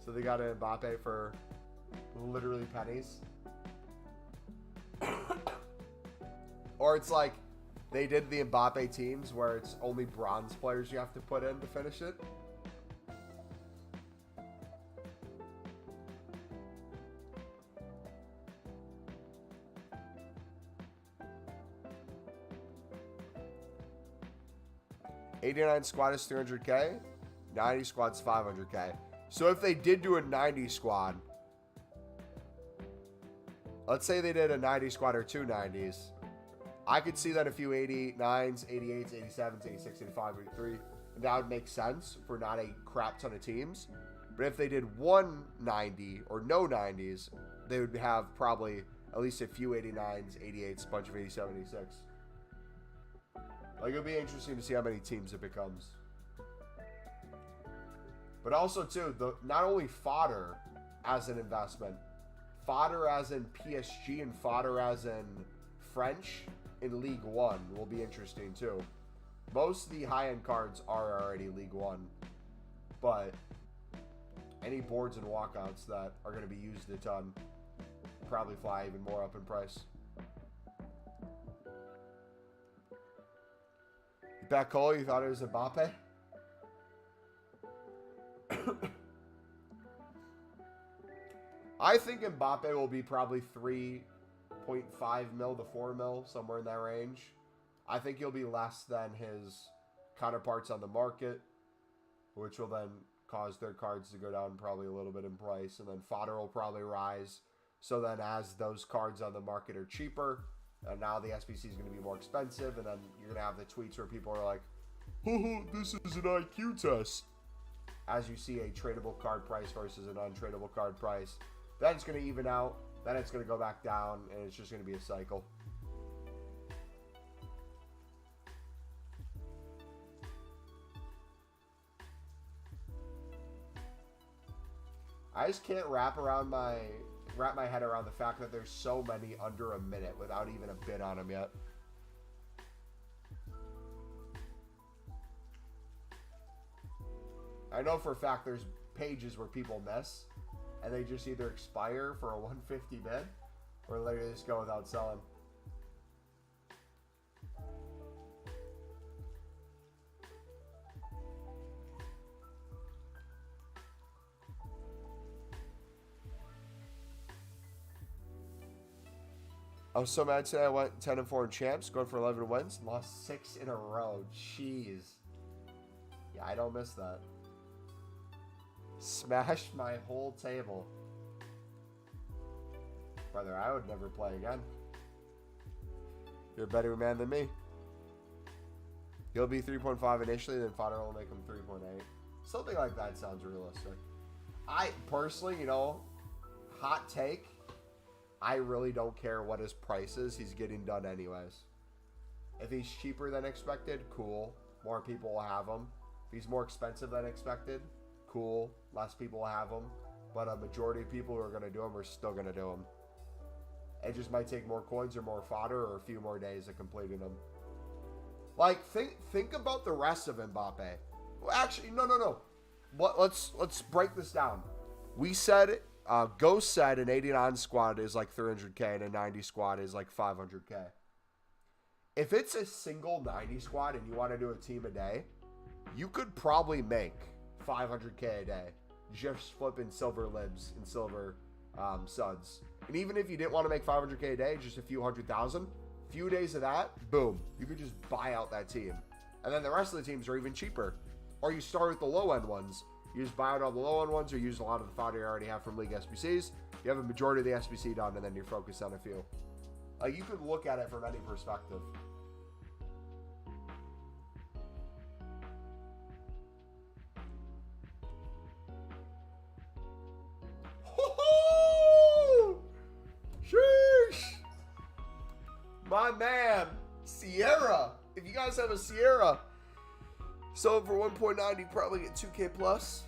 So they got an Mbappe for literally pennies. Or it's like they did the Mbappe teams where it's only bronze players you have to put in to finish it. '89 squad is 300K, 90 squad's 500K. So if they did do a 90 squad, let's say they did a 90 squad or 2 90s, I could see that a few 89s, 88s, 87s, 86, 85, 83, and that would make sense for not a crap ton of teams. But if they did one 90 or no 90s, they would have probably at least a few 89s, 88s, a bunch of 87, 86. Like, it would be interesting to see how many teams it becomes. But also, too, not only fodder as an investment, fodder as in PSG and fodder as in French in Ligue 1 will be interesting, too. Most of the high-end cards are already Ligue 1. But any boards and walkouts that are going to be used a ton probably fly even more up in price. Back Cole, you thought it was Mbappe? I think Mbappe will be probably 3.5 mil to 4 mil, somewhere in that range. I think he'll be less than his counterparts on the market, which will then cause their cards to go down probably a little bit in price, and then fodder will probably rise. So then as those cards on the market are cheaper, and now the SBC is going to be more expensive, and then you're going to have the tweets where people are like, oh, this is an IQ test. As you see a tradable card price versus an untradable card price, then it's going to even out, then it's going to go back down, and it's just going to be a cycle. I just can't wrap my head around the fact that there's so many under a minute without even a bid on them yet. I know for a fact there's pages where people miss and they just either expire for a 150 bid or literally just go without selling. I was so mad today. I went 10-4 in champs, going for 11 wins, lost 6 in a row. Jeez. Yeah, I don't miss that. Smashed my whole table. Brother, I would never play again. You're a better man than me. He'll be 3.5 initially, then fodder will make him 3.8. Something like that sounds realistic. I personally, you know, hot take, I really don't care what his price is. He's getting done anyways. If he's cheaper than expected, cool. More people will have him. If he's more expensive than expected, cool. Less people will have him. But a majority of people who are going to do him are still going to do him. It just might take more coins or more fodder or a few more days of completing them. Like, think about the rest of Mbappe. Well, actually, no. Let's break this down. We said... Ghost said an 89 squad is like 300K and a 90 squad is like 500K. If it's a single 90 squad and you want to do a team a day, you could probably make 500K a day just flipping silver libs and silver suds. And even if you didn't want to make 500K a day, just a few 100,000, few days of that, boom, you could just buy out that team. And then the rest of the teams are even cheaper. Or you start with the low end ones. You just buy out all the low-end ones or use a lot of the fodder you already have from League SBCs. You have a majority of the SBC done, and then you're focused on a few. Like, you could look at it from any perspective. my man, Sierra. If you guys have a Sierra, sell it for 1.9, you probably get 2K plus.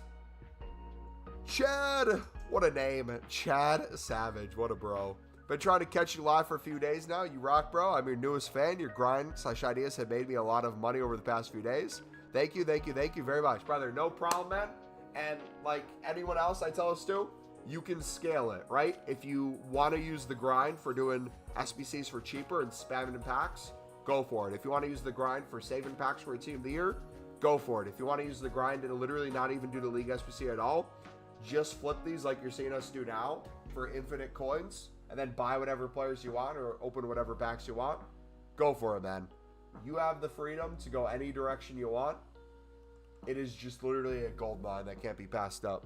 Chad, what a name. Chad Savage, what a bro. Been trying to catch you live for a few days now. You rock, bro. I'm your newest fan. Your grind/ideas have made me a lot of money over the past few days. Thank you very much. Brother, no problem, man. And like anyone else I tell us to, you can scale it, right? If you want to use the grind for doing SBCs for cheaper and spamming in packs, go for it. If you want to use the grind for saving packs for a team of the year, go for it. If you want to use the grind and literally not even do the League SBC at all, just flip these like you're seeing us do now for infinite coins and then buy whatever players you want or open whatever packs you want. Go for it, man. You have the freedom to go any direction you want. It is just literally a gold mine that can't be passed up.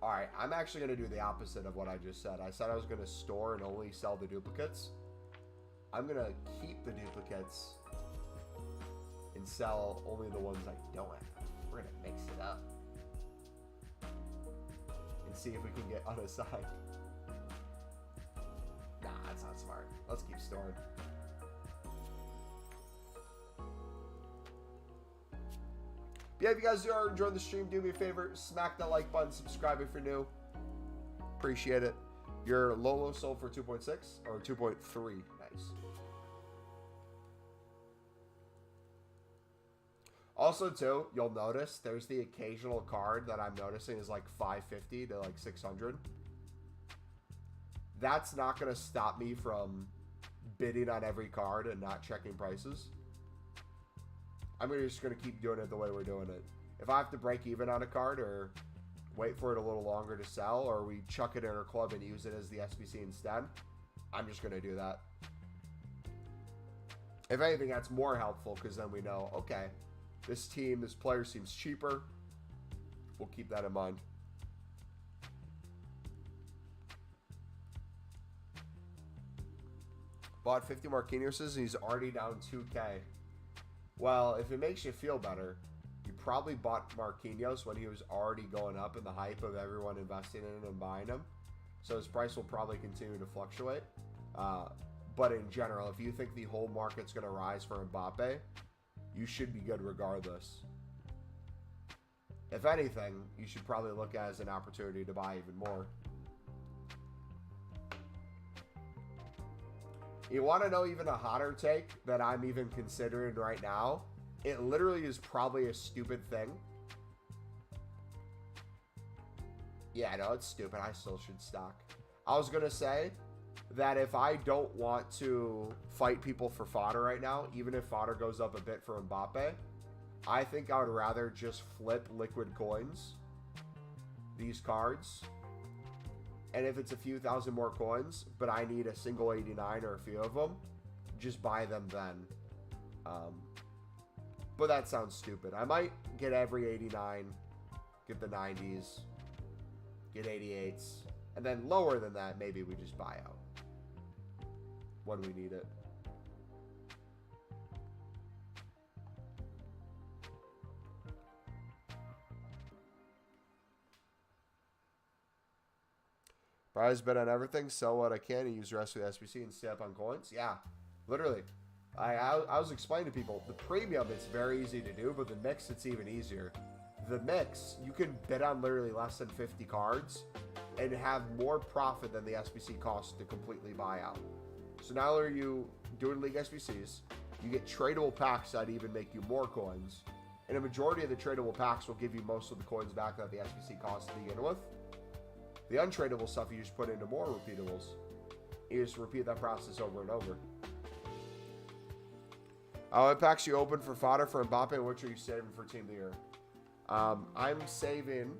Alright, I'm actually going to do the opposite of what I just said. I said I was going to store and only sell the duplicates. I'm going to keep the duplicates and sell only the ones I don't have. We're going to mix it up and see if we can get unassigned. Nah, that's not smart. Let's keep storing. But yeah, if you guys are enjoying the stream, do me a favor, smack that like button, subscribe if you're new. Appreciate it. Your Lolo sold for 2.6 or 2.3. Nice. Also, too, you'll notice there's the occasional card that I'm noticing is like 550 to like 600. That's not going to stop me from bidding on every card and not checking prices. I'm just going to keep doing it the way we're doing it. If I have to break even on a card or wait for it a little longer to sell, or we chuck it in our club and use it as the SBC instead, I'm just going to do that. If anything, that's more helpful because then we know, okay, this player seems cheaper. We'll keep that in mind. Bought 50 Marquinhos and he's already down 2K. Well, if it makes you feel better, you probably bought Marquinhos when he was already going up in the hype of everyone investing in him and buying him. So his price will probably continue to fluctuate. But in general, if you think the whole market's going to rise for Mbappe, you should be good regardless. If anything, you should probably look at it as an opportunity to buy even more. You want to know even a hotter take that I'm even considering right now? It literally is probably a stupid thing. Yeah, no, it's stupid. I still should stock. I was going to say that if I don't want to fight people for fodder right now, even if fodder goes up a bit for Mbappe, I think I would rather just flip liquid coins, these cards. And if it's a few thousand more coins, but I need a single 89 or a few of them, just buy them then. But that sounds stupid. I might get every 89, get the 90s, get 88s, and then lower than that, maybe we just buy out when we need it. Prize bet on everything, sell what I can, and use the rest of the SBC and stay up on coins. Yeah, literally. I was explaining to people, the premium, it's very easy to do, but the mix, it's even easier. The mix, you can bet on literally less than 50 cards and have more profit than the SBC costs to completely buy out. So not only are you doing League SBCs, you get tradable packs that even make you more coins. And a majority of the tradable packs will give you most of the coins back that the SBC costs to begin with. The untradeable stuff, you just put into more repeatables. You just repeat that process over and over. What packs you open for fodder for Mbappe, and which are you saving for Team of the Year? I'm saving...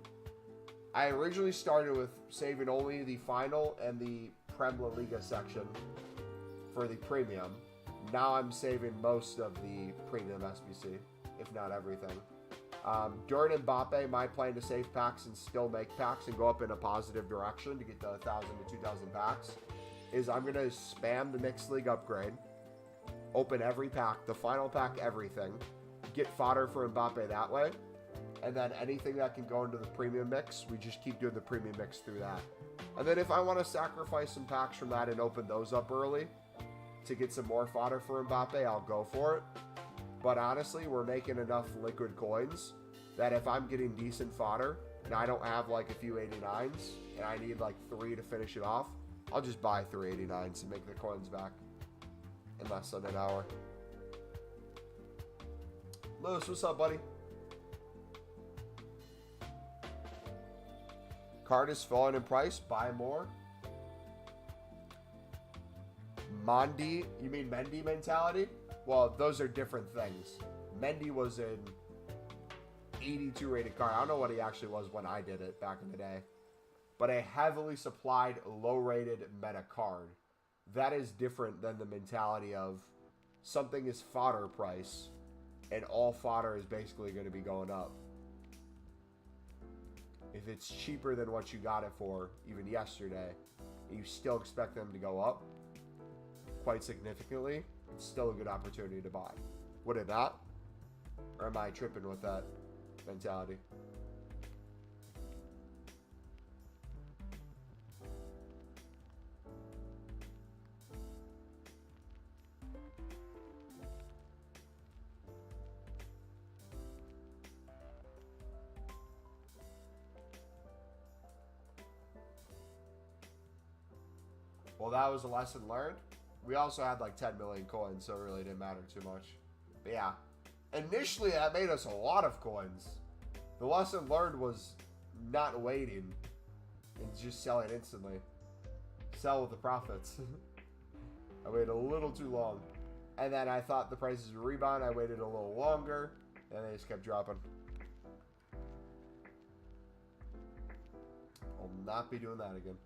I originally started with saving only the final and the Prem La Liga section for the premium. Now I'm saving most of the premium SBC, if not everything. During Mbappe, my plan to save packs and still make packs and go up in a positive direction to get to 1,000 to 2,000 packs is I'm going to spam the Mixed League upgrade, open every pack, the final pack, everything, get fodder for Mbappe that way, And then anything that can go into the premium mix, we just keep doing the premium mix through that. And then if I want to sacrifice some packs from that and open those up early to get some more fodder for Mbappe, I'll go for it. But honestly, we're making enough liquid coins that if I'm getting decent fodder and I don't have like a few 89s and I need like 3 to finish it off, I'll just buy 3 89s and make the coins back in less than an hour. Lewis, what's up, buddy? Card is falling in price. Buy more. Mondi, you mean Mendy mentality? Well, those are different things. Mendy was an 82 rated card. I don't know what he actually was when I did it back in the day. But a heavily supplied, low rated meta card. That is different than the mentality of something is fodder price and all fodder is basically going to be going up. If it's cheaper than what you got it for, even yesterday, and you still expect them to go up quite significantly, it's still a good opportunity to buy. Would it not? Or am I tripping with that mentality? Well, that was a lesson learned. We also had like 10 million coins, so it really didn't matter too much. But yeah, initially that made us a lot of coins. The lesson learned was not waiting and just selling instantly. Sell with the profits. I waited a little too long. And then I thought the prices would rebound. I waited a little longer, and they just kept dropping. I'll not be doing that again.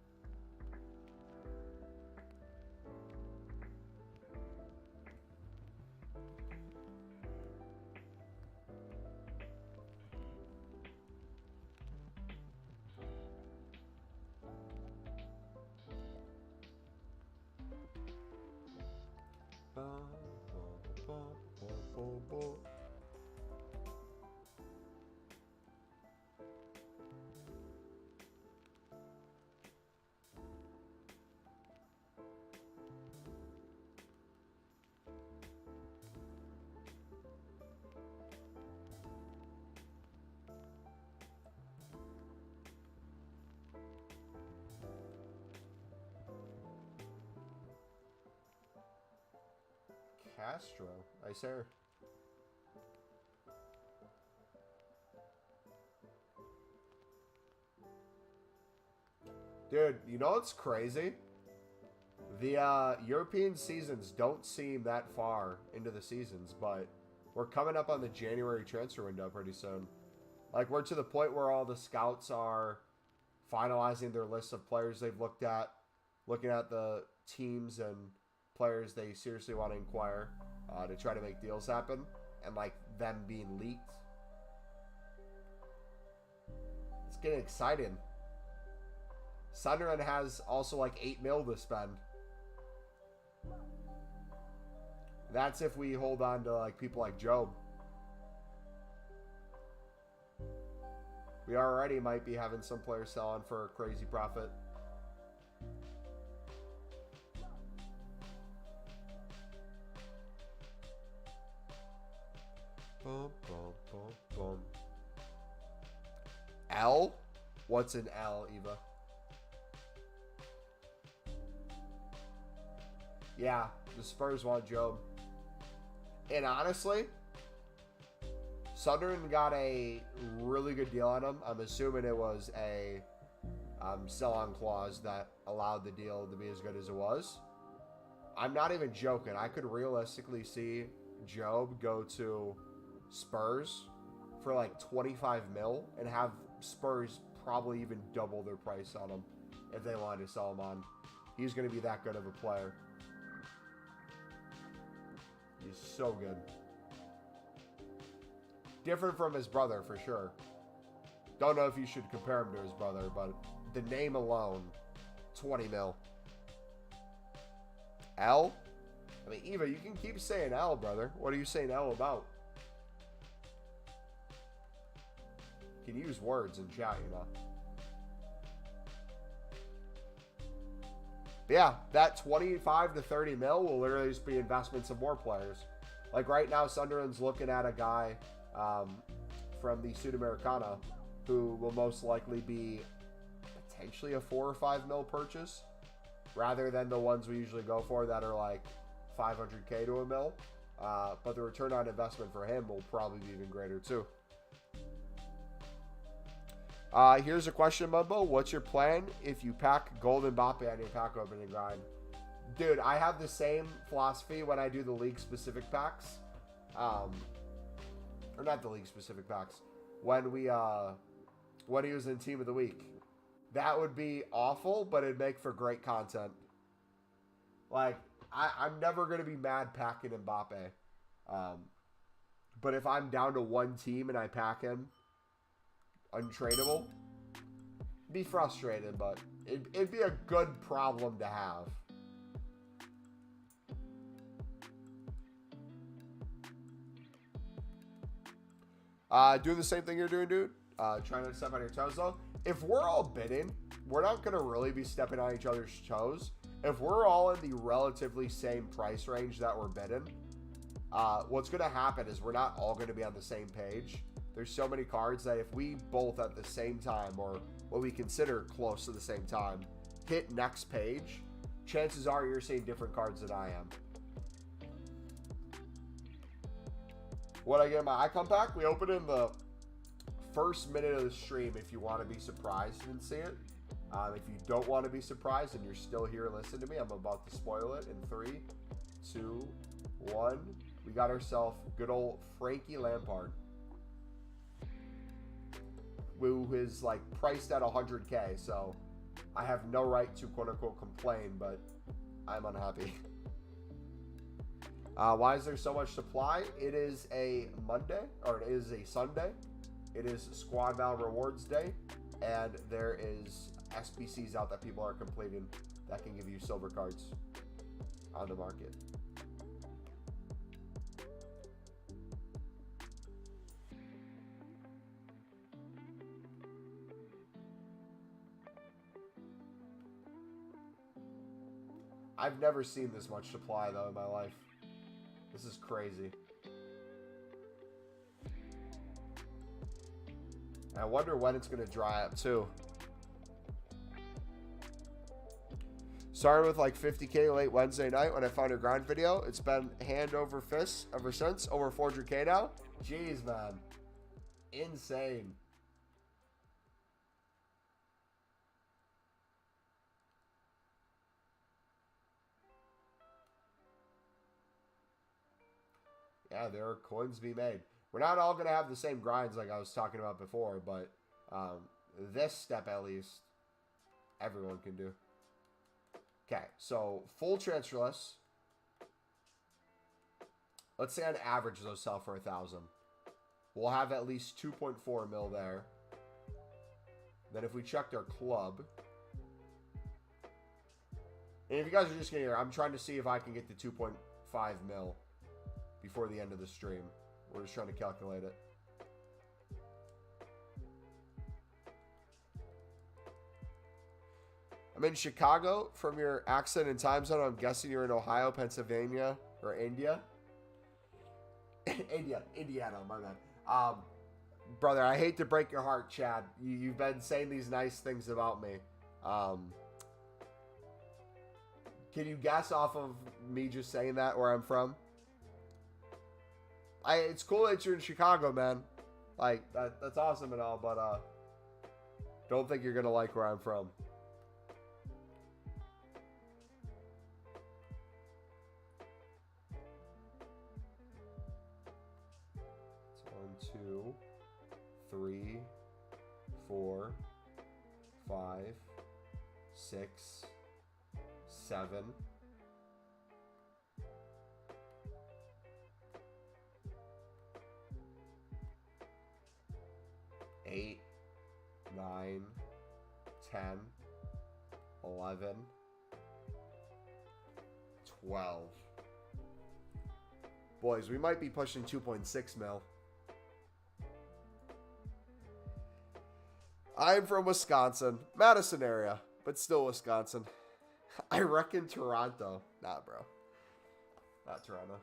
Castro, I say. Dude, you know what's crazy? The European seasons don't seem that far into the seasons, but we're coming up on the January transfer window pretty soon. Like, we're to the point where all the scouts are finalizing their list of players they've looked at, looking at the teams and players they seriously want to inquire to try to make deals happen, and like them being leaked. It's getting exciting. Sunderland has also like 8 mil to spend. That's if we hold on to like people like Job. We already might be having some players selling for a crazy profit. Boom, boom, boom, boom. L? What's an L, Eva? Yeah, the Spurs want Job. And honestly, Sunderland got a really good deal on him. I'm assuming it was a sell-on clause that allowed the deal to be as good as it was. I'm not even joking. I could realistically see Job go to Spurs for like 25 mil and have Spurs probably even double their price on him if they wanted to sell him on. He's going to be that good of a player. He's so good. Different from his brother for sure. Don't know if you should compare him to his brother, but the name alone, 20 mil. L? I mean, Eva, you can keep saying L, brother. What are you saying L about? can use words in chat, you know. But yeah, that 25 to 30 mil will literally just be investments of more players. Like right now, Sunderland's looking at a guy from the Sudamericana who will most likely be potentially a 4 or 5 mil purchase, rather than the ones we usually go for that are like 500K to a mil. But the return on investment for him will probably be even greater too. Here's a question, Mumbo. What's your plan if you pack Gold Mbappe on your pack opening grind? Dude, I have the same philosophy when I do the league specific packs. Or not the league specific packs. When he was in Team of the Week. That would be awful, but it'd make for great content. Like, I'm never going to be mad packing Mbappe. But if I'm down to one team and I pack him untradeable, be frustrated, but it'd be a good problem to have. Doing the same thing you're doing, dude. Trying to step on your toes, though. If we're all bidding, we're not going to really be stepping on each other's toes. If we're all in the relatively same price range that we're bidding, what's going to happen is we're not all going to be on the same page. There's so many cards that if we both at the same time, or what we consider close to the same time, hit next page, chances are you're seeing different cards than I am. What I get in my icon pack, we open in the first minute of the stream if you want to be surprised and see it. If you don't want to be surprised and you're still here listening to me, I'm about to spoil it in 3, 2, 1. We got ourselves good old Frankie Lampard, who is like priced at 100K, so I have no right to quote unquote complain, but I'm unhappy. Why is there so much supply? It is a Monday, or it is a Sunday. It is Squad Val Rewards Day, and there is SBCs out that people are completing that can give you silver cards on the market. I've never seen this much supply, though, in my life. This is crazy. And I wonder when it's going to dry up, too. Started with like 50K late Wednesday night when I found your grind video. It's been hand over fist ever since. Over 400K now. Jeez, man. Insane. Yeah, there are coins to be made. We're not all going to have the same grinds like I was talking about before, but this step at least, everyone can do. Okay, so full transfer list. Let's say on average those sell for 1,000. We'll have at least 2.4 mil there. Then if we checked our club, and if you guys are just getting here, I'm trying to see if I can get to 2.5 mil before the end of the stream. We're just trying to calculate it. I'm in Chicago. From your accent and time zone, I'm guessing you're in Ohio, Pennsylvania, or India. Indiana, my bad. Brother, I hate to break your heart, Chad. You've been saying these nice things about me. Can you guess off of me just saying that where I'm from? It's cool that you're in Chicago, man. Like, that's awesome and all, but don't think you're going to like where I'm from. It's 1, 2, 3, 4, 5, 6, 7. 8, 9, 10, 11, 12. Boys, we might be pushing 2.6 mil. I'm from Wisconsin. Madison area, but still Wisconsin. I reckon Toronto. Nah, bro. Not Toronto.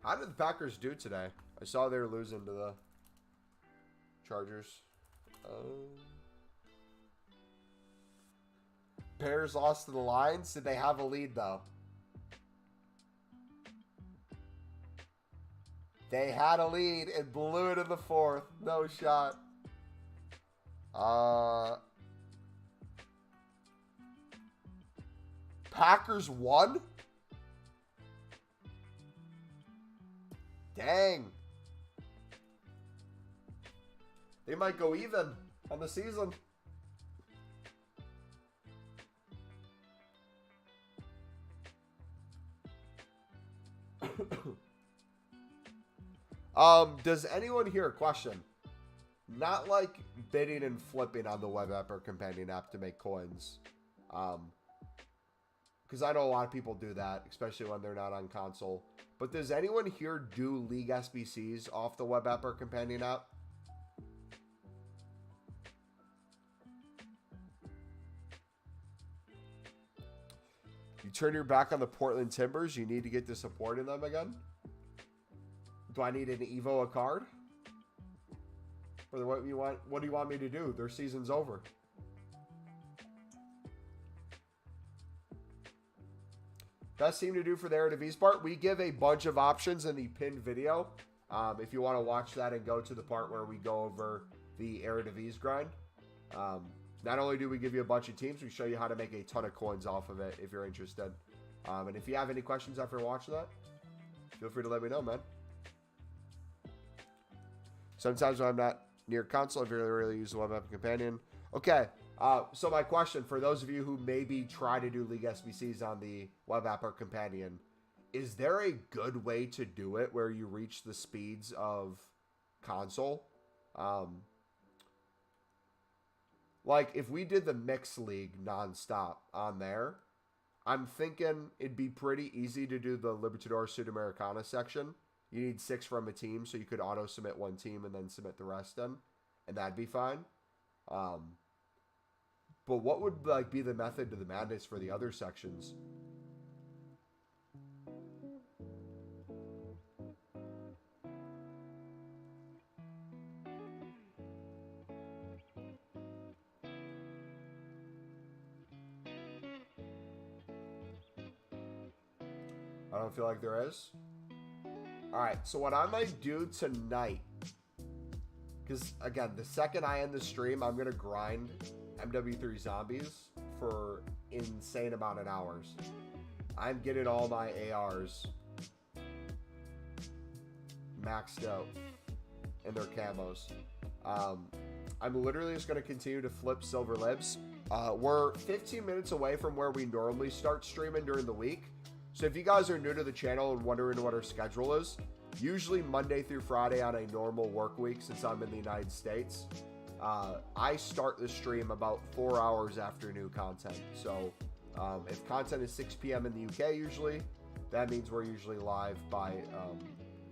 How did the Packers do today? I saw they were losing to the Chargers. Bears lost to the Lions. Did they have a lead, though? They had a lead and blew it in the fourth. No shot. Packers won? Dang. They might go even on the season. Does anyone here, question, not like bidding and flipping on the web app or companion app to make coins? Because I know a lot of people do that, especially when they're not on console. But does anyone here do League SBCs off the web app or companion app? You turn your back on the Portland Timbers, you need to get to supporting them again? Do I need an Evo a card? Or what do you want me to do? Their season's over. Best team to do for the Eredivisie part. We give a bunch of options in the pinned video. If you want to watch that and go to the part where we go over the Eredivisie grind. Not only do we give you a bunch of teams, we show you how to make a ton of coins off of it if you're interested. And if you have any questions after watching that, feel free to let me know, man. Sometimes when I'm not near console, I really use the web app companion. Okay, so my question for those of you who maybe try to do League SBCs on the web app or companion, is there a good way to do it where you reach the speeds of console? Like if we did the mixed league nonstop on there, I'm thinking it'd be pretty easy to do the Libertadores Sudamericana section. You need 6 from a team, so you could auto-submit one team and then submit the rest in, and that'd be fine. But what would like be the method to the madness for the other sections? I don't feel like there is. Alright, so what I might do tonight, because again, the second I end the stream, I'm going to grind MW3 Zombies for insane amount of hours. I'm getting all my ARs maxed out in their camos. I'm literally just going to continue to flip silver libs. We're 15 minutes away from where we normally start streaming during the week. So if you guys are new to the channel and wondering what our schedule is, usually Monday through Friday on a normal work week since I'm in the United States, I start the stream about 4 hours after new content. So if content is 6 p.m. in the UK usually, that means we're usually live by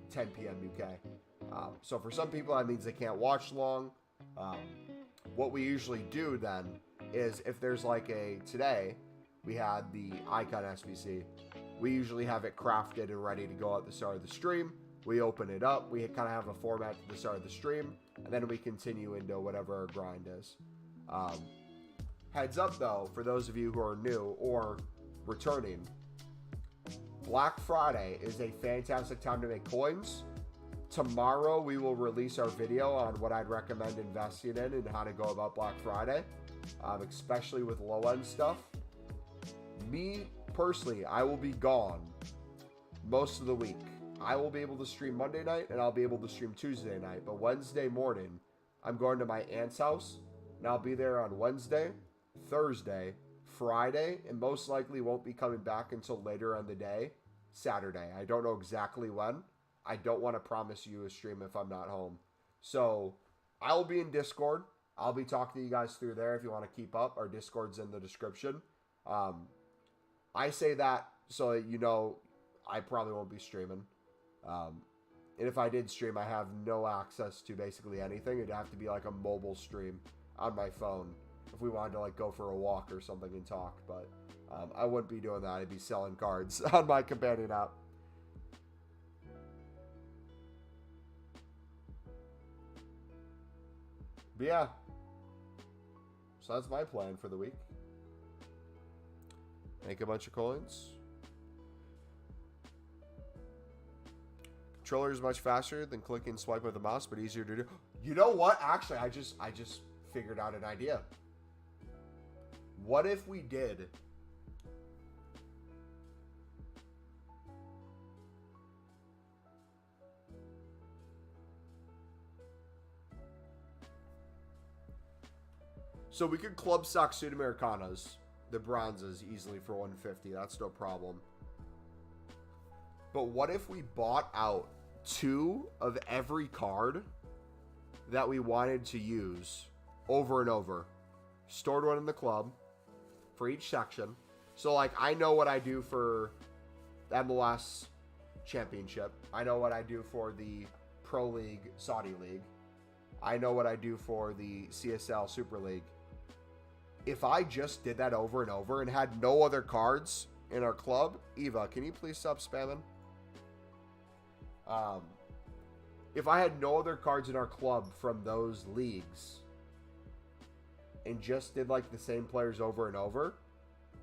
10 p.m. UK. So for some people that means they can't watch long. What we usually do then is if there's like today we had the Icon SBC. We usually have it crafted and ready to go at the start of the stream. We open it up. We kind of have a format to the start of the stream. And then we continue into whatever our grind is. Heads up, though, for those of you who are new or returning. Black Friday is a fantastic time to make coins. Tomorrow, we will release our video on what I'd recommend investing in and how to go about Black Friday. Especially with low-end stuff. Me, personally, I will be gone most of the week. I will be able to stream Monday night and I'll be able to stream Tuesday night. But Wednesday morning, I'm going to my aunt's house and I'll be there on Wednesday, Thursday, Friday, and most likely won't be coming back until later on the day, Saturday. I don't know exactly when. I don't want to promise you a stream if I'm not home. So I'll be in Discord. I'll be talking to you guys through there if you want to keep up. Our Discord's in the description. I say that so that you know I probably won't be streaming. And if I did stream, I have no access to basically anything. It'd have to be like a mobile stream on my phone if we wanted to like go for a walk or something and talk. But I wouldn't be doing that. I'd be selling cards on my companion app. But yeah. So that's my plan for the week. Make a bunch of coins. Controller is much faster than click and swipe with the mouse, but easier to do. You know what? Actually, I just figured out an idea. What if we did so we could club stock Sudamericanas, the bronzes, easily for 150. That's no problem. But what if we bought out 2 of every card that we wanted to use over and over? Stored one in the club for each section. So, like, I know what I do for the MLS Championship. I know what I do for the Pro League, Saudi League. I know what I do for the CSL Super League. If I just did that over and over and had no other cards in our club, Eva, can you please stop spamming? If I had no other cards in our club from those leagues and just did like the same players over and over,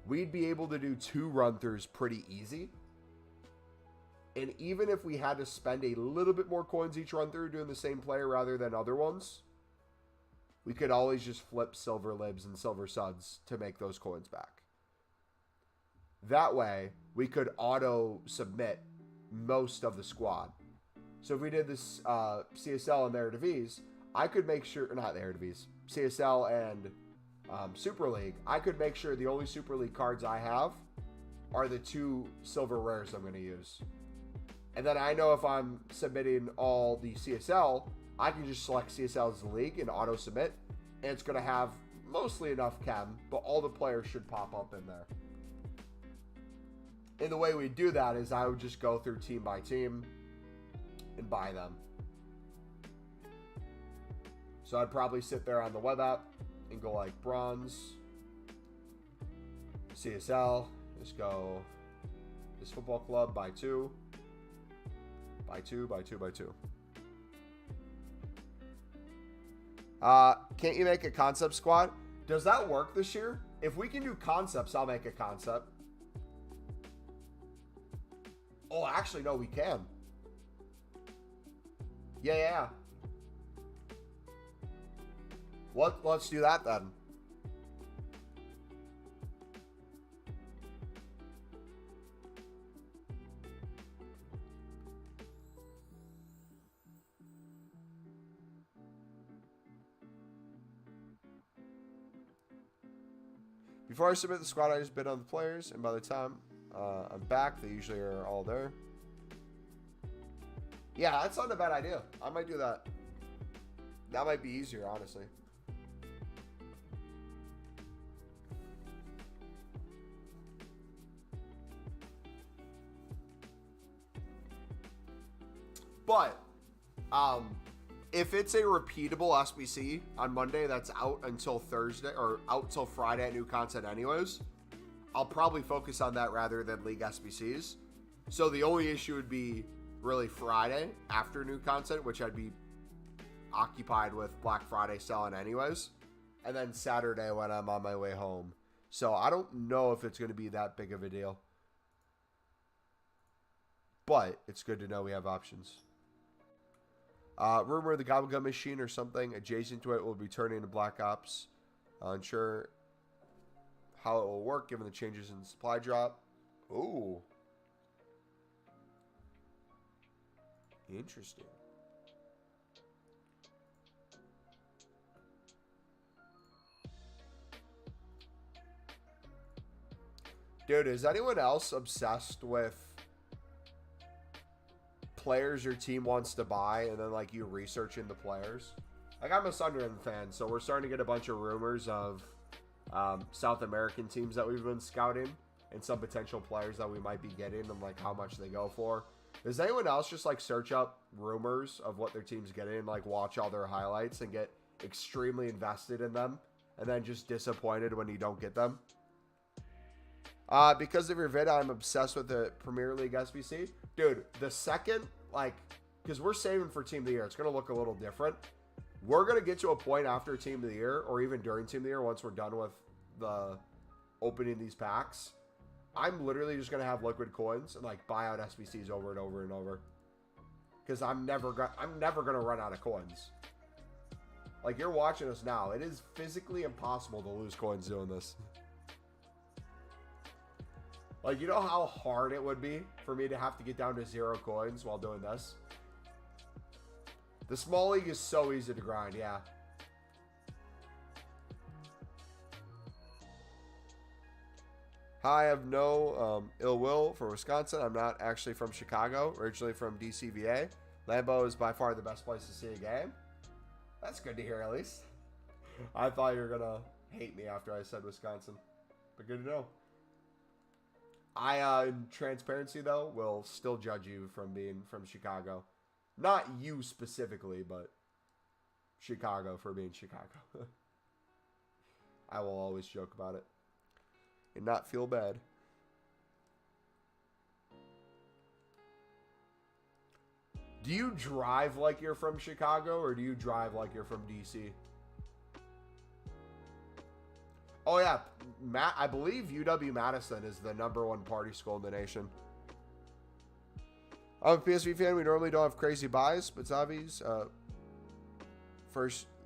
we'd be able to do 2 run-throughs pretty easy. And even if we had to spend a little bit more coins each run-through doing the same player rather than other ones, we could always just flip silver libs and silver suds to make those coins back. That way, we could auto-submit most of the squad. So if we did this CSL and Eredivisie, I could make sure, not the Eredivisie, CSL and Super League, I could make sure the only Super League cards I have are the 2 silver rares I'm going to use. And then I know if I'm submitting all the CSL, I can just select CSL as the league and auto submit, and it's going to have mostly enough chem, but all the players should pop up in there. And the way we do that is I would just go through team by team and buy them. So I'd probably sit there on the web app and go like bronze, CSL, just go this football club, buy 2, buy 2, buy 2, buy 2. Can't you make a concept squad? Does that work this year? If we can do concepts, I'll make a concept. Oh, actually, no, we can. Yeah. Let's do that then. Before I submit the squad, I just bid on the players, and by the time I'm back, they usually are all there. Yeah, that's not a bad idea. I might do that. That might be easier, honestly. But if it's a repeatable SBC on Monday that's out until Thursday or out till Friday at new content anyways, I'll probably focus on that rather than League SBCs. So the only issue would be really Friday after new content, which I'd be occupied with Black Friday selling anyways, and then Saturday when I'm on my way home. So I don't know if it's going to be that big of a deal, but it's good to know we have options. Rumor the Gobblegum machine or something adjacent to it will be turning into Black Ops. Unsure how it will work given the changes in supply drop. Ooh. Interesting. Dude, is anyone else obsessed with players your team wants to buy and then like you researching the players? Like, I'm a Sunderland fan, so we're starting to get a bunch of rumors of South American teams that we've been scouting and some potential players that we might be getting and like how much they go for. Does anyone else just like search up rumors of what their team's getting and like watch all their highlights and get extremely invested in them and then just disappointed when you don't get them? Because of your vid, I'm obsessed with the Premier League SBC. Dude, the second, like, because we're saving for Team of the Year, it's going to look a little different. We're going to get to a point after Team of the Year, or even during Team of the Year, once we're done with the opening these packs. I'm literally just going to have liquid coins and, like, buy out SBCs over and over and over. Because I'm never going to run out of coins. Like, you're watching us now. It is physically impossible to lose coins doing this. Like, you know how hard it would be for me to have to get down to 0 coins while doing this? The small league is so easy to grind, yeah. Hi, I have no ill will for Wisconsin. I'm not actually from Chicago, originally from DCVA. Lambeau is by far the best place to see a game. That's good to hear, at least. I thought you were going to hate me after I said Wisconsin, but good to know. I, in transparency, though, will still judge you from being from Chicago. Not you specifically, but Chicago for being Chicago. I will always joke about it and not feel bad. Do you drive like you're from Chicago, or do you drive like you're from DC? Oh, yeah. Matt, I believe UW-Madison is the #1 party school in the nation. I'm a PSV fan. We normally don't have crazy buys, but Zavi's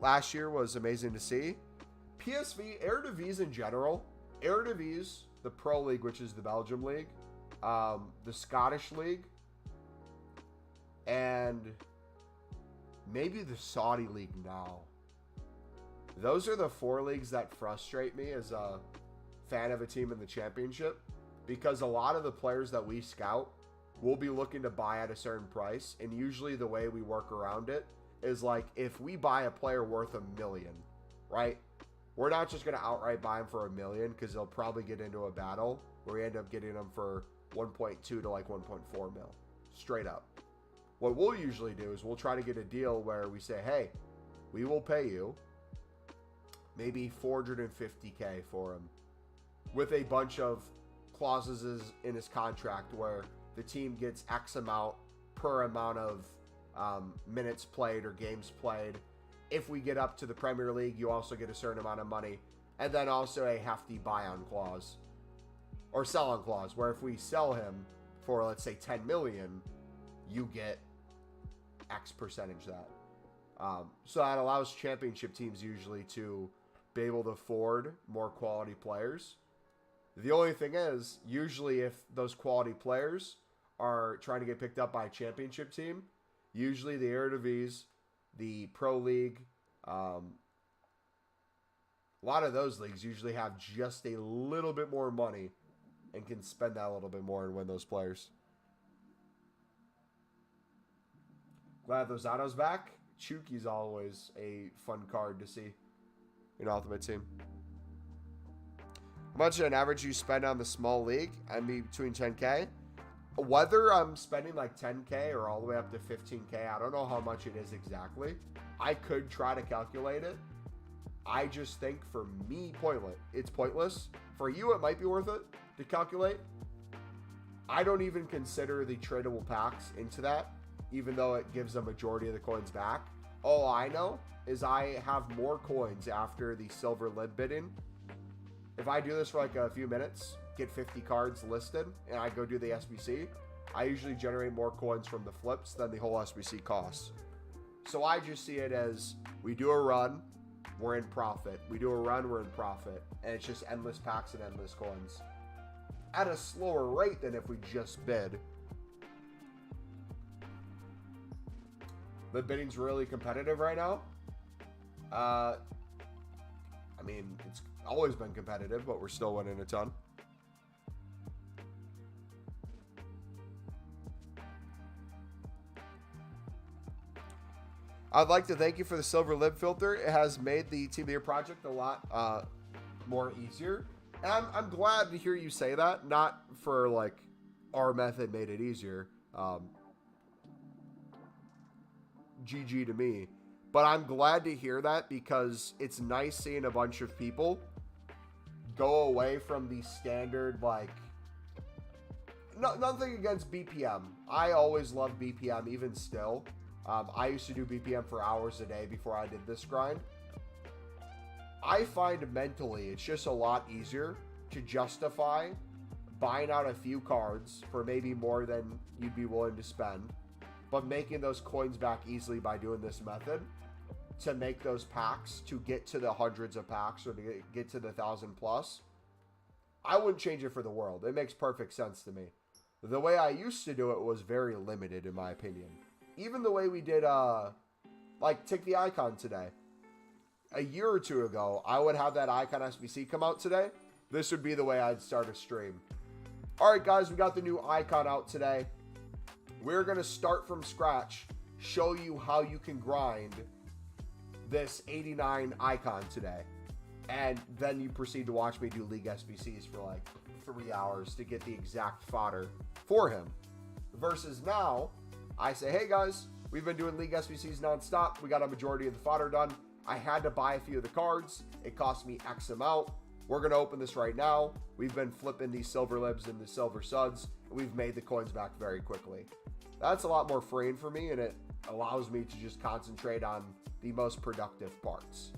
last year was amazing to see. PSV, Eredivisie in general, Eredivisie, the Pro League, which is the Belgium League, the Scottish League, and maybe the Saudi League now. Those are the 4 leagues that frustrate me as a fan of a team in the championship, because a lot of the players that we scout will be looking to buy at a certain price, and usually the way we work around it is like, if we buy a player worth $1 million, right? We're not just going to outright buy him for $1 million, because they'll probably get into a battle where we end up getting them for 1.2 to like 1.4 mil, straight up. What we'll usually do is we'll try to get a deal where we say, hey, we will pay you maybe $450K for him, with a bunch of clauses in his contract where the team gets X amount per amount of minutes played or games played. If we get up to the Premier League, you also get a certain amount of money, and then also a hefty buy-on clause or sell-on clause, where if we sell him for, let's say, 10 million, you get X percentage that. So that allows championship teams usually to be able to afford more quality players. The only thing is, usually if those quality players are trying to get picked up by a championship team, usually the Eredivisie, the Pro League, a lot of those leagues usually have just a little bit more money and can spend that a little bit more and win those players. Glad Lozano's back. Chuki's always a fun card to see in Ultimate Team. How much on average you spend on the small league? I mean, between 10K. Whether I'm spending like 10K or all the way up to 15K, I don't know how much it is exactly. I could try to calculate it. I just think for me, it's pointless. For you, it might be worth it to calculate. I don't even consider the tradable packs into that, even though it gives a majority of the coins back. All I know is I have more coins after the silver lib bidding. If I do this for like a few minutes, get 50 cards listed, and I go do the SBC, I usually generate more coins from the flips than the whole SBC costs. So I just see it as, we do a run, we're in profit. We do a run, we're in profit. And it's just endless packs and endless coins. At a slower rate than if we just bid. The bidding's really competitive right now. I mean, it's always been competitive, but we're still winning a ton. I'd like to thank you for the silver lib filter. It has made the Team of the Year project a lot more easier. And I'm glad to hear you say that. Not for like our method made it easier. GG to me. But I'm glad to hear that because it's nice seeing a bunch of people go away from the standard, like, nothing against BPM. I always loved BPM, even still. I used to do BPM for hours a day before I did this grind. I find mentally it's just a lot easier to justify buying out a few cards for maybe more than you'd be willing to spend, but making those coins back easily by doing this method to make those packs, to get to the hundreds of packs or to get to the 1,000 plus. I wouldn't change it for the world. It makes perfect sense to me. The way I used to do it was very limited, in my opinion. Even the way we did, like, Tick the Icon today. A year or two ago, I would have that Icon SBC come out today. This would be the way I'd start a stream. All right, guys, we got the new Icon out today. We're going to start from scratch, show you how you can grind this 89 Icon today. And then you proceed to watch me do League SBCs for like 3 hours to get the exact fodder for him. Versus now, I say, hey guys, we've been doing League SBCs nonstop. We got a majority of the fodder done. I had to buy a few of the cards. It cost me X amount. We're going to open this right now. We've been flipping these silver libs and the silver suds. And we've made the coins back very quickly. That's a lot more freeing for me, and it allows me to just concentrate on the most productive parts.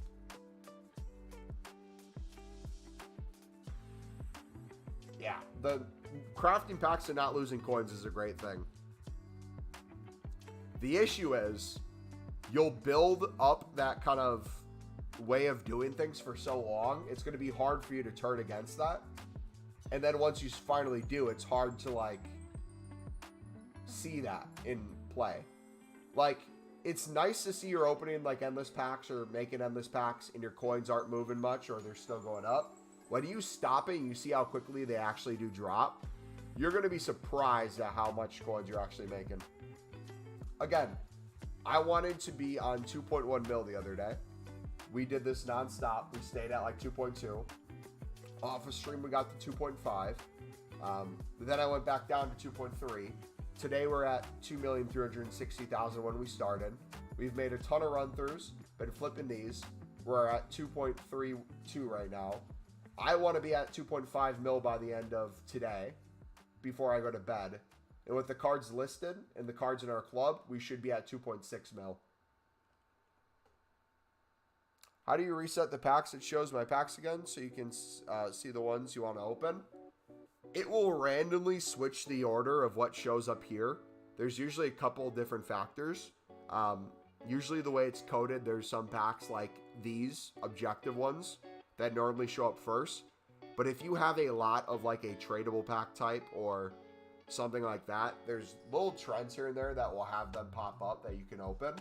Yeah, the crafting packs and not losing coins is a great thing. The issue is you'll build up that kind of way of doing things for so long, it's going to be hard for you to turn against that. And then once you finally do, it's hard to like see that in play. Like, it's nice to see you're opening like endless packs or making endless packs and your coins aren't moving much or they're still going up. When you stop it and you see how quickly they actually do drop, you're going to be surprised at how much coins you're actually making. Again, I wanted to be on 2.1 mil the other day. We did this nonstop. We stayed at like 2.2. Off a stream, we got to 2.5. Then I went back down to 2.3. Today we're at 2,360,000 when we started. We've made a ton of run-throughs, been flipping these. We're at 2.32 right now. I want to be at 2.5 mil by the end of today before I go to bed. And with the cards listed and the cards in our club, we should be at 2.6 mil. How do you reset the packs? It shows my packs again so you can see the ones you want to open. It will randomly switch the order of what shows up here. There's usually a couple different factors. Usually the way it's coded, there's some packs like these objective ones that normally show up first. But if you have a lot of like a tradable pack type or something like that, there's little trends here and there that will have them pop up that you can open.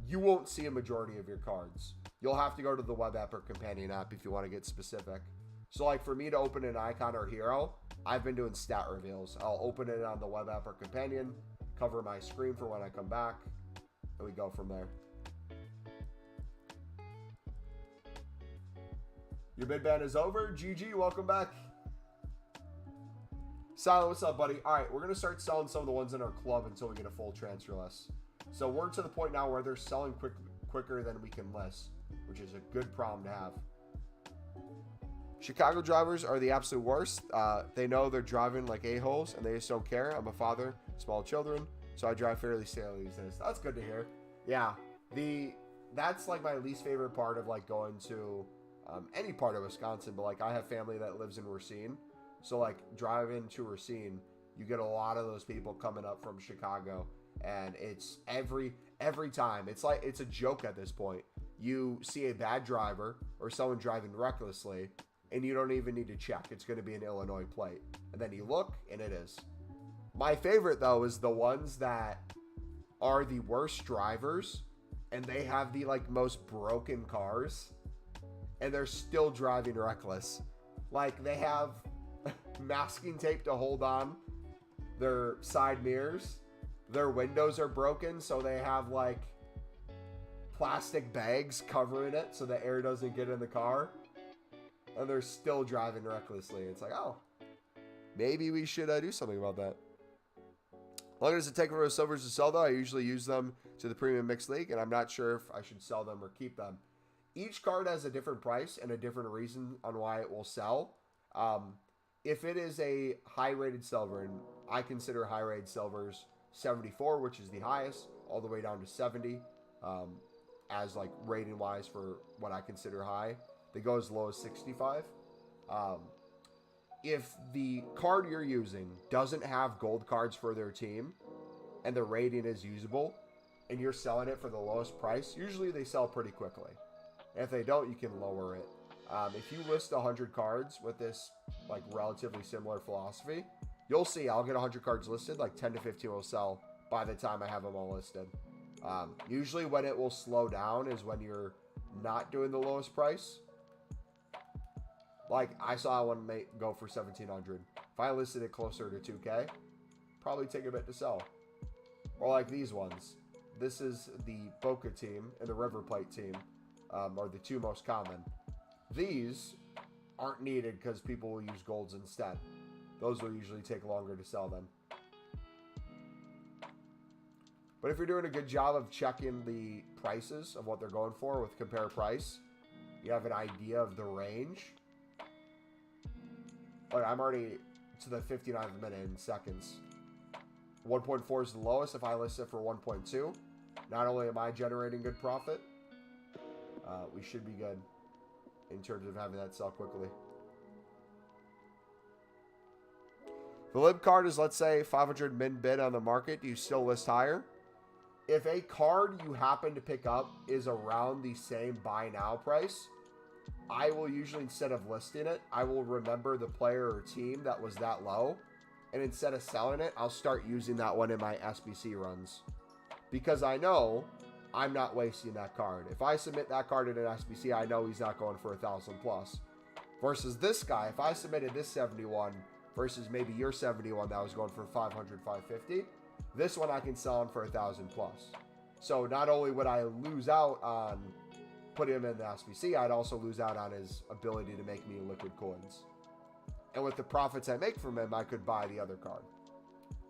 You won't see a majority of your cards. You'll have to go to the web app or companion app if you want to get specific. So like for me to open an icon or hero, I've been doing stat reveals. I'll open it on the web app or companion, cover my screen for when I come back, and we go from there. Your bid ban is over. GG, welcome back. Silent, what's up, buddy? All right, we're going to start selling some of the ones in our club until we get a full transfer list. So we're to the point now where they're selling quicker than we can list, which is a good problem to have. Chicago drivers are the absolute worst. They know they're driving like a-holes, and they just don't care. I'm a father, small children, so I drive fairly slowly these days. That's good to hear. Yeah, that's like my least favorite part of like going to any part of Wisconsin, but like I have family that lives in Racine, so like driving to Racine, you get a lot of those people coming up from Chicago, and it's every time it's like it's a joke at this point. You see a bad driver or someone driving recklessly, and you don't even need to check. It's going to be an Illinois plate, and then you look, and it is. My favorite though is the ones that are the worst drivers, and they have the like most broken cars, and they're still driving reckless. Like they have masking tape to hold on their side mirrors. Their windows are broken, so they have like plastic bags covering it so the air doesn't get in the car. And they're still driving recklessly. It's like, oh, maybe we should do something about that. How long does it take for those silvers to sell, though? I usually use them to the premium mixed league, and I'm not sure if I should sell them or keep them. Each card has a different price and a different reason on why it will sell. If it is a high-rated silver, and I consider high-rated silvers 74, which is the highest, all the way down to 70, as like rating-wise for what I consider high. They go as low as 65. If the card you're using doesn't have gold cards for their team, and the rating is usable, and you're selling it for the lowest price, usually they sell pretty quickly. And if they don't, you can lower it. If you list 100 cards with this like relatively similar philosophy, you'll see I'll get 100 cards listed, like 10 to 15 will sell by the time I have them all listed. Usually when it will slow down is when you're not doing the lowest price. Like, I saw one go for 1,700. If I listed it closer to 2K, probably take a bit to sell. Or like these ones. This is the Boca team and the River Plate team are the two most common. These aren't needed because people will use golds instead. Those will usually take longer to sell them. But if you're doing a good job of checking the prices of what they're going for with compare price, you have an idea of the range. Like, I'm already to the 59th minute in seconds. 1.4 is the lowest. If I list it for 1.2, not only am I generating good profit, we should be good in terms of having that sell quickly. The lib card is, let's say, 500 min bid on the market. Do you still list higher? If a card you happen to pick up is around the same buy now price, I will usually, instead of listing it, I will remember the player or team that was that low. And instead of selling it, I'll start using that one in my SBC runs. Because I know I'm not wasting that card. If I submit that card in an SBC, I know he's not going for 1,000 plus. Versus this guy, if I submitted this 71 versus maybe your 71 that was going for 500, 550, this one I can sell him for 1,000 plus. So not only would I lose out on putting him in the SBC, I'd also lose out on his ability to make me liquid coins. And with the profits I make from him, I could buy the other card.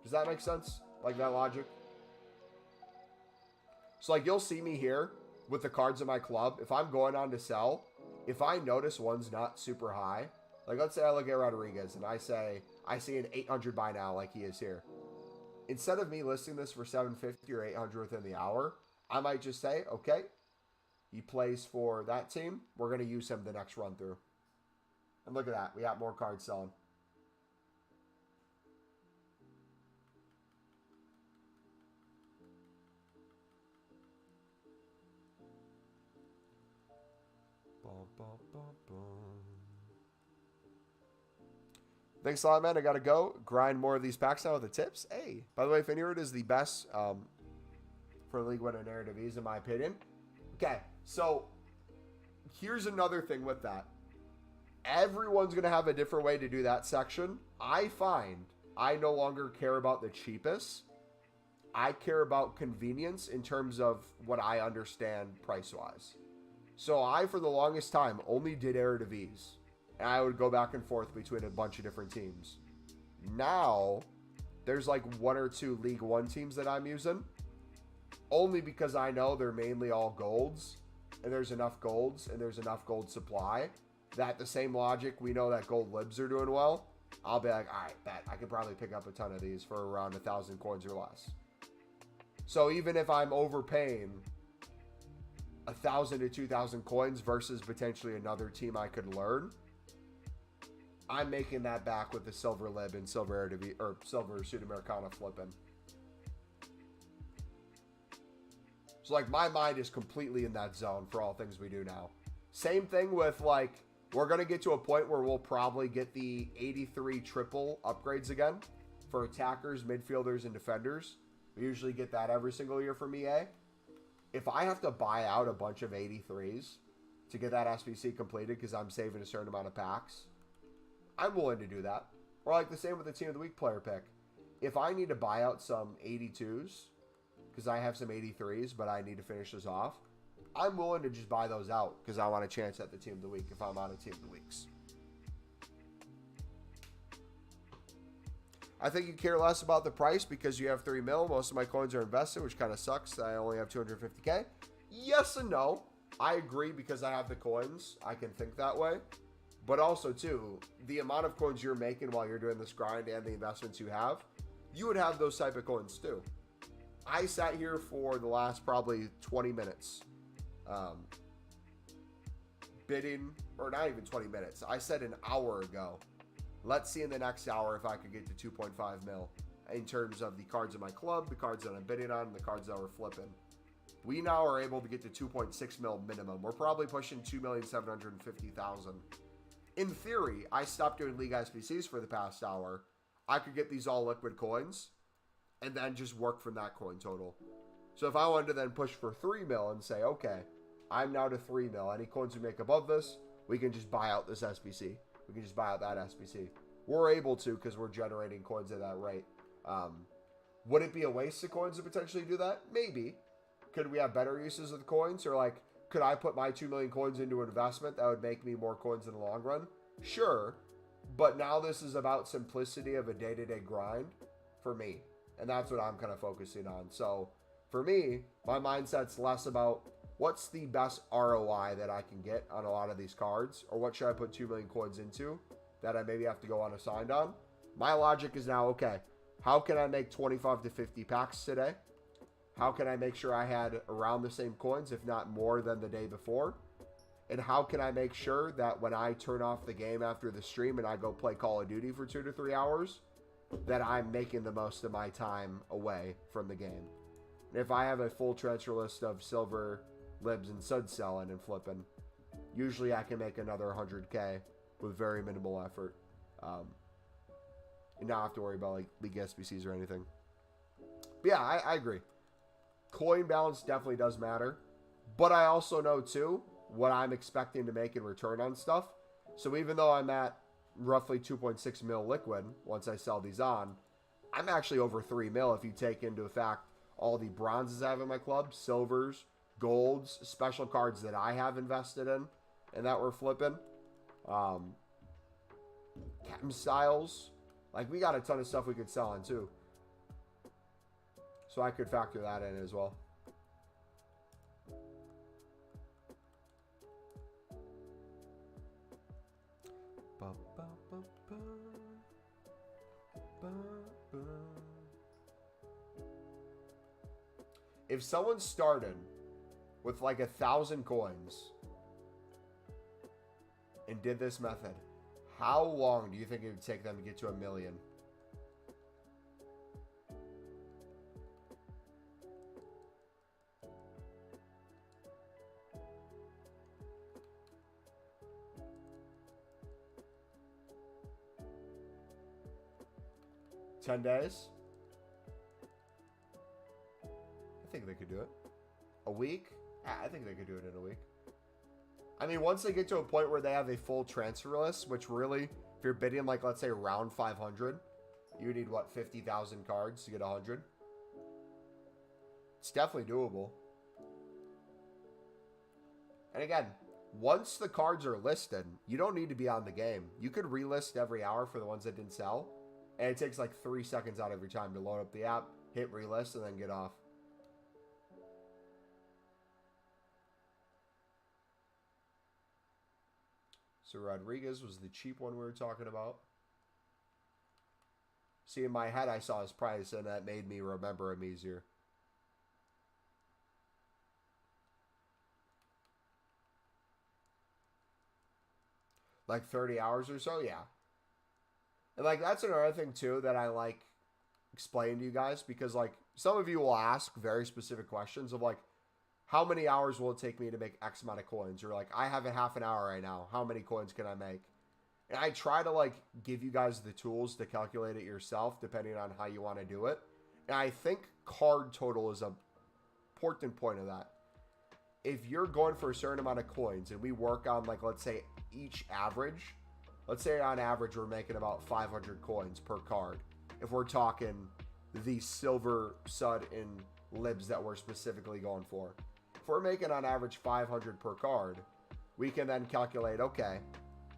Does that make sense? Like that logic? So like you'll see me here with the cards in my club. If I'm going on to sell, if I notice one's not super high, like let's say I look at Rodriguez and I see an 800 buy now like he is here. Instead of me listing this for 750 or 800 within the hour, I might just say, okay, he plays for that team. We're going to use him the next run through. And look at that. We got more cards selling. Thanks a lot, man. I got to go grind more of these packs now with the tips. Hey, by the way, Finird is the best for League One and narrative ease, in my opinion. Okay, so here's another thing with that. Everyone's going to have a different way to do that section. I find I no longer care about the cheapest. I care about convenience in terms of what I understand price-wise. So I, for the longest time, only did Eredivisie. And I would go back and forth between a bunch of different teams. Now, there's like one or two League One teams that I'm using. Only because I know they're mainly all golds. And there's enough golds and there's enough gold supply. That the same logic, we know that gold libs are doing well. I'll be like, all right, bet I could probably pick up a ton of these for around 1,000 coins or less. So even if I'm overpaying 1,000 to 2,000 coins versus potentially another team I could learn, I'm making that back with the silver lib and silver Eredivisie or silver Sudamericana flipping. So like my mind is completely in that zone for all things we do now. Same thing with like, we're going to get to a point where we'll probably get the 83 triple upgrades again for attackers, midfielders, and defenders. We usually get that every single year from EA. If I have to buy out a bunch of 83s to get that SBC completed because I'm saving a certain amount of packs, I'm willing to do that. Or like the same with the Team of the Week player pick. If I need to buy out some 82s because I have some 83s but I need to finish this off, I'm willing to just buy those out because I want a chance at the Team of the Week if I'm out of Team of the Weeks. I think you care less about the price because you have 3 mil. Most of my coins are invested, which kind of sucks. I only have 250K. Yes and no. I agree because I have the coins. I can think that way. But also, too, the amount of coins you're making while you're doing this grind and the investments you have, you would have those type of coins, too. I sat here for the last probably 20 minutes bidding, or not even 20 minutes. I said an hour ago, let's see in the next hour if I could get to 2.5 mil in terms of the cards in my club, the cards that I'm bidding on, the cards that we're flipping. We now are able to get to 2.6 mil minimum. We're probably pushing 2,750,000. In theory, I stopped doing League SBCs for the past hour. I could get these all liquid coins and then just work from that coin total. So if I wanted to then push for 3 mil and say, okay, I'm now to 3 mil. Any coins we make above this, we can just buy out this SBC. We can just buy out that SBC. We're able to because we're generating coins at that rate. Would it be a waste of coins to potentially do that? Maybe. Could we have better uses of the coins? Or like, could I put my 2 million coins into an investment that would make me more coins in the long run? Sure. But now this is about simplicity of a day-to-day grind for me. And that's what I'm kind of focusing on. So for me, my mindset's less about what's the best ROI that I can get on a lot of these cards, or what should I put 2 million coins into that I maybe have to go unassigned on. My logic is now, okay, how can I make 25 to 50 packs today? How can I make sure I had around the same coins, if not more than the day before? And how can I make sure that when I turn off the game after the stream and I go play Call of Duty for 2 to 3 hours, that I'm making the most of my time away from the game? And if I have a full transfer list of silver, libs, and sud selling and flipping, usually I can make another 100K with very minimal effort. And not have to worry about like League SBCs or anything. But yeah, I agree. Coin balance definitely does matter. But I also know too what I'm expecting to make in return on stuff. So even though I'm at roughly 2.6 mil liquid once I sell these on, I'm actually over 3 mil if you take into effect all the bronzes I have in my club, silvers, golds, special cards that I have invested in and that we're flipping. Chem styles. Like, we got a ton of stuff we could sell on too. So I could factor that in as well. If someone started with like 1,000 coins and did this method, how long do you think it would take them to get to 1 million? $10 days? I think they could do it. A week? I think they could do it in a week. I mean, once they get to a point where they have a full transfer list, which really, if you're bidding like, let's say, around 500, you need, what, 50,000 cards to get 100? It's definitely doable. And again, once the cards are listed, you don't need to be on the game. You could relist every hour for the ones that didn't sell, and it takes like 3 seconds out of your time to load up the app, hit relist, and then get off. So Rodriguez was the cheap one we were talking about. See, in my head, I saw his price, and that made me remember him easier. Like 30 hours or so, yeah. And like, that's another thing too that I like explain to you guys, because like some of you will ask very specific questions of like, how many hours will it take me to make X amount of coins? Or like, I have a half an hour right now. How many coins can I make? And I try to like give you guys the tools to calculate it yourself, depending on how you want to do it. And I think card total is a important point of that. If you're going for a certain amount of coins and we work on like, let's say each average, let's say on average, we're making about 500 coins per card. If we're talking the silver, sud, and libs that we're specifically going for. If we're making on average 500 per card, we can then calculate, okay,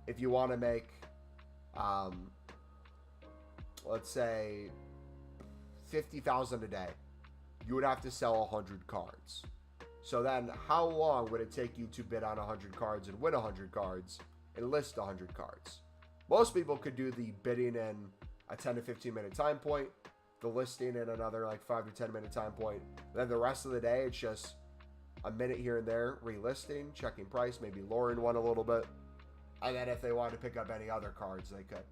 if you want to make, let's say 50,000 a day, you would have to sell 100 cards. So then how long would it take you to bid on 100 cards and win 100 cards and list 100 cards? Most people could do the bidding in a 10 to 15 minute time point, the listing in another like 5 to 10 minute time point. Then the rest of the day, it's just a minute here and there, relisting, checking price, maybe lowering one a little bit. And then if they wanted to pick up any other cards, they could.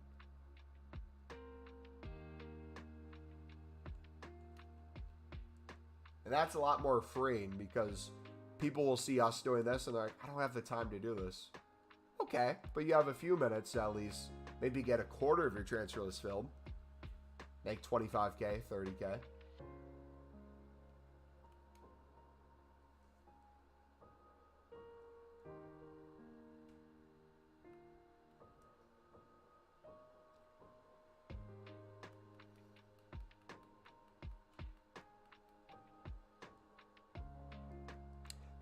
And that's a lot more freeing because people will see us doing this and they're like, I don't have the time to do this. Okay, but you have a few minutes to at least maybe get a quarter of your transfer list filled. Make 25K, 30K.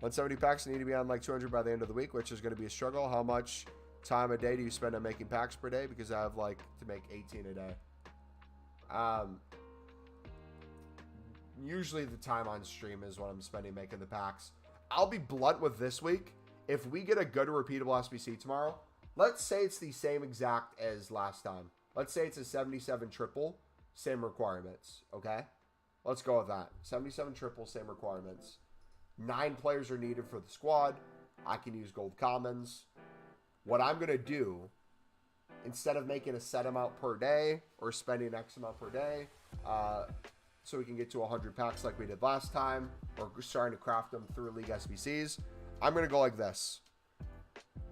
$170 packs need to be on like 200 by the end of the week, which is going to be a struggle. How much time a day do you spend on making packs per day? Because I have like to make 18 a day. Usually the time on stream is what I'm spending making the packs. I'll be blunt with this week. If we get a good repeatable SBC tomorrow, let's say it's the same exact as last time. Let's say it's a 77 triple, same requirements. Okay, let's go with that. 77 triple, same requirements. 9 players are needed for the squad. I can use gold commons. What I'm going to do, instead of making a set amount per day or spending X amount per day, so we can get to 100 packs like we did last time, or starting to craft them through League SBCs, I'm going to go like this.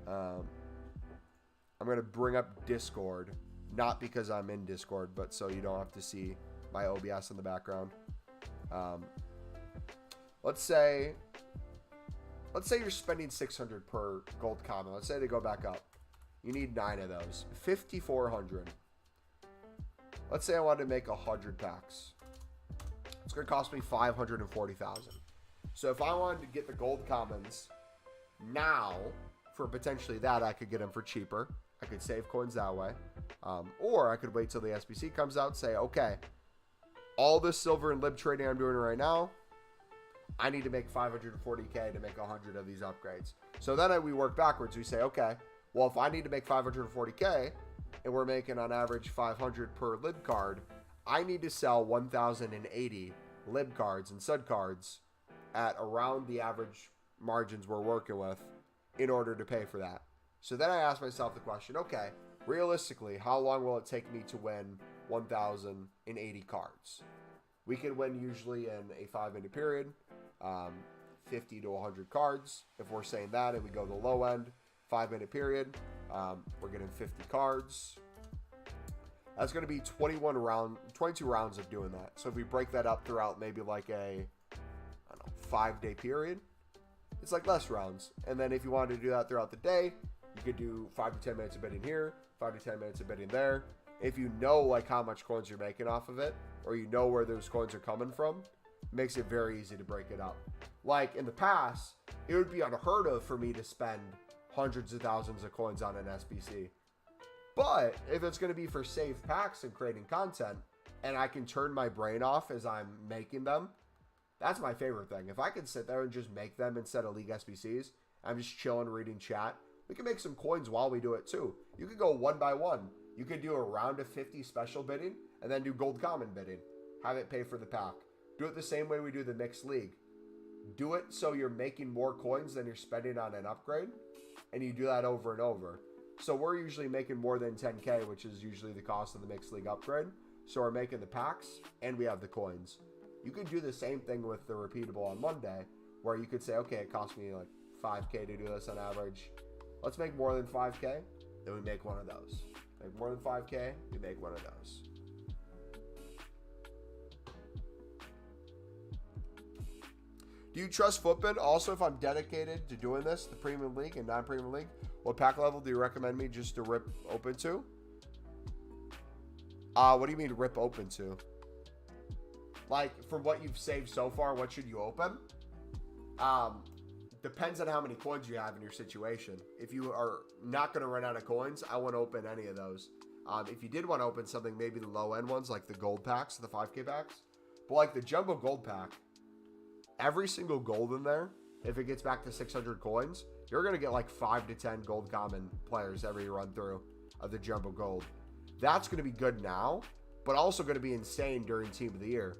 I'm going to bring up Discord, not because I'm in Discord, but so you don't have to see my OBS in the background. Let's say you're spending 600 per gold common. Let's say they go back up. You need 9 of those. 5,400. Let's say I wanted to make 100 packs. It's going to cost me 540,000. So if I wanted to get the gold commons now, for potentially that, I could get them for cheaper. I could save coins that way. Or I could wait till the SBC comes out and say, okay, all this silver and lib trading I'm doing right now, I need to make 540K to make 100 of these upgrades. So then we work backwards. We say, okay, well, if I need to make 540K and we're making on average 500 per lib card, I need to sell 1,080 lib cards and sud cards at around the average margins we're working with in order to pay for that. So then I ask myself the question, okay, realistically, how long will it take me to win 1,080 cards? We can win usually in a 5-minute period, 50 to 100 cards. If we're saying that and we go the low end, 5-minute period, we're getting 50 cards. That's going to be 22 rounds of doing that. So if we break that up throughout maybe like a, 5-day period, it's like less rounds. And then if you wanted to do that throughout the day, you could do 5 to 10 minutes of bidding here, 5 to 10 minutes of bidding there. If you know like how much coins you're making off of it, or you know where those coins are coming from, it makes it very easy to break it up. Like in the past, it would be unheard of for me to spend hundreds of thousands of coins on an SBC. But if it's going to be for saved packs and creating content, and I can turn my brain off as I'm making them, that's my favorite thing. If I can sit there and just make them instead of League SBCs, I'm just chilling, reading chat, we can make some coins while we do it too. You could go one by one. You could do a round of 50 special bidding, and then do gold common bidding. Have it pay for the pack. Do it the same way we do the mixed league. Do it so you're making more coins than you're spending on an upgrade, and you do that over and over. So we're usually making more than 10K, which is usually the cost of the mixed league upgrade. So we're making the packs, and we have the coins. You could do the same thing with the repeatable on Monday, where you could say, okay, it cost me like 5K to do this on average. Let's make more than 5K, then we make one of those. Make more than 5K, we make one of those. Do you trust Footbin? Also, if I'm dedicated to doing this, the Premium League and non-Premium League, what pack level do you recommend me just to rip open to? What do you mean rip open to? Like, from what you've saved so far, what should you open? Depends on how many coins you have in your situation. If you are not going to run out of coins, I won't open any of those. If you did want to open something, maybe the low-end ones, like the gold packs, the 5K packs. But like the jumbo gold pack, every single gold in there, if it gets back to 600 coins, you're going to get like 5 to 10 gold common players every run through of the jumbo gold. That's going to be good now, but also going to be insane during Team of the Year.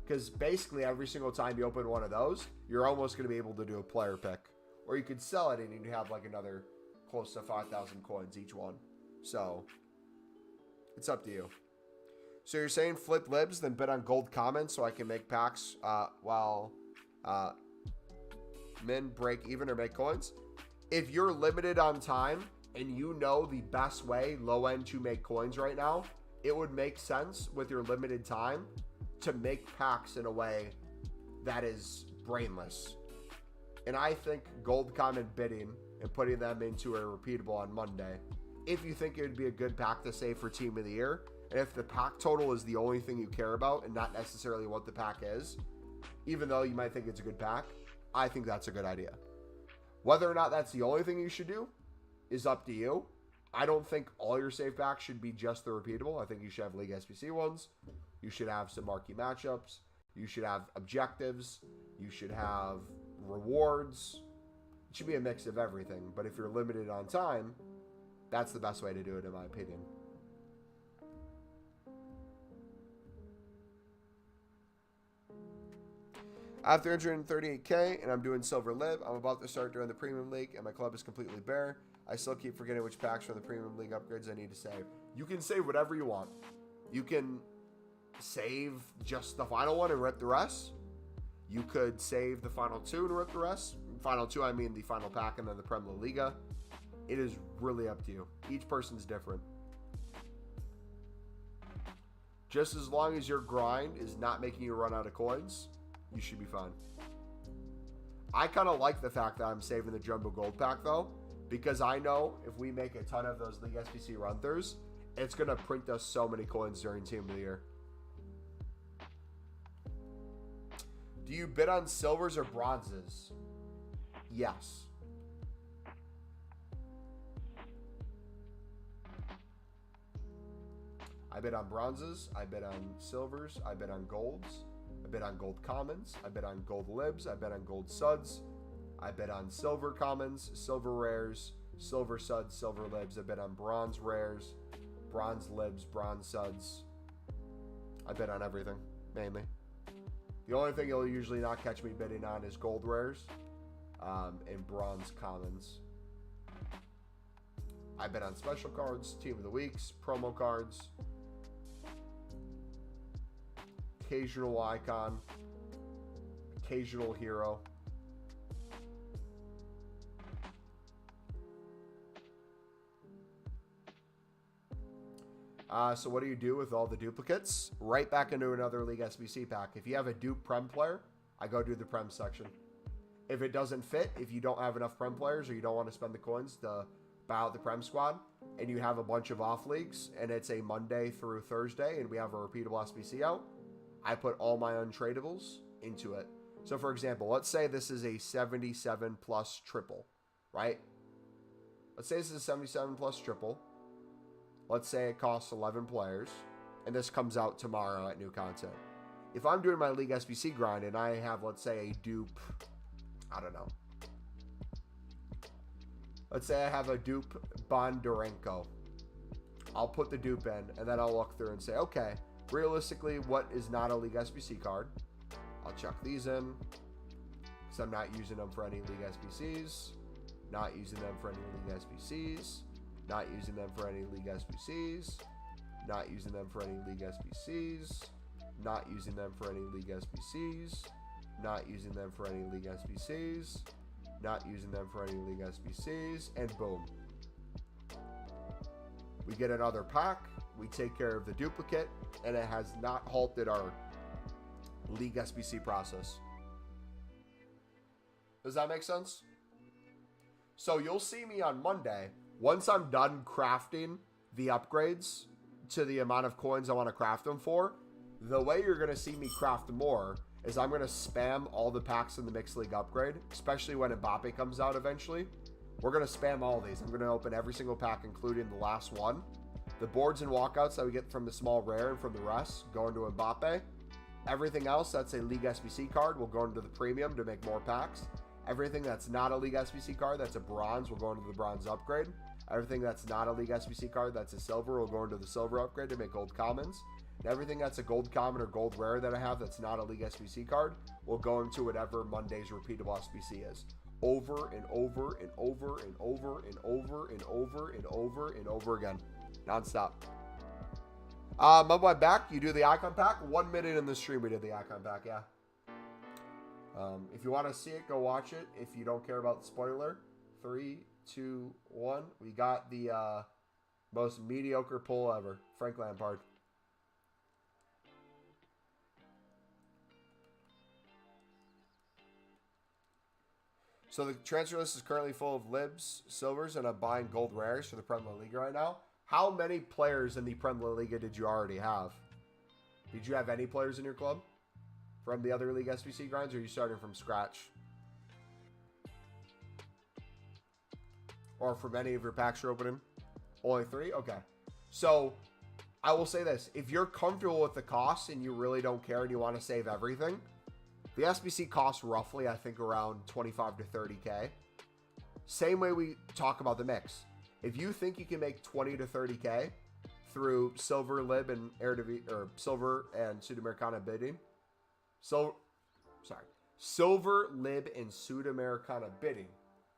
Because basically every single time you open one of those, you're almost going to be able to do a player pick. Or you could sell it and you'd have like another close to 5,000 coins each one. So, it's up to you. So you're saying flip libs, then bid on gold comments so I can make packs while min break even or make coins? If you're limited on time and you know the best way low end to make coins right now, it would make sense with your limited time to make packs in a way that is brainless. And I think gold comment bidding and putting them into a repeatable on Monday, if you think it would be a good pack to save for Team of the Year, and if the pack total is the only thing you care about and not necessarily what the pack is, even though you might think it's a good pack, I think that's a good idea. Whether or not that's the only thing you should do is up to you. I don't think all your save packs should be just the repeatable. I think you should have League SBC ones. You should have some marquee matchups. You should have objectives. You should have rewards. It should be a mix of everything. But if you're limited on time, that's the best way to do it, in my opinion. I have 338K and I'm doing Silver Live. I'm about to start during the Premium League and my club is completely bare. I still keep forgetting which packs from the Premium League upgrades I need to save. You can save whatever you want. You can save just the final one and rip the rest. You could save the final two and rip the rest. Final two, I mean the final pack and then the Prem La Liga. It is really up to you. Each person's different. Just as long as your grind is not making you run out of coins, you should be fine. I kind of like the fact that I'm saving the Jumbo Gold Pack, though, because I know if we make a ton of those League SBC run-throughs, it's going to print us so many coins during Team of the Year. Do you bid on silvers or bronzes? Yes. I bid on bronzes. I bid on silvers. I bid on golds. I bid on gold commons. I bid on gold libs. I bid on gold suds. I bid on silver commons, silver rares, silver suds, silver libs. I bid on bronze rares, bronze libs, bronze suds. I bid on everything, mainly. The only thing you'll usually not catch me bidding on is gold rares and bronze commons. I bid on special cards, team of the weeks, promo cards, occasional icon, occasional hero. So what do you do with all the duplicates? Right back into another League SBC pack. If you have a dupe Prem player, I go do the Prem section. If it doesn't fit, if you don't have enough Prem players or you don't want to spend the coins to buy out the Prem squad, and you have a bunch of off leagues, and it's a Monday through Thursday, and we have a repeatable SBC out, I put all my untradables into it. So for example, let's say this is a 77 plus triple, right? Let's say this is a 77 plus triple. Let's say it costs 11 players, and this comes out tomorrow at new content. If I'm doing my League SBC grind and I have, let's say, a dupe, I don't know. Let's say I have a dupe Bondarenko. I'll put the dupe in, and then I'll look through and say, okay, realistically, what is not a League SBC card? I'll chuck these in, because I'm not using them for any League SBCs, not using them for any League SBCs, not using them for any League SBCs, not using them for any League SBCs, not using them for any League SBCs, not using them for any League SBCs, not using them for any League SBCs, and boom. We get another pack, we take care of the duplicate, and it has not halted our League SBC process. Does that make sense? So you'll see me on Monday. Once I'm done crafting the upgrades to the amount of coins I want to craft them for, the way you're going to see me craft more is I'm going to spam all the packs in the Mixed League upgrade, especially when Mbappe comes out eventually. We're going to spam all these. I'm going to open every single pack, including the last one. The boards and walkouts that we get from the small rare and from the rest go into Mbappe. Everything else that's a League SBC card will go into the premium to make more packs. Everything that's not a League SBC card that's a bronze will go into the bronze upgrade. Everything that's not a League SBC card that's a silver will go into the silver upgrade to make gold commons. And everything that's a gold common or gold rare that I have that's not a League SBC card will go into whatever Monday's repeatable SBC is. Over and over and over and over and over and over and over and over again. Non-stop. My boy back, you do the icon pack. 1 minute in the stream we did the icon pack, yeah. If you want to see it, go watch it. If you don't care about the spoiler, 3, 2, 1. We got the most mediocre pull ever. Frank Lampard. So the transfer list is currently full of libs, silvers, and I'm buying gold rares for the Premier League right now. How many players in the Premier League did you already have? Did you have any players in your club from the other League SBC grinds, or are you starting from scratch? Or from any of your packs you're opening? Only 3? Okay. So, I will say this. If you're comfortable with the cost and you really don't care and you want to save everything, the SBC costs roughly, I think, around 25 to 30K. Same way we talk about the mix. If you think you can make 20 to 30K through silver, lib, and silver and Sudamericana bidding, silver, lib, and Sudamericana bidding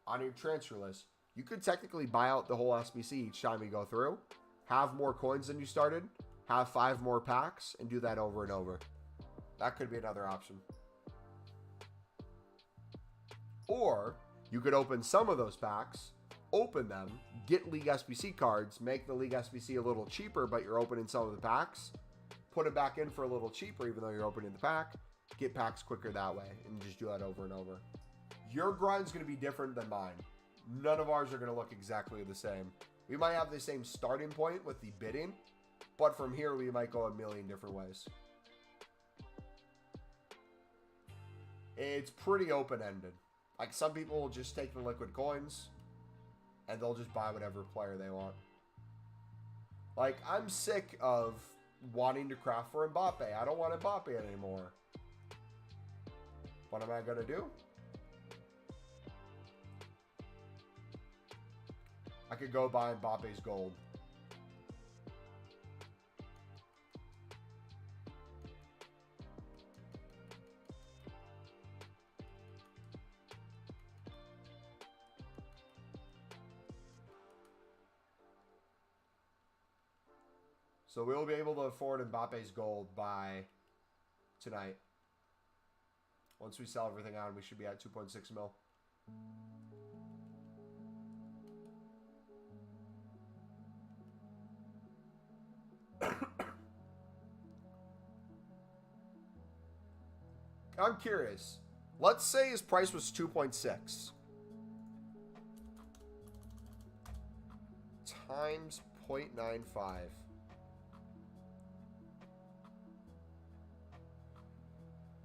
on your transfer list, you could technically buy out the whole SBC each time you go through, have more coins than you started, have 5 more packs, and do that over and over. That could be another option. Or you could open some of those packs, open them, get League SBC cards, make the League SBC a little cheaper, but you're opening some of the packs, put it back in for a little cheaper even though you're opening the pack, get packs quicker that way, and just do that over and over. Your grind's going to be different than mine. None of ours are going to look exactly the same. We might have the same starting point with the bidding, but from here we might go a million different ways. It's pretty open-ended. Like, some people will just take the liquid coins and they'll just buy whatever player they want. Like, I'm sick of wanting to craft for Mbappe. I don't want Mbappe anymore. What am I going to do? I could go buy Mbappe's gold. So we'll be able to afford Mbappe's gold by tonight. Once we sell everything out, we should be at 2.6 mil. I'm curious. Let's say his price was 2.6 times 0.95.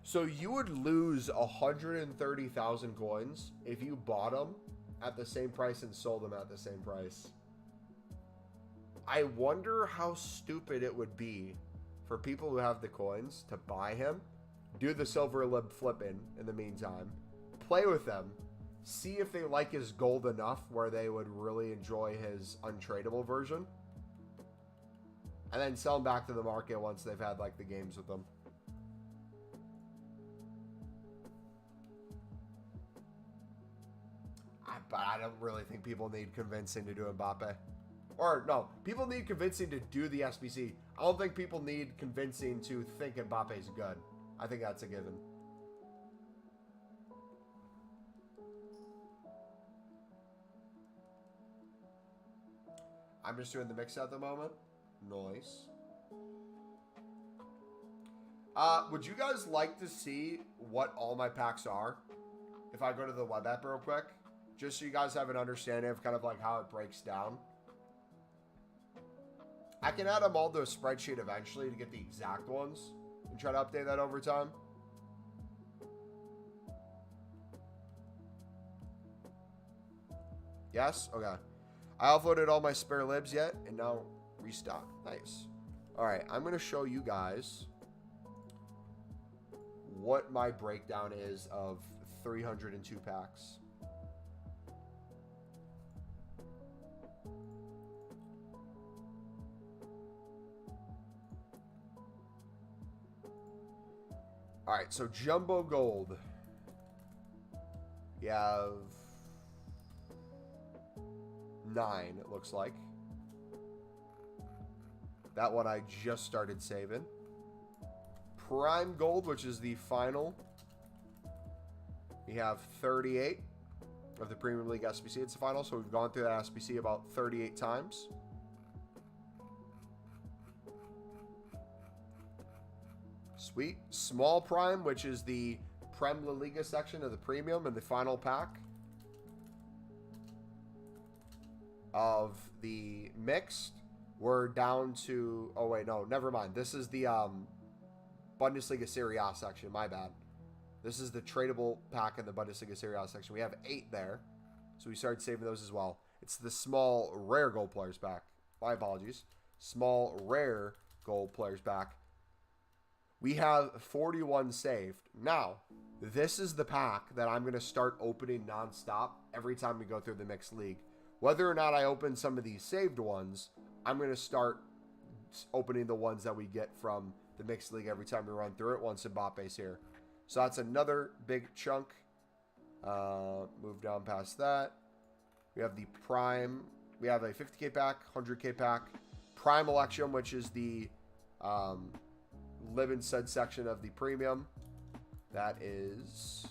So you would lose 130,000 coins if you bought them at the same price and sold them at the same price. I wonder how stupid it would be for people who have the coins to buy him, do the silver lib flipping in the meantime, play with them, see if they like his gold enough where they would really enjoy his untradeable version, and then sell them back to the market once they've had like the games with them. But I don't really think people need convincing to do Mbappe. Or, no, people need convincing to do the SBC. I don't think people need convincing to think Mbappe's good. I think that's a given. I'm just doing the mix at the moment. Nice. Would you guys like to see what all my packs are? If I go to the web app real quick. Just so you guys have an understanding of kind of like how it breaks down. I can add them all to a spreadsheet eventually to get the exact ones and try to update that over time. Yes? Okay. I offloaded all my spare libs yet, and now Restock. Nice. All right, I'm going to show you guys what my breakdown is of 302 packs. All right, so Jumbo Gold. You have 9, it looks like. That one I just started saving. Prime Gold, which is the final. We have 38 of the Premium League SBC. It's the final, so we've gone through that SBC about 38 times. Sweet. Small Prime, which is the Prem La Liga section of the Premium and the final pack of the Mixed. We're down to... Oh, wait, no, never mind. This is the Bundesliga Serie A section. My bad. This is the tradable pack in the Bundesliga Serie A section. We have 8 there, so we started saving those as well. It's the small rare gold players pack. My apologies. Small rare gold players pack. We have 41 saved. Now, this is the pack that I'm going to start opening nonstop every time we go through the Mixed League. Whether or not I open some of these saved ones, I'm going to start opening the ones that we get from the Mixed League every time we run through it once Mbappe's here. So that's another big chunk. Move down past that. We have the Prime. We have a 50K pack, 100K pack. Prime Election, which is the live and said section of the Premium. That is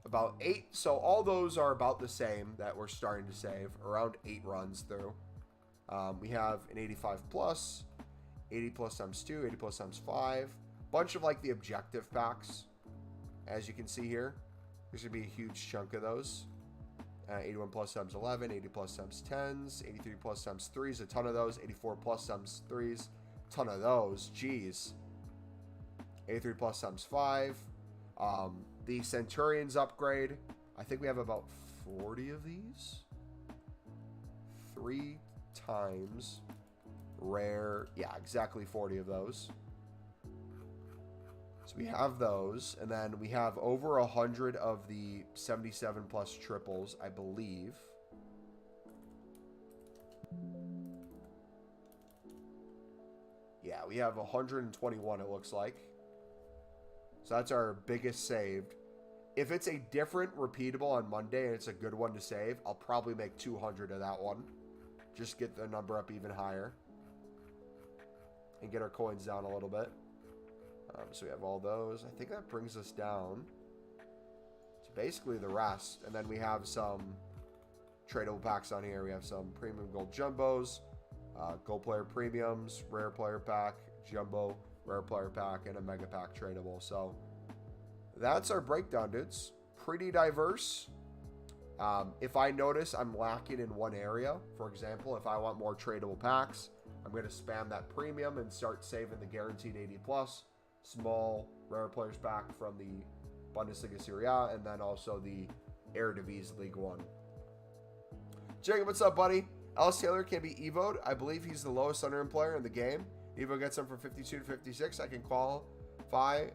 about 8. So all those are about the same that we're starting to save. Around 8 runs through. We have an 85 plus, 80 plus times 2, 80 plus times 5. Bunch of like the objective packs, as you can see here. There's going to be a huge chunk of those. 81 plus times 11, 80 plus times 10s, 83 plus times 3s, a ton of those. 84 plus times 3s, ton of those. Jeez. 83 plus times 5. The Centurions upgrade. I think we have about 40 of these. 3 times rare. Yeah, exactly 40 of those. So we have those, and then we have over 100 of the 77 plus triples, I believe. Yeah, we have 121, it looks like. So that's our biggest saved. If it's a different repeatable on Monday and it's a good one to save, I'll probably make 200 of that one. Just get the number up even higher. And get our coins down a little bit. So we have all those. I think that brings us down to basically the rest. And then we have some tradable packs on here. We have some premium gold jumbos, gold player premiums, rare player pack, jumbo, rare player pack, and a mega pack tradable. So that's our breakdown, dudes. Pretty diverse. If I notice I'm lacking in one area, for example, if I want more tradable packs, I'm going to spam that premium and start saving the guaranteed 80 plus small rare players pack from the Bundesliga Serie A, and then also the Eredivisie League 1. Jacob, what's up, buddy? Ellis Taylor can be evo'd. I believe he's the lowest unearned player in the game. Evo gets him from 52 to 56. I can qualify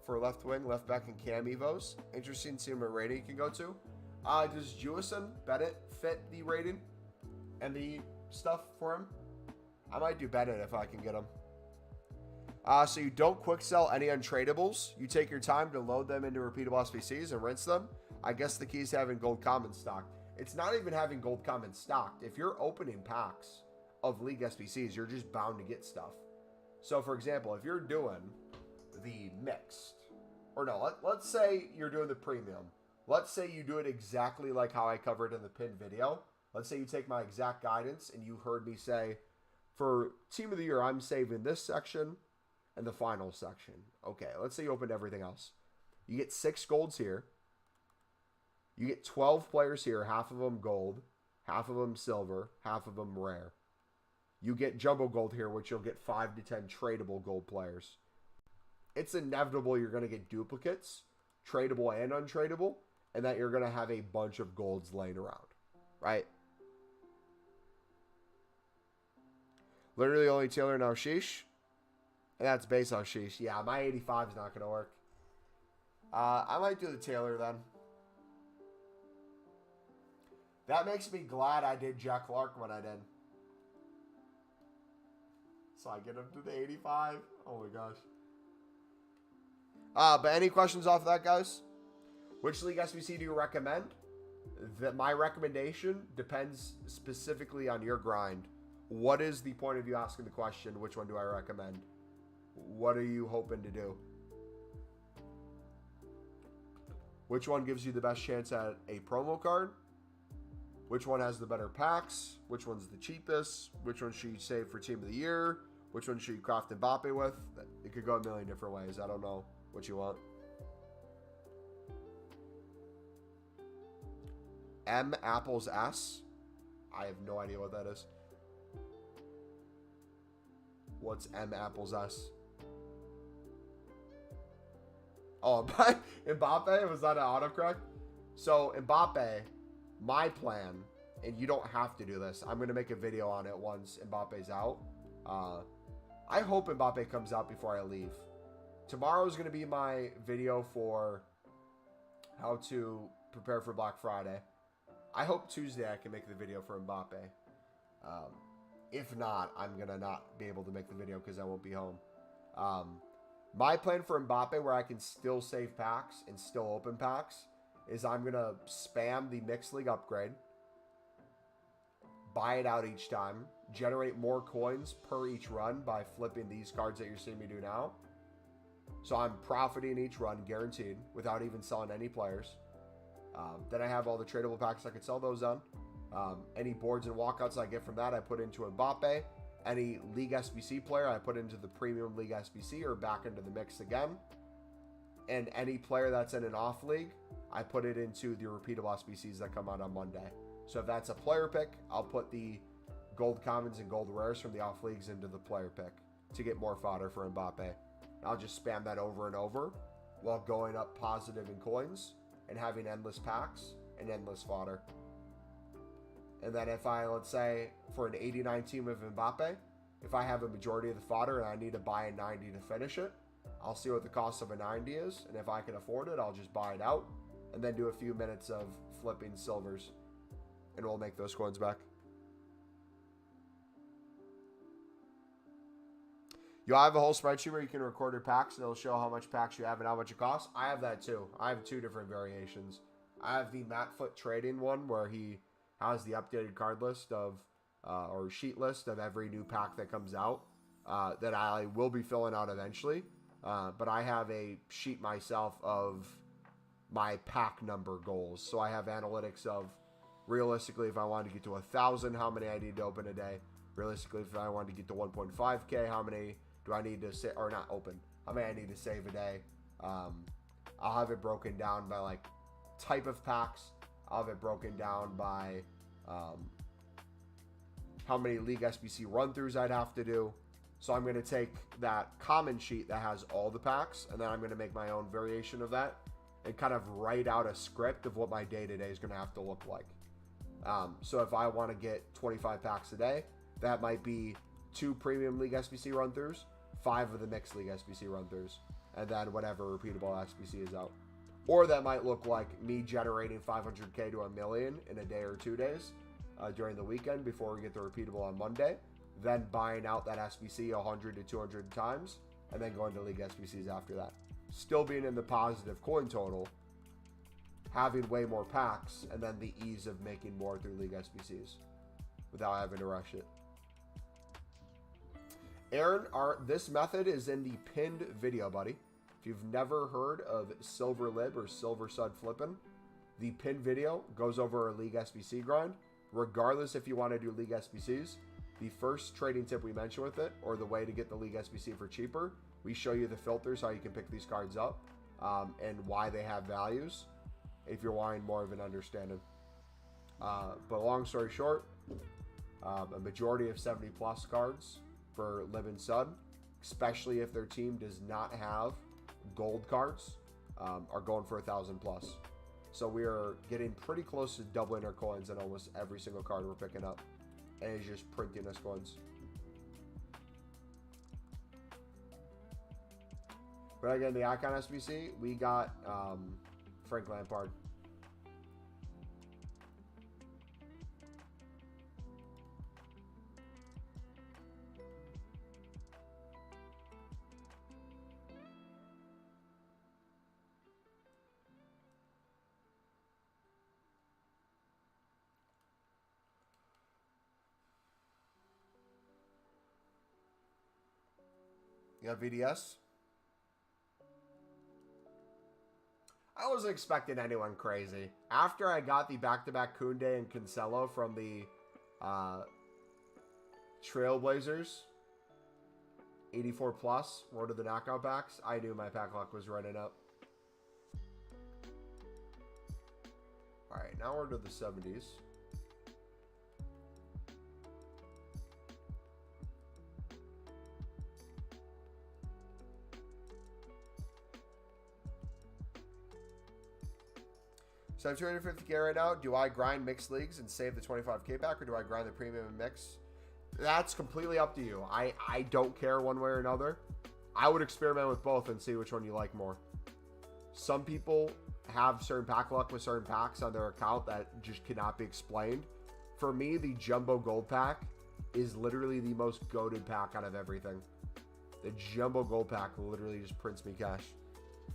for left wing, left back, and cam evos. Interesting to see what rating he can go to. Does Jewison Bennett fit the rating and the stuff for him? I might do Bennett if I can get him. So you don't quick sell any untradables. You take your time to load them into repeatable SBCs and rinse them. I guess the key is having gold common stocked. It's not even having gold common stocked. If you're opening packs of League SBCs, you're just bound to get stuff. So for example, if you're doing the mixed, or no, let's say you're doing the premium. Let's say you do it exactly like how I covered in the pinned video. Let's say you take my exact guidance and you heard me say, for Team of the Year, I'm saving this section and the final section. Okay, let's say you opened everything else. You get 6 golds here. You get 12 players here, half of them gold, half of them silver, half of them rare. You get jumbo gold here, which you'll get 5 to 10 tradable gold players. It's inevitable you're going to get duplicates, tradable and untradable, and that you're going to have a bunch of golds laying around, right? Literally only Taylor and Arshish. And that's base Arshish. Yeah, my 85 is not going to work. I might do the Taylor then. That makes me glad I did Jack Clark when I did. So I get him to the 85. Oh my gosh. But any questions off of that, guys? Which League SBC do you recommend? My recommendation depends specifically on your grind. What is the point of you asking the question, which one do I recommend? What are you hoping to do? Which one gives you the best chance at a promo card? Which one has the better packs? Which one's the cheapest? Which one should you save for Team of the Year? Which one should you craft Mbappe with? It could go a million different ways. I don't know what you want. M Apples S. I have no idea what that is. What's M Apples S? Oh, Mbappe? Was that an autocorrect? So, Mbappe, my plan, and you don't have to do this. I'm going to make a video on it once Mbappe's out. I hope Mbappe comes out before I leave. Tomorrow is going to be my video for how to prepare for Black Friday. I hope Tuesday I can make the video for Mbappe. If not, I'm going to not be able to make the video because I won't be home. My plan for Mbappe, where I can still save packs and still open packs, is I'm going to spam the Mixed League upgrade, buy it out each time, generate more coins per each run by flipping these cards that you're seeing me do now. So I'm profiting each run, guaranteed, without even selling any players. Then I have all the tradable packs I could sell those on. Any boards and walkouts I get from that, I put into Mbappe. Any League SBC player, I put into the Premium League SBC or back into the mix again. And any player that's in an off league, I put it into the repeatable SBCs that come out on Monday. So if that's a player pick, I'll put the gold commons and gold rares from the off leagues into the player pick to get more fodder for Mbappe. I'll just spam that over and over while going up positive in coins and having endless packs and endless fodder. And then if I, let's say, for an 89 team of Mbappe, if I have a majority of the fodder and I need to buy a 90 to finish it, I'll see what the cost of a 90 is. And if I can afford it, I'll just buy it out and then do a few minutes of flipping silvers. And we'll make those coins back. You'll have a whole spreadsheet where you can record your packs and it'll show how much packs you have and how much it costs. I have that too. I have two different variations. I have the Matt Foot trading one where he has the updated card list of, or sheet list of every new pack that comes out that I will be filling out eventually. But I have a sheet myself of my pack number goals. So I have analytics of, realistically, if I wanted to get to 1,000, how many I need to open a day. Realistically, if I wanted to get to 1.5K, how many do I need to save, or not open, how many I need to save a day. I'll have it broken down by like type of packs. I'll have it broken down by how many League SBC run-throughs I'd have to do. So I'm going to take that common sheet that has all the packs, and then I'm going to make my own variation of that and kind of write out a script of what my day-to-day is going to have to look like. So if I want to get 25 packs a day, that might be 2 Premium League SBC run-throughs, 5 of the Mixed League SBC run-throughs, and then whatever repeatable SBC is out. Or that might look like me generating 500K to $1 million in a day or 2 days during the weekend before we get the repeatable on Monday, then buying out that SBC 100 to 200 times, and then going to League SBCs after that. Still being in the positive coin total, having way more packs, and then the ease of making more through League SBCs without having to rush it. Aaron, this method is in the pinned video, buddy. If you've never heard of Silver Lib or Silver Sud Flippin', the pinned video goes over a League SBC grind. Regardless if you want to do League SBCs, the first trading tip we mentioned with it, or the way to get the League SBC for cheaper, we show you the filters, how you can pick these cards up, and why they have values, if you're wanting more of an understanding. But long story short, a majority of 70 plus cards for Lib and Sud, especially if their team does not have gold cards, are going for 1,000 plus. So we are getting pretty close to doubling our coins in almost every single card we're picking up, and it's just printing us coins. But again, the Icon SBC, we got Frank Lampard. You got VDS? I wasn't expecting anyone crazy. After I got the back-to-back Koundé and Cancelo from the Trailblazers, 84 plus, road to the knockout packs, I knew my pack luck was running up. Alright, now we're to the 70s. So I'm 250K right now. Do I grind mixed leagues and save the 25K back, or do I grind the premium and mix? That's completely up to you. I don't care one way or another. I would experiment with both and see which one you like more. Some people have certain pack luck with certain packs on their account that just cannot be explained. For me, the Jumbo Gold Pack is literally the most goated pack out of everything. The Jumbo Gold Pack literally just prints me cash.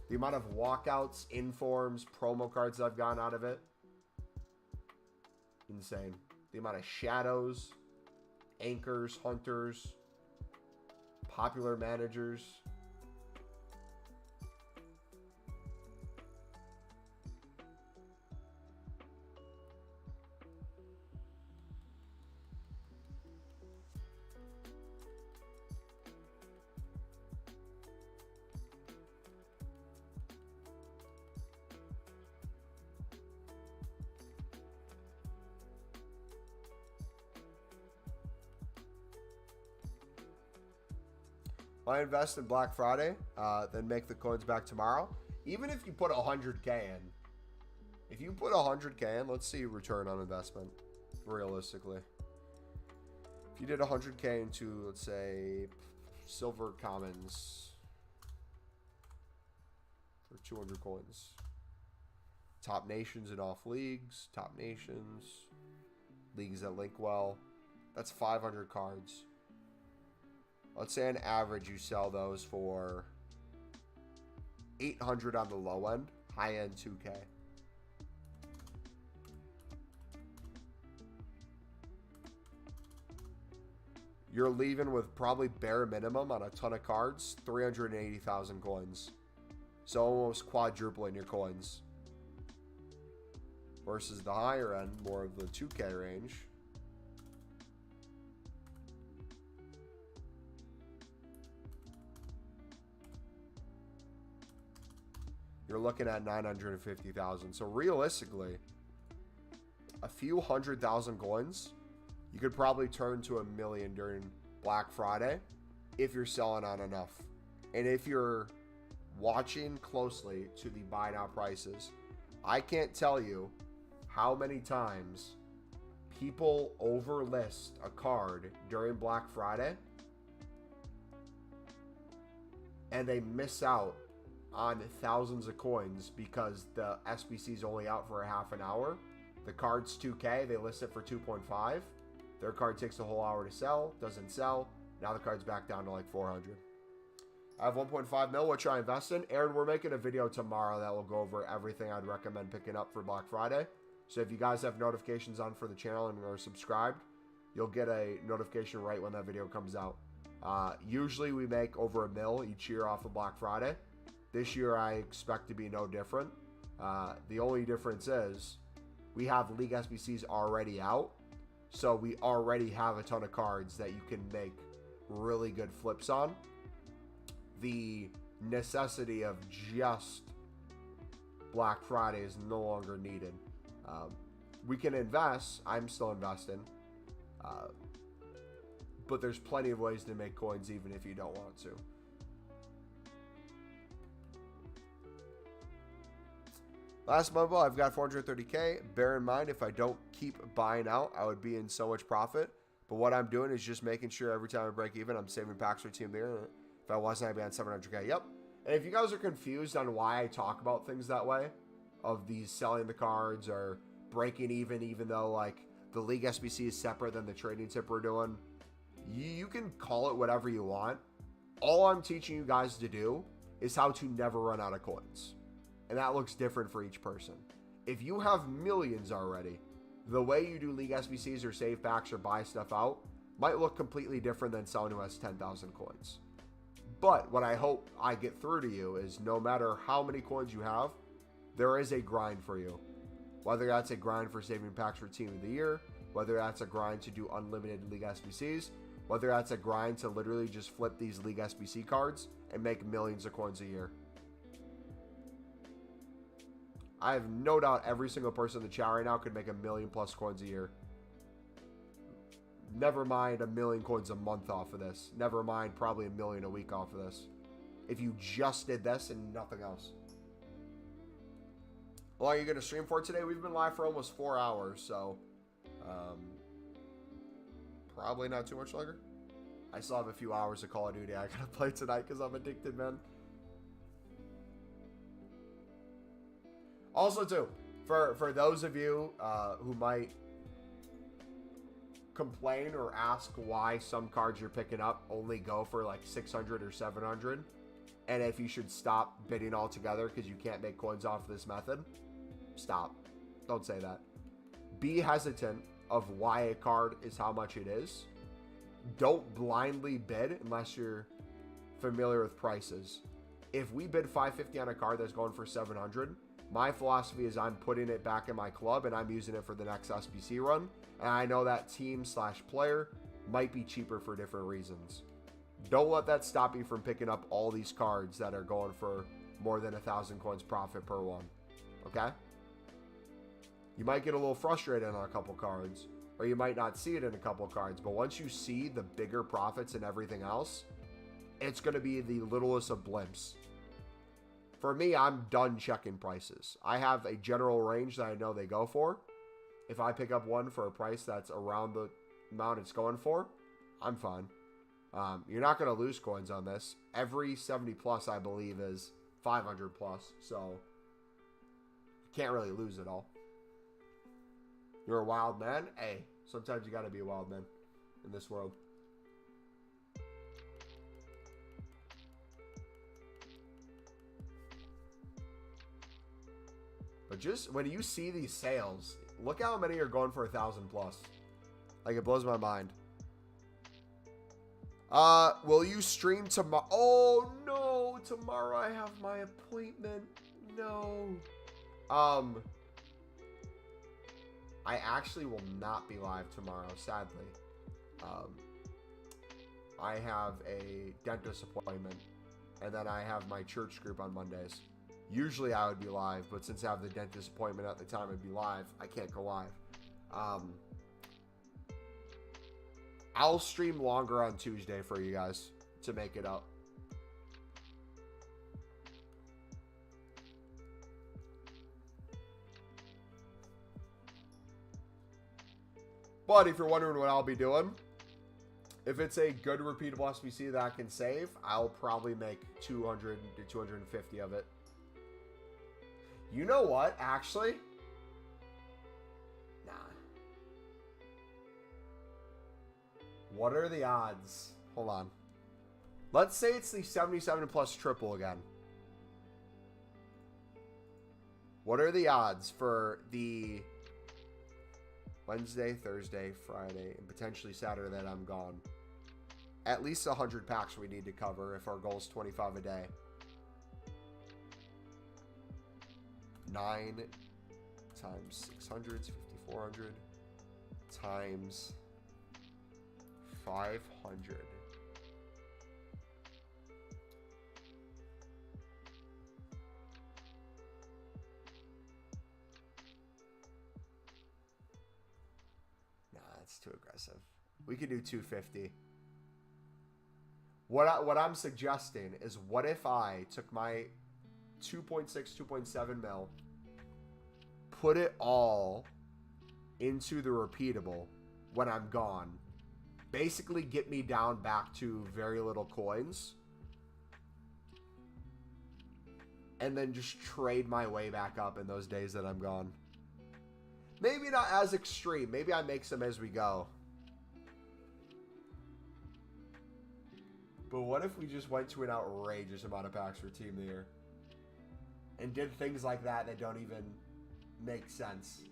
The amount of walkouts, informs, promo cards I've gotten out of it. Insane. The amount of shadows, anchors, hunters, popular managers. I invest in Black Friday, then make the coins back tomorrow. Even if you put 100K in, if you put 100K in, let's see return on investment, realistically. If you did 100K into, let's say, Silver Commons for 200 coins. Top nations and off leagues, top nations, leagues that link well. That's 500 cards. Let's say on average you sell those for 800 on the low end, high end 2K. You're leaving with probably bare minimum on a ton of cards, 380,000 coins. So almost quadrupling your coins. Versus the higher end, more of the 2K range. You're looking at 950,000. So realistically, a few 100,000 coins, you could probably turn to 1 million during Black Friday if you're selling on enough. And if you're watching closely to the buy now prices, I can't tell you how many times people overlist a card during Black Friday and they miss out on thousands of coins because the SBC is only out for a half an hour. The card's 2K, they list it for 2.5. Their card takes a whole hour to sell, doesn't sell. Now the card's back down to like 400. I have 1.5 mil, which I invest in. Aaron, we're making a video tomorrow that will go over everything I'd recommend picking up for Black Friday. So if you guys have notifications on for the channel and are subscribed, you'll get a notification right when that video comes out. Usually we make over $1 million each year off of Black Friday. This year, I expect to be no different. The only difference is we have League SBCs already out, so we already have a ton of cards that you can make really good flips on. The necessity of just Black Friday is no longer needed. We can invest. I'm still investing. But there's plenty of ways to make coins even if you don't want to. Last month, I've got 430K. Bear in mind, if I don't keep buying out, I would be in so much profit. But what I'm doing is just making sure every time I break even, I'm saving packs for Team League. If I wasn't, I'd be on 700K. Yep. And if you guys are confused on why I talk about things that way, of these selling the cards or breaking even though like the League SBC is separate than the trading tip we're doing, you can call it whatever you want. All I'm teaching you guys to do is how to never run out of coins. And that looks different for each person. If you have millions already, the way you do League SBCs or save packs or buy stuff out might look completely different than someone who has 10,000 coins. But what I hope I get through to you is no matter how many coins you have, there is a grind for you. Whether that's a grind for saving packs for Team of the Year, whether that's a grind to do unlimited League SBCs, whether that's a grind to literally just flip these League SBC cards and make millions of coins a year. I have no doubt every single person in the chat right now could make 1 million plus coins a year. Never mind 1 million coins a month off of this. Never mind probably 1 million a week off of this. If you just did this and nothing else. How long are you going to stream for today? We've been live for almost 4 hours, so probably not too much longer. I still have a few hours of Call of Duty I got to play tonight because I'm addicted, man. Also, too, for those of you who might complain or ask why some cards you're picking up only go for like 600 or 700, and if you should stop bidding altogether because you can't make coins off this method, stop. Don't say that. Be hesitant of why a card is how much it is. Don't blindly bid unless you're familiar with prices. If we bid 550 on a card that's going for 700, my philosophy is I'm putting it back in my club and I'm using it for the next SBC run. And I know that team/player might be cheaper for different reasons. Don't let that stop you from picking up all these cards that are going for more than 1,000 coins profit per one. Okay? You might get a little frustrated on a couple cards, or you might not see it in a couple cards. But once you see the bigger profits and everything else, it's going to be the littlest of blimps. For me, I'm done checking prices. I have a general range that I know they go for. If I pick up one for a price that's around the amount it's going for, I'm fine. You're not going to lose coins on this. Every 70 plus, I believe, is 500 plus. So, you can't really lose it all. You're a wild man? Hey, sometimes you got to be a wild man in this world. But just when you see these sales, look how many are going for 1,000 plus. Like, it blows my mind. Will you stream tomorrow? Oh, no. Tomorrow I have my appointment. No. I actually will not be live tomorrow, sadly. I have a dentist appointment, and then I have my church group on Mondays. Usually I would be live, but since I have the dentist appointment at the time I'd be live, I can't go live. I'll stream longer on Tuesday for you guys to make it up. But if you're wondering what I'll be doing, if it's a good repeatable SBC that I can save, I'll probably make 200 to 250 of it. You know what, actually? Nah. What are the odds? Hold on. Let's say it's the 77 plus triple again. What are the odds for the Wednesday, Thursday, Friday, and potentially Saturday that I'm gone? At least 100 packs we need to cover if our goal is 25 a day. 9 times 600 is 5,400 times 500. Nah, that's too aggressive. We could do 250. What I'm suggesting is, what if I took my 2.6, 2.7 mil, put it all into the repeatable when I'm gone, basically get me down back to very little coins, and then just trade my way back up in those days that I'm gone. Maybe not as extreme. Maybe I make some as we go. But what if we just went to an outrageous amount of packs for Team of the Year? And did things like that that don't even make sense?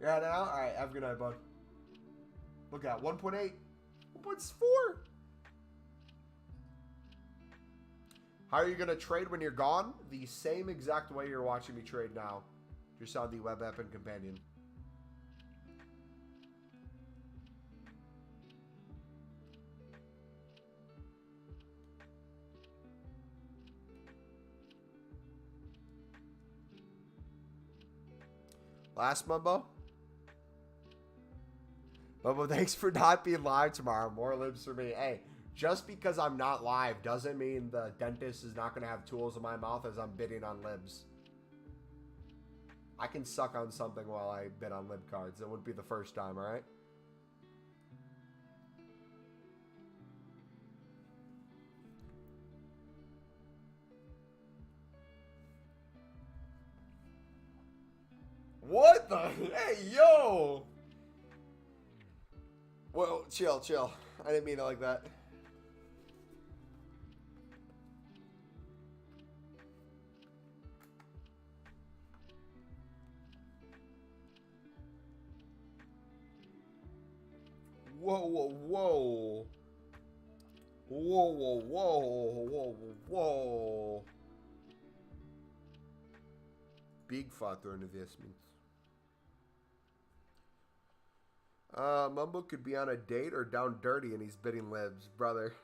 Yeah, now? Alright, have a good night, bud. Look at 1.8. 1.4. How are you going to trade when you're gone? The same exact way you're watching me trade now. Just on the web app and companion. Last Mumbo? Mumbo, thanks for not being live tomorrow. More libs for me. Hey, just because I'm not live doesn't mean the dentist is not going to have tools in my mouth as I'm bidding on libs. I can suck on something while I bid on lib cards. It wouldn't be the first time, alright? What the? Hey, yo! Whoa, chill, chill. I didn't mean it like that. Whoa, whoa, whoa. Whoa, whoa, whoa, whoa, whoa. Big factor investments. Mumbo could be on a date or down dirty and he's bidding libs, brother.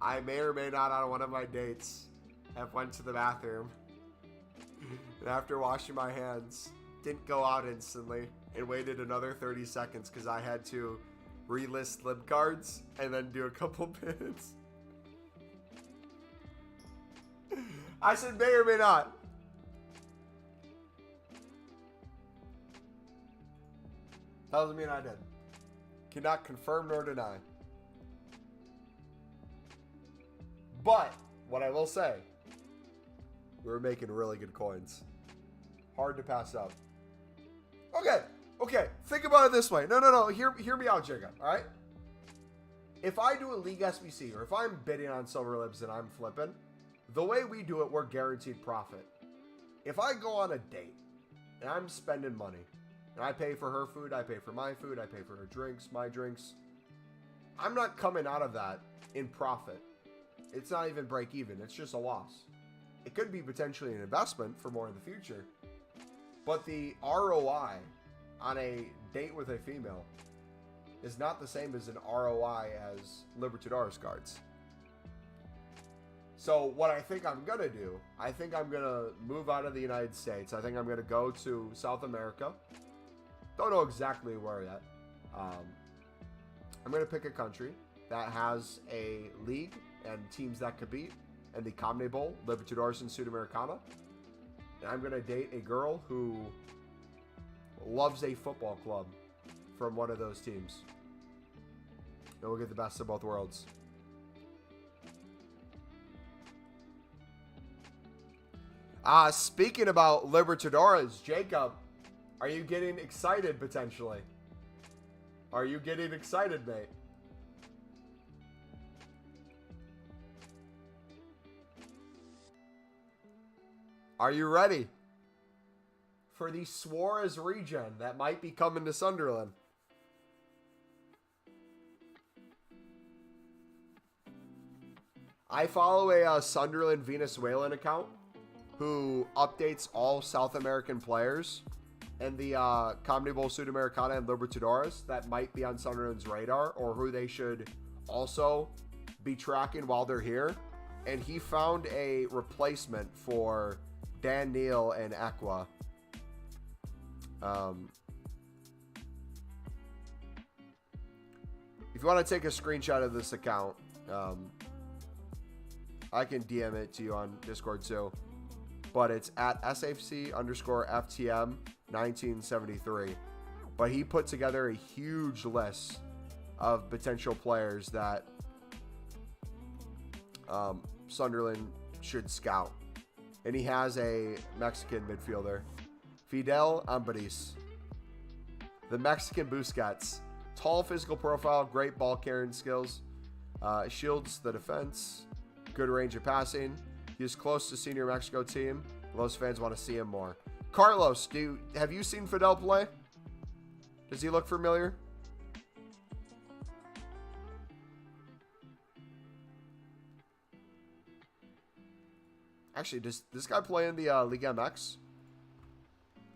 I may or may not on one of my dates have went to the bathroom and after washing my hands didn't go out instantly and waited another 30 seconds because I had to relist lib cards and then do a couple bids. I said may or may not. Doesn't mean I did. Cannot confirm nor deny. But what I will say, we were making really good coins. Hard to pass up. Okay. Think about it this way. No. Hear me out, Jigga. All right. If I do a League SBC or if I'm bidding on silver libs and I'm flipping, the way we do it, we're guaranteed profit. If I go on a date and I'm spending money and I pay for her food, I pay for my food, I pay for her drinks, my drinks, I'm not coming out of that in profit. It's not even break even. It's just a loss. It could be potentially an investment for more in the future. But the ROI on a date with a female is not the same as an ROI as Libertadores cards. So what I think I'm going to do, I think I'm going to move out of the United States. I think I'm going to go to South America. Don't know exactly where yet. I'm going to pick a country that has a league and teams that compete in the CONMEBOL, Libertadores, and Sudamericana. And I'm going to date a girl who loves a football club from one of those teams. And we'll get the best of both worlds. Speaking about Libertadores, Jacob, are you getting excited potentially? Are you getting excited, mate? Are you ready for the Suarez regen that might be coming to Sunderland? I follow a Sunderland Venezuelan account who updates all South American players and the CONMEBOL Sudamericana and Libertadores that might be on Sunderland's radar or who they should also be tracking while they're here. And he found a replacement for Dan Neal and Equa. If you want to take a screenshot of this account, I can DM it to you on Discord too. but it's at SAFC underscore FTM 1973. But he put together a huge list of potential players that Sunderland should scout. And he has a Mexican midfielder, Fidel Ambaris. The Mexican Busquets. Tall physical profile, great ball carrying skills. Shields the defense. Good range of passing. He is close to senior Mexico team. Most fans want to see him more. Carlos, have you seen Fidel play? Does he look familiar? Actually, does this guy play in the Ligue MX?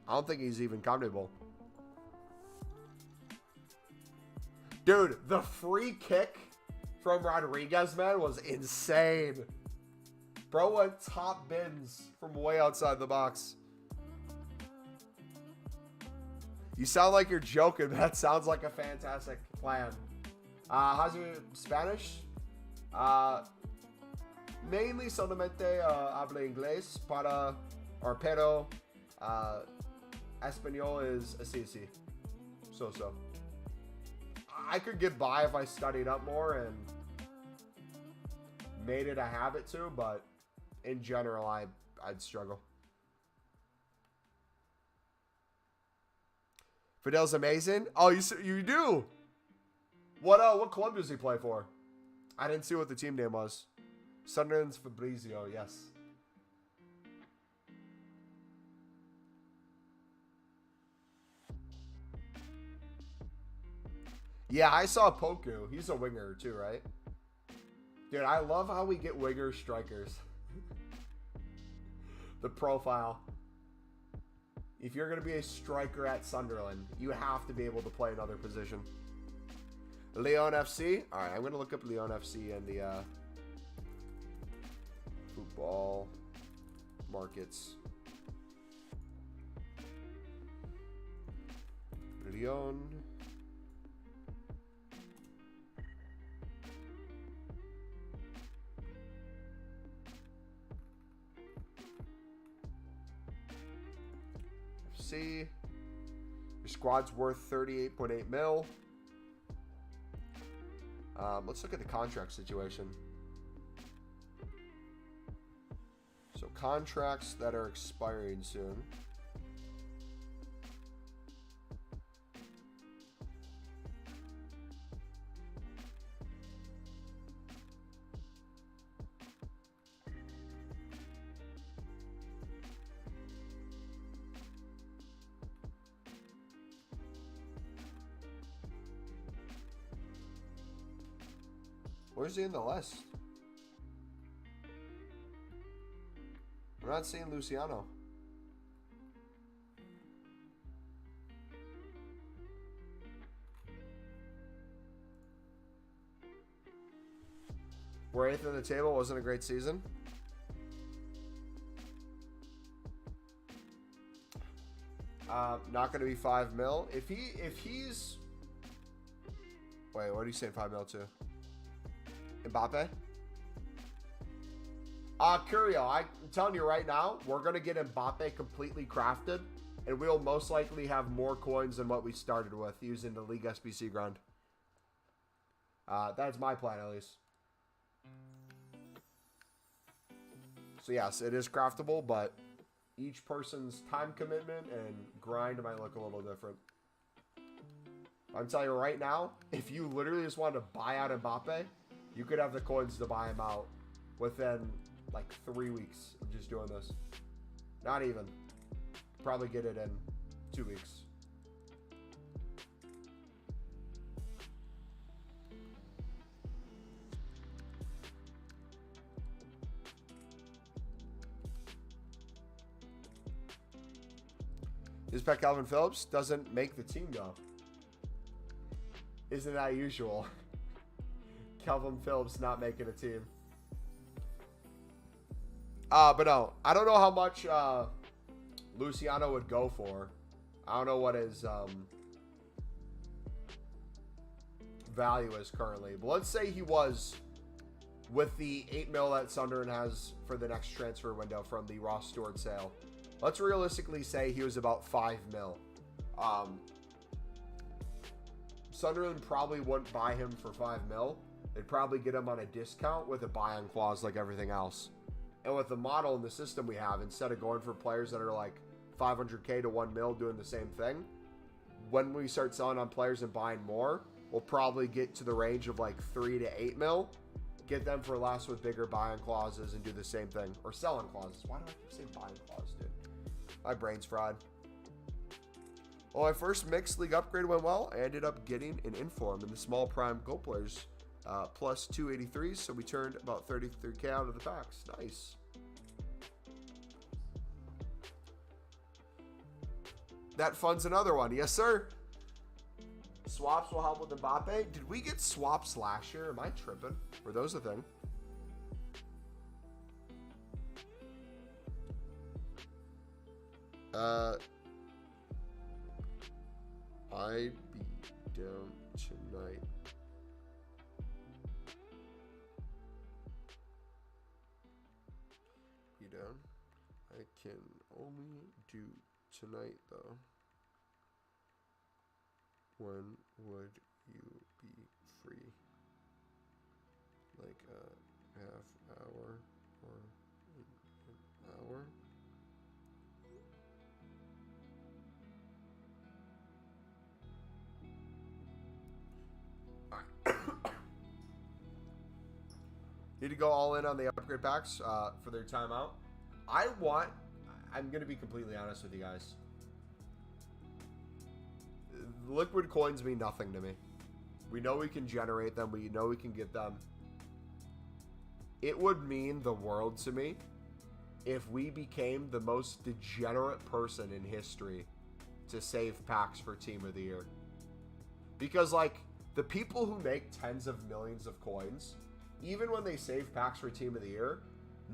I don't think he's even comfortable. Dude, the free kick from Rodriguez, man, was insane. Bro went top bins from way outside the box. You sound like you're joking. That sounds like a fantastic plan. How's your Spanish? Mainly solamente habla inglés pero español is así. So. I could get by if I studied up more and made it a habit to, but in general, I'd struggle. Fidel's amazing. Oh, you do? What club does he play for? I didn't see what the team name was. Sunderland's Fabrizio, yes. Yeah, I saw Poku. He's a winger too, right? Dude, I love how we get winger strikers. The profile. If you're going to be a striker at Sunderland, you have to be able to play another position. Leon FC. All right, I'm going to look up Leon FC and the football markets. Leon. FC. Your squad's worth 38.8 mil. Let's look at the contract situation. So contracts that are expiring soon. Where's he in the list? We're not seeing Luciano. We're 8th in the table. Wasn't a great season. Not going to be 5 mil. If he's... Wait, what are you saying 5 mil to? Mbappe? Curio, I'm telling you right now, we're going to get Mbappe completely crafted, and we'll most likely have more coins than what we started with using the Ligue SBC grind. That's my plan, at least. So yes, it is craftable, but each person's time commitment and grind might look a little different. I'm telling you right now, if you literally just wanted to buy out Mbappe, you could have the coins to buy him out within like 3 weeks of just doing this. Not even. Probably get it in 2 weeks. This pet Calvin Phillips doesn't make the team though. Isn't that usual? Calvin Phillips not making a team. But no, I don't know how much Luciano would go for. I don't know what his value is currently. But let's say he was with the 8 mil that Sunderland has for the next transfer window from the Ross Stewart sale, let's realistically say he was about 5 mil. Sunderland probably wouldn't buy him for 5 mil. They'd probably get him on a discount with a buy-on clause like everything else. And with the model and the system we have, instead of going for players that are like 500K to 1 mil doing the same thing, when we start selling on players and buying more, we'll probably get to the range of like 3 to 8 mil, get them for less with bigger buy-in clauses and do the same thing. Or sell-in clauses. Why do I keep saying buy-in clause, dude? My brain's fried. Well, my first mixed league upgrade went well. I ended up getting an inform in the small prime goal players plus 283, so we turned about 33K out of the packs. Nice. That funds another one. Yes, sir. Swaps will help with Mbappe. Did we get swaps last year? Am I tripping? Were those a thing? I be down tonight. Be down. I can only do tonight though. When would you be free? Like a half hour or an hour? Need to go all in on the upgrade packs for their timeout. I'm going to be completely honest with you guys. Liquid coins mean nothing to me. We know we can generate them. We know we can get them. It would mean the world to me if we became the most degenerate person in history to save packs for Team of the Year. Because, like, the people who make tens of millions of coins, even when they save packs for Team of the Year,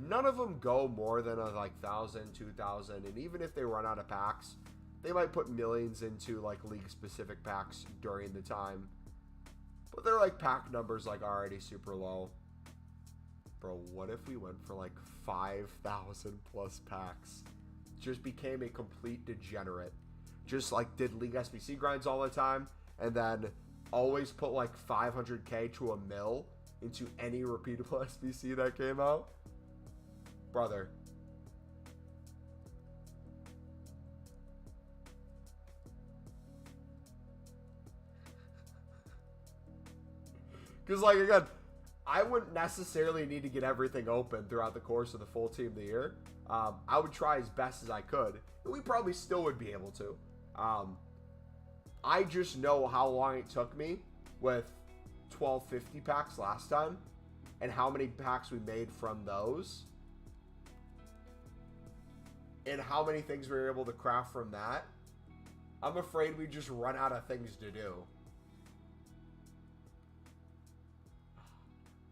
none of them go more than like 1,000, 2,000, and even if they run out of packs, they might put millions into like league specific packs during the time. But they're like pack numbers like already super low. Bro, what if we went for like 5,000 plus packs? Just became a complete degenerate. Just like did league SBC grinds all the time, and then always put like 500K to a mil into any repeatable SBC that came out. Brother. Because, like, again, I wouldn't necessarily need to get everything open throughout the course of the full Team of the Year. I would try as best as I could. And we probably still would be able to. I just know how long it took me with 1250 packs last time. And how many packs we made from those. And how many things we were able to craft from that. I'm afraid we just run out of things to do.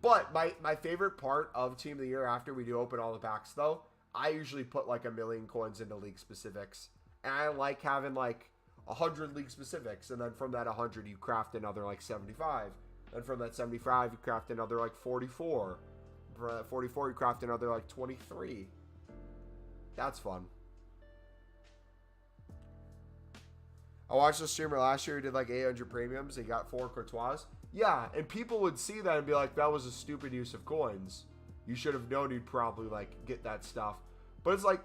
But my favorite part of Team of the Year after we do open all the packs, though, I usually put like 1 million coins into league specifics. And I like having like 100 league specifics. And then from that 100, you craft another like 75. And from that 75, you craft another like 44. From that 44, you craft another like 23. That's fun. I watched a streamer last year who did like 800 premiums. He got 4 Courtois. Yeah, and people would see that and be like, that was a stupid use of coins. You should have known you'd probably like get that stuff. But it's like,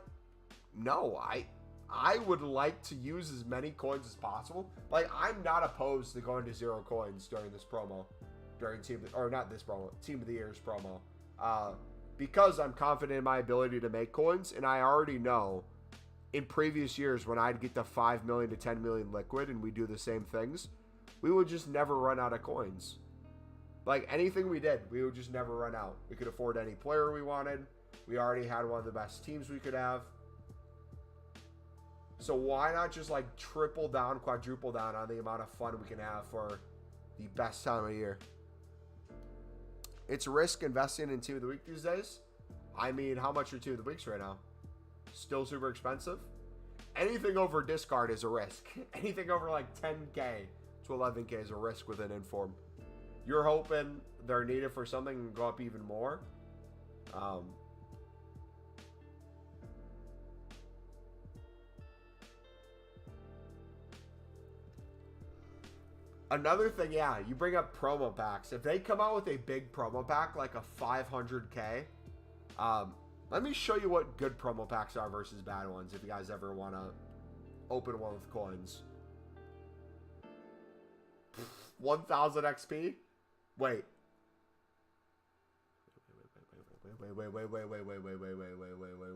no, I would like to use as many coins as possible. Like, I'm not opposed to going to 0 coins during this promo. During Team of the Year's promo. Because I'm confident in my ability to make coins, and I already know in previous years when I'd get to 5 million to 10 million liquid and we do the same things, we would just never run out of coins. Like anything we did, we would just never run out. We could afford any player we wanted. We already had one of the best teams we could have. So why not just like triple down, quadruple down on the amount of fun we can have for the best time of year? It's a risk investing in Team of the Week these days. I mean, how much are Team of the Weeks right now? Still super expensive? Anything over discard is a risk. Anything over like 10K to 11K is a risk with an inform. You're hoping they're needed for something and go up even more. Another thing, yeah, you bring up promo packs. If they come out with a big promo pack, like a 500K, let me show you what good promo packs are versus bad ones if you guys ever want to open one with coins. 1,000 XP? Wait.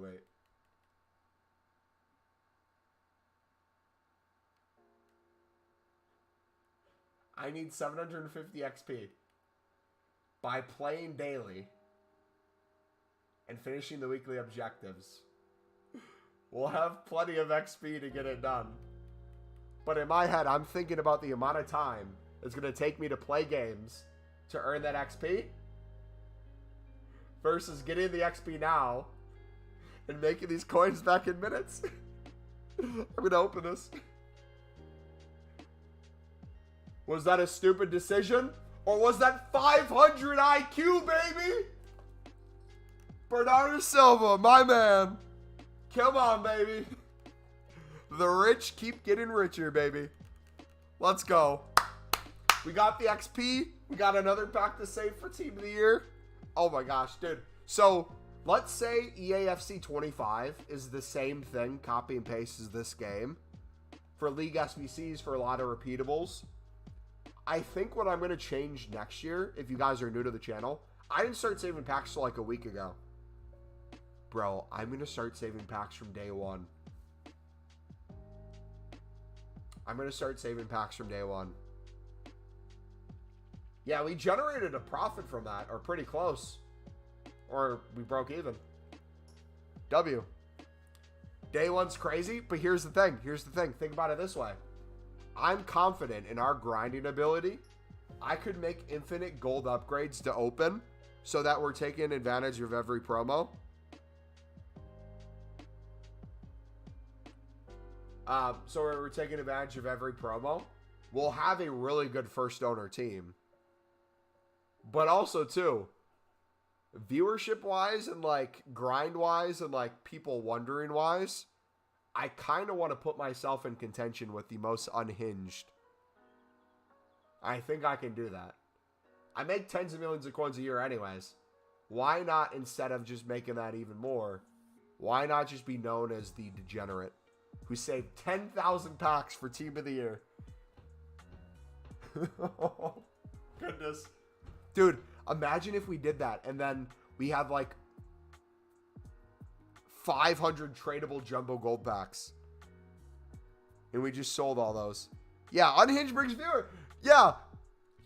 Wait. I need 750 XP by playing daily and finishing the weekly objectives. We'll have plenty of XP to get it done. But in my head, I'm thinking about the amount of time it's going to take me to play games to earn that XP versus getting the XP now and making these coins back in minutes. I'm going to open this. Was that a stupid decision? Or was that 500 IQ, baby? Bernardo Silva, my man. Come on, baby. The rich keep getting richer, baby. Let's go. We got the XP. We got another pack to save for Team of the Year. Oh my gosh, dude. So, let's say EAFC 25 is the same thing, copy and paste as this game. For League SBCs, for a lot of repeatables. I think what I'm going to change next year, if you guys are new to the channel, I didn't start saving packs till like a week ago. Bro, I'm going to start saving packs from day one. I'm going to start saving packs from day one. Yeah, we generated a profit from that, or pretty close. Or we broke even. W. Day one's crazy, but here's the thing. Think about it this way. I'm confident in our grinding ability. I could make infinite gold upgrades to open so that we're taking advantage of every promo. So we're taking advantage of every promo. We'll have a really good first owner team. But also, too, viewership-wise and, like, grind-wise and, like, people wondering-wise, I kind of want to put myself in contention with the most unhinged. I think I can do that. I make tens of millions of coins a year anyways. Why not, instead of just making that even more, why not just be known as the degenerate who saved 10,000 packs for Team of the Year? Oh, goodness. Dude, imagine if we did that and then we had like 500 tradable jumbo gold packs. And we just sold all those. Yeah, Unhinged brings viewer. Yeah,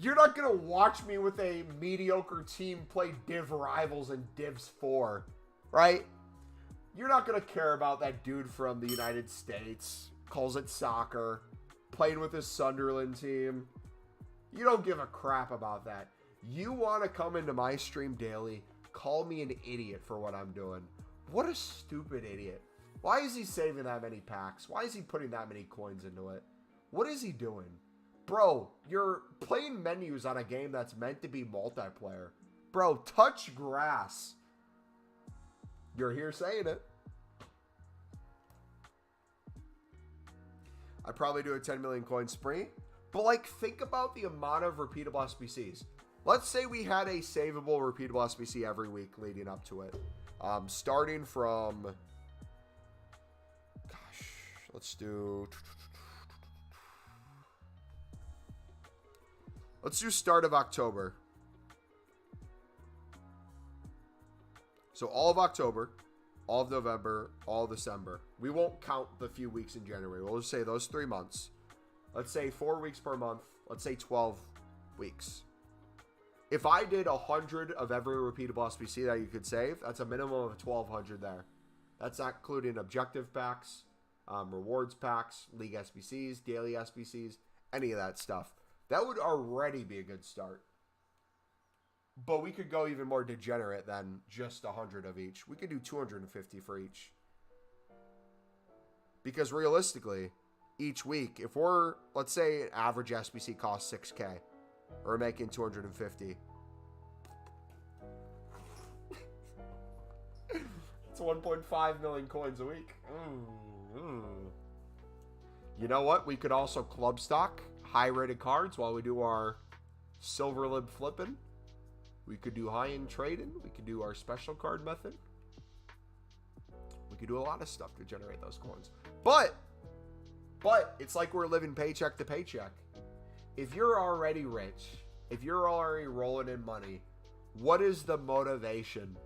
you're not going to watch me with a mediocre team play Div Rivals and Divs 4, right? You're not going to care about that dude from the United States, calls it soccer, playing with his Sunderland team. You don't give a crap about that. You want to come into my stream daily, call me an idiot for what I'm doing. What a stupid idiot. Why is he saving that many packs? Why is he putting that many coins into it? What is he doing? Bro, you're playing menus on a game that's meant to be multiplayer. Bro, touch grass. You're here saying it. I'd probably do a 10 million coin spree. But, like, think about the amount of repeatable SBCs. Let's say we had a savable repeatable SBC every week leading up to it. Starting from... Gosh, let's do start of October. So all of October, all of November, all of December. We won't count the few weeks in January. We'll just say those 3 months. Let's say 4 weeks per month. Let's say 12 weeks. If I did 100 of every repeatable SBC that you could save, that's a minimum of 1,200 there. That's not including objective packs, rewards packs, league SBCs, daily SBCs, any of that stuff. That would already be a good start. But we could go even more degenerate than just 100 of each. We could do 250 for each. Because realistically, each week, if we're, let's say an average SBC costs 6K. We're making 250. It's 1.5 million coins a week. You know what? We could also club stock high-rated cards while we do our silver lib flipping. We could do high-end trading. We could do our special card method. We could do a lot of stuff to generate those coins. But it's like we're living paycheck to paycheck. If you're already rich, if you're already rolling in money, what is the motivation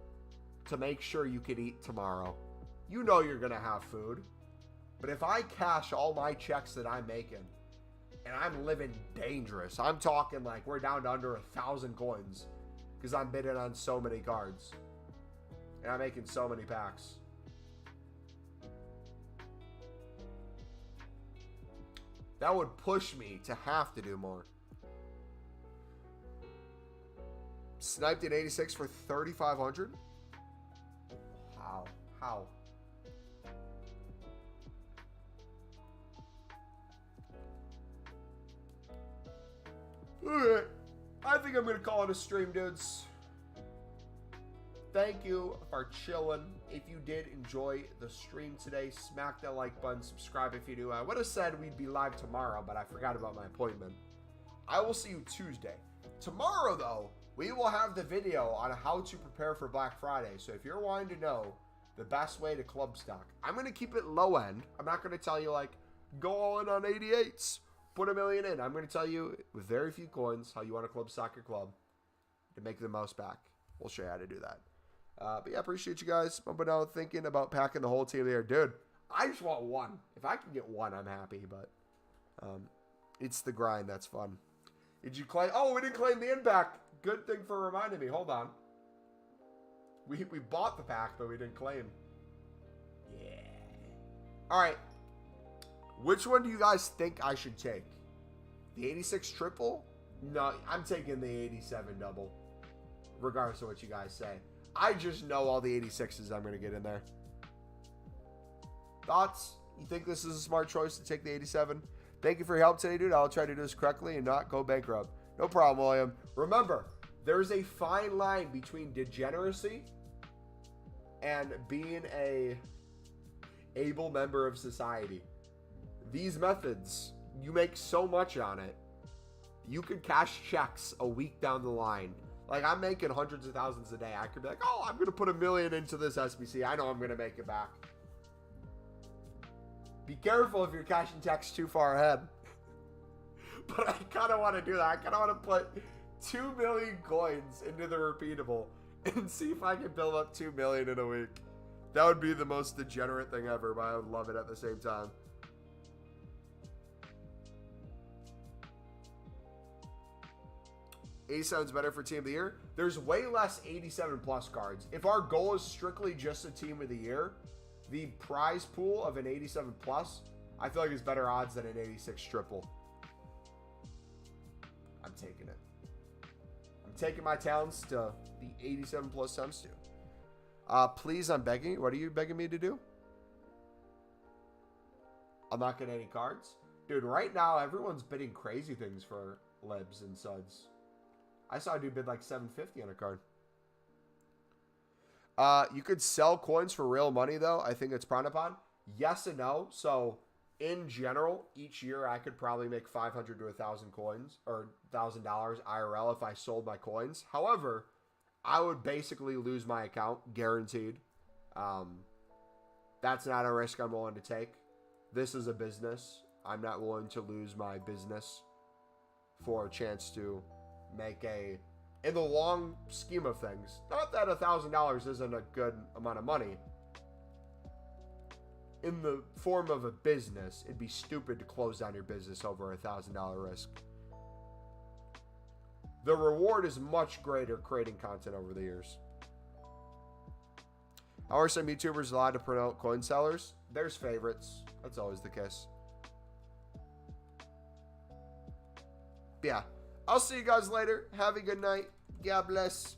to make sure you can eat tomorrow? You know you're going to have food. But if I cash all my checks that I'm making and I'm living dangerous, I'm talking like we're down to under 1,000 coins because I'm bidding on so many cards and I'm making so many packs. That would push me to have to do more. Sniped at 86 for 3,500. How? Alright. I think I'm going to call it a stream, dudes. Thank you for chilling. If you did enjoy the stream today, smack that like button, subscribe if you do. I would have said we'd be live tomorrow, but I forgot about my appointment. I will see you Tuesday. Tomorrow, though, we will have the video on how to prepare for Black Friday. So if you're wanting to know the best way to club stock, I'm going to keep it low end. I'm not going to tell you, like, go all in on 88s. Put $1 million in. I'm going to tell you, with very few coins, how you want to club stock your club to make the most back. We'll show you how to do that. But yeah, appreciate you guys bumping out, thinking about packing the whole team there. Dude, I just want one. If I can get one, I'm happy. But it's the grind that's fun. Did you claim? Oh, we didn't claim the in-pack. Good thing for reminding me. Hold on. We bought the pack, but we didn't claim. Yeah. All right. Which one do you guys think I should take? The 86 triple? No, I'm taking the 87 double. Regardless of what you guys say. I just know all the 86s I'm going to get in there. Thoughts? You think this is a smart choice to take the 87? Thank you for your help today, dude. I'll try to do this correctly and not go bankrupt. No problem, William. Remember, there's a fine line between degeneracy and being a able member of society. These methods, you make so much on it. You could cash checks a week down the line. Like, I'm making hundreds of thousands a day. I could be like, oh, I'm going to put $1 million into this SBC. I know I'm going to make it back. Be careful if you're cashing checks too far ahead. But I kind of want to do that. I kind of want to put 2 million coins into the repeatable and see if I can build up 2 million in a week. That would be the most degenerate thing ever, but I would love it at the same time. '87's better for Team of the Year. There's way less 87 plus cards. If our goal is strictly just a Team of the Year, the prize pool of an 87 plus, I feel like is better odds than an 86 triple. I'm taking it. I'm taking my talents to the 87 plus times 2. Please, I'm begging you. What are you begging me to do? I'm not getting any cards. Dude, right now, everyone's bidding crazy things for libs and suds. I saw a dude bid like $750 on a card. You could sell coins for real money, though. I think it's frowned upon. Yes and no. So, in general, each year I could probably make 500 to 1,000 coins or $1,000 IRL if I sold my coins. However, I would basically lose my account, guaranteed. That's not a risk I'm willing to take. This is a business. I'm not willing to lose my business for a chance to make in the long scheme of things, not that $1,000 isn't a good amount of money. In the form of a business, it'd be stupid to close down your business over a $1,000 risk. The reward is much greater creating content over the years. How are some YouTubers allowed to promote coin sellers? There's favorites. That's always the case. Yeah. I'll see you guys later. Have a good night. God bless.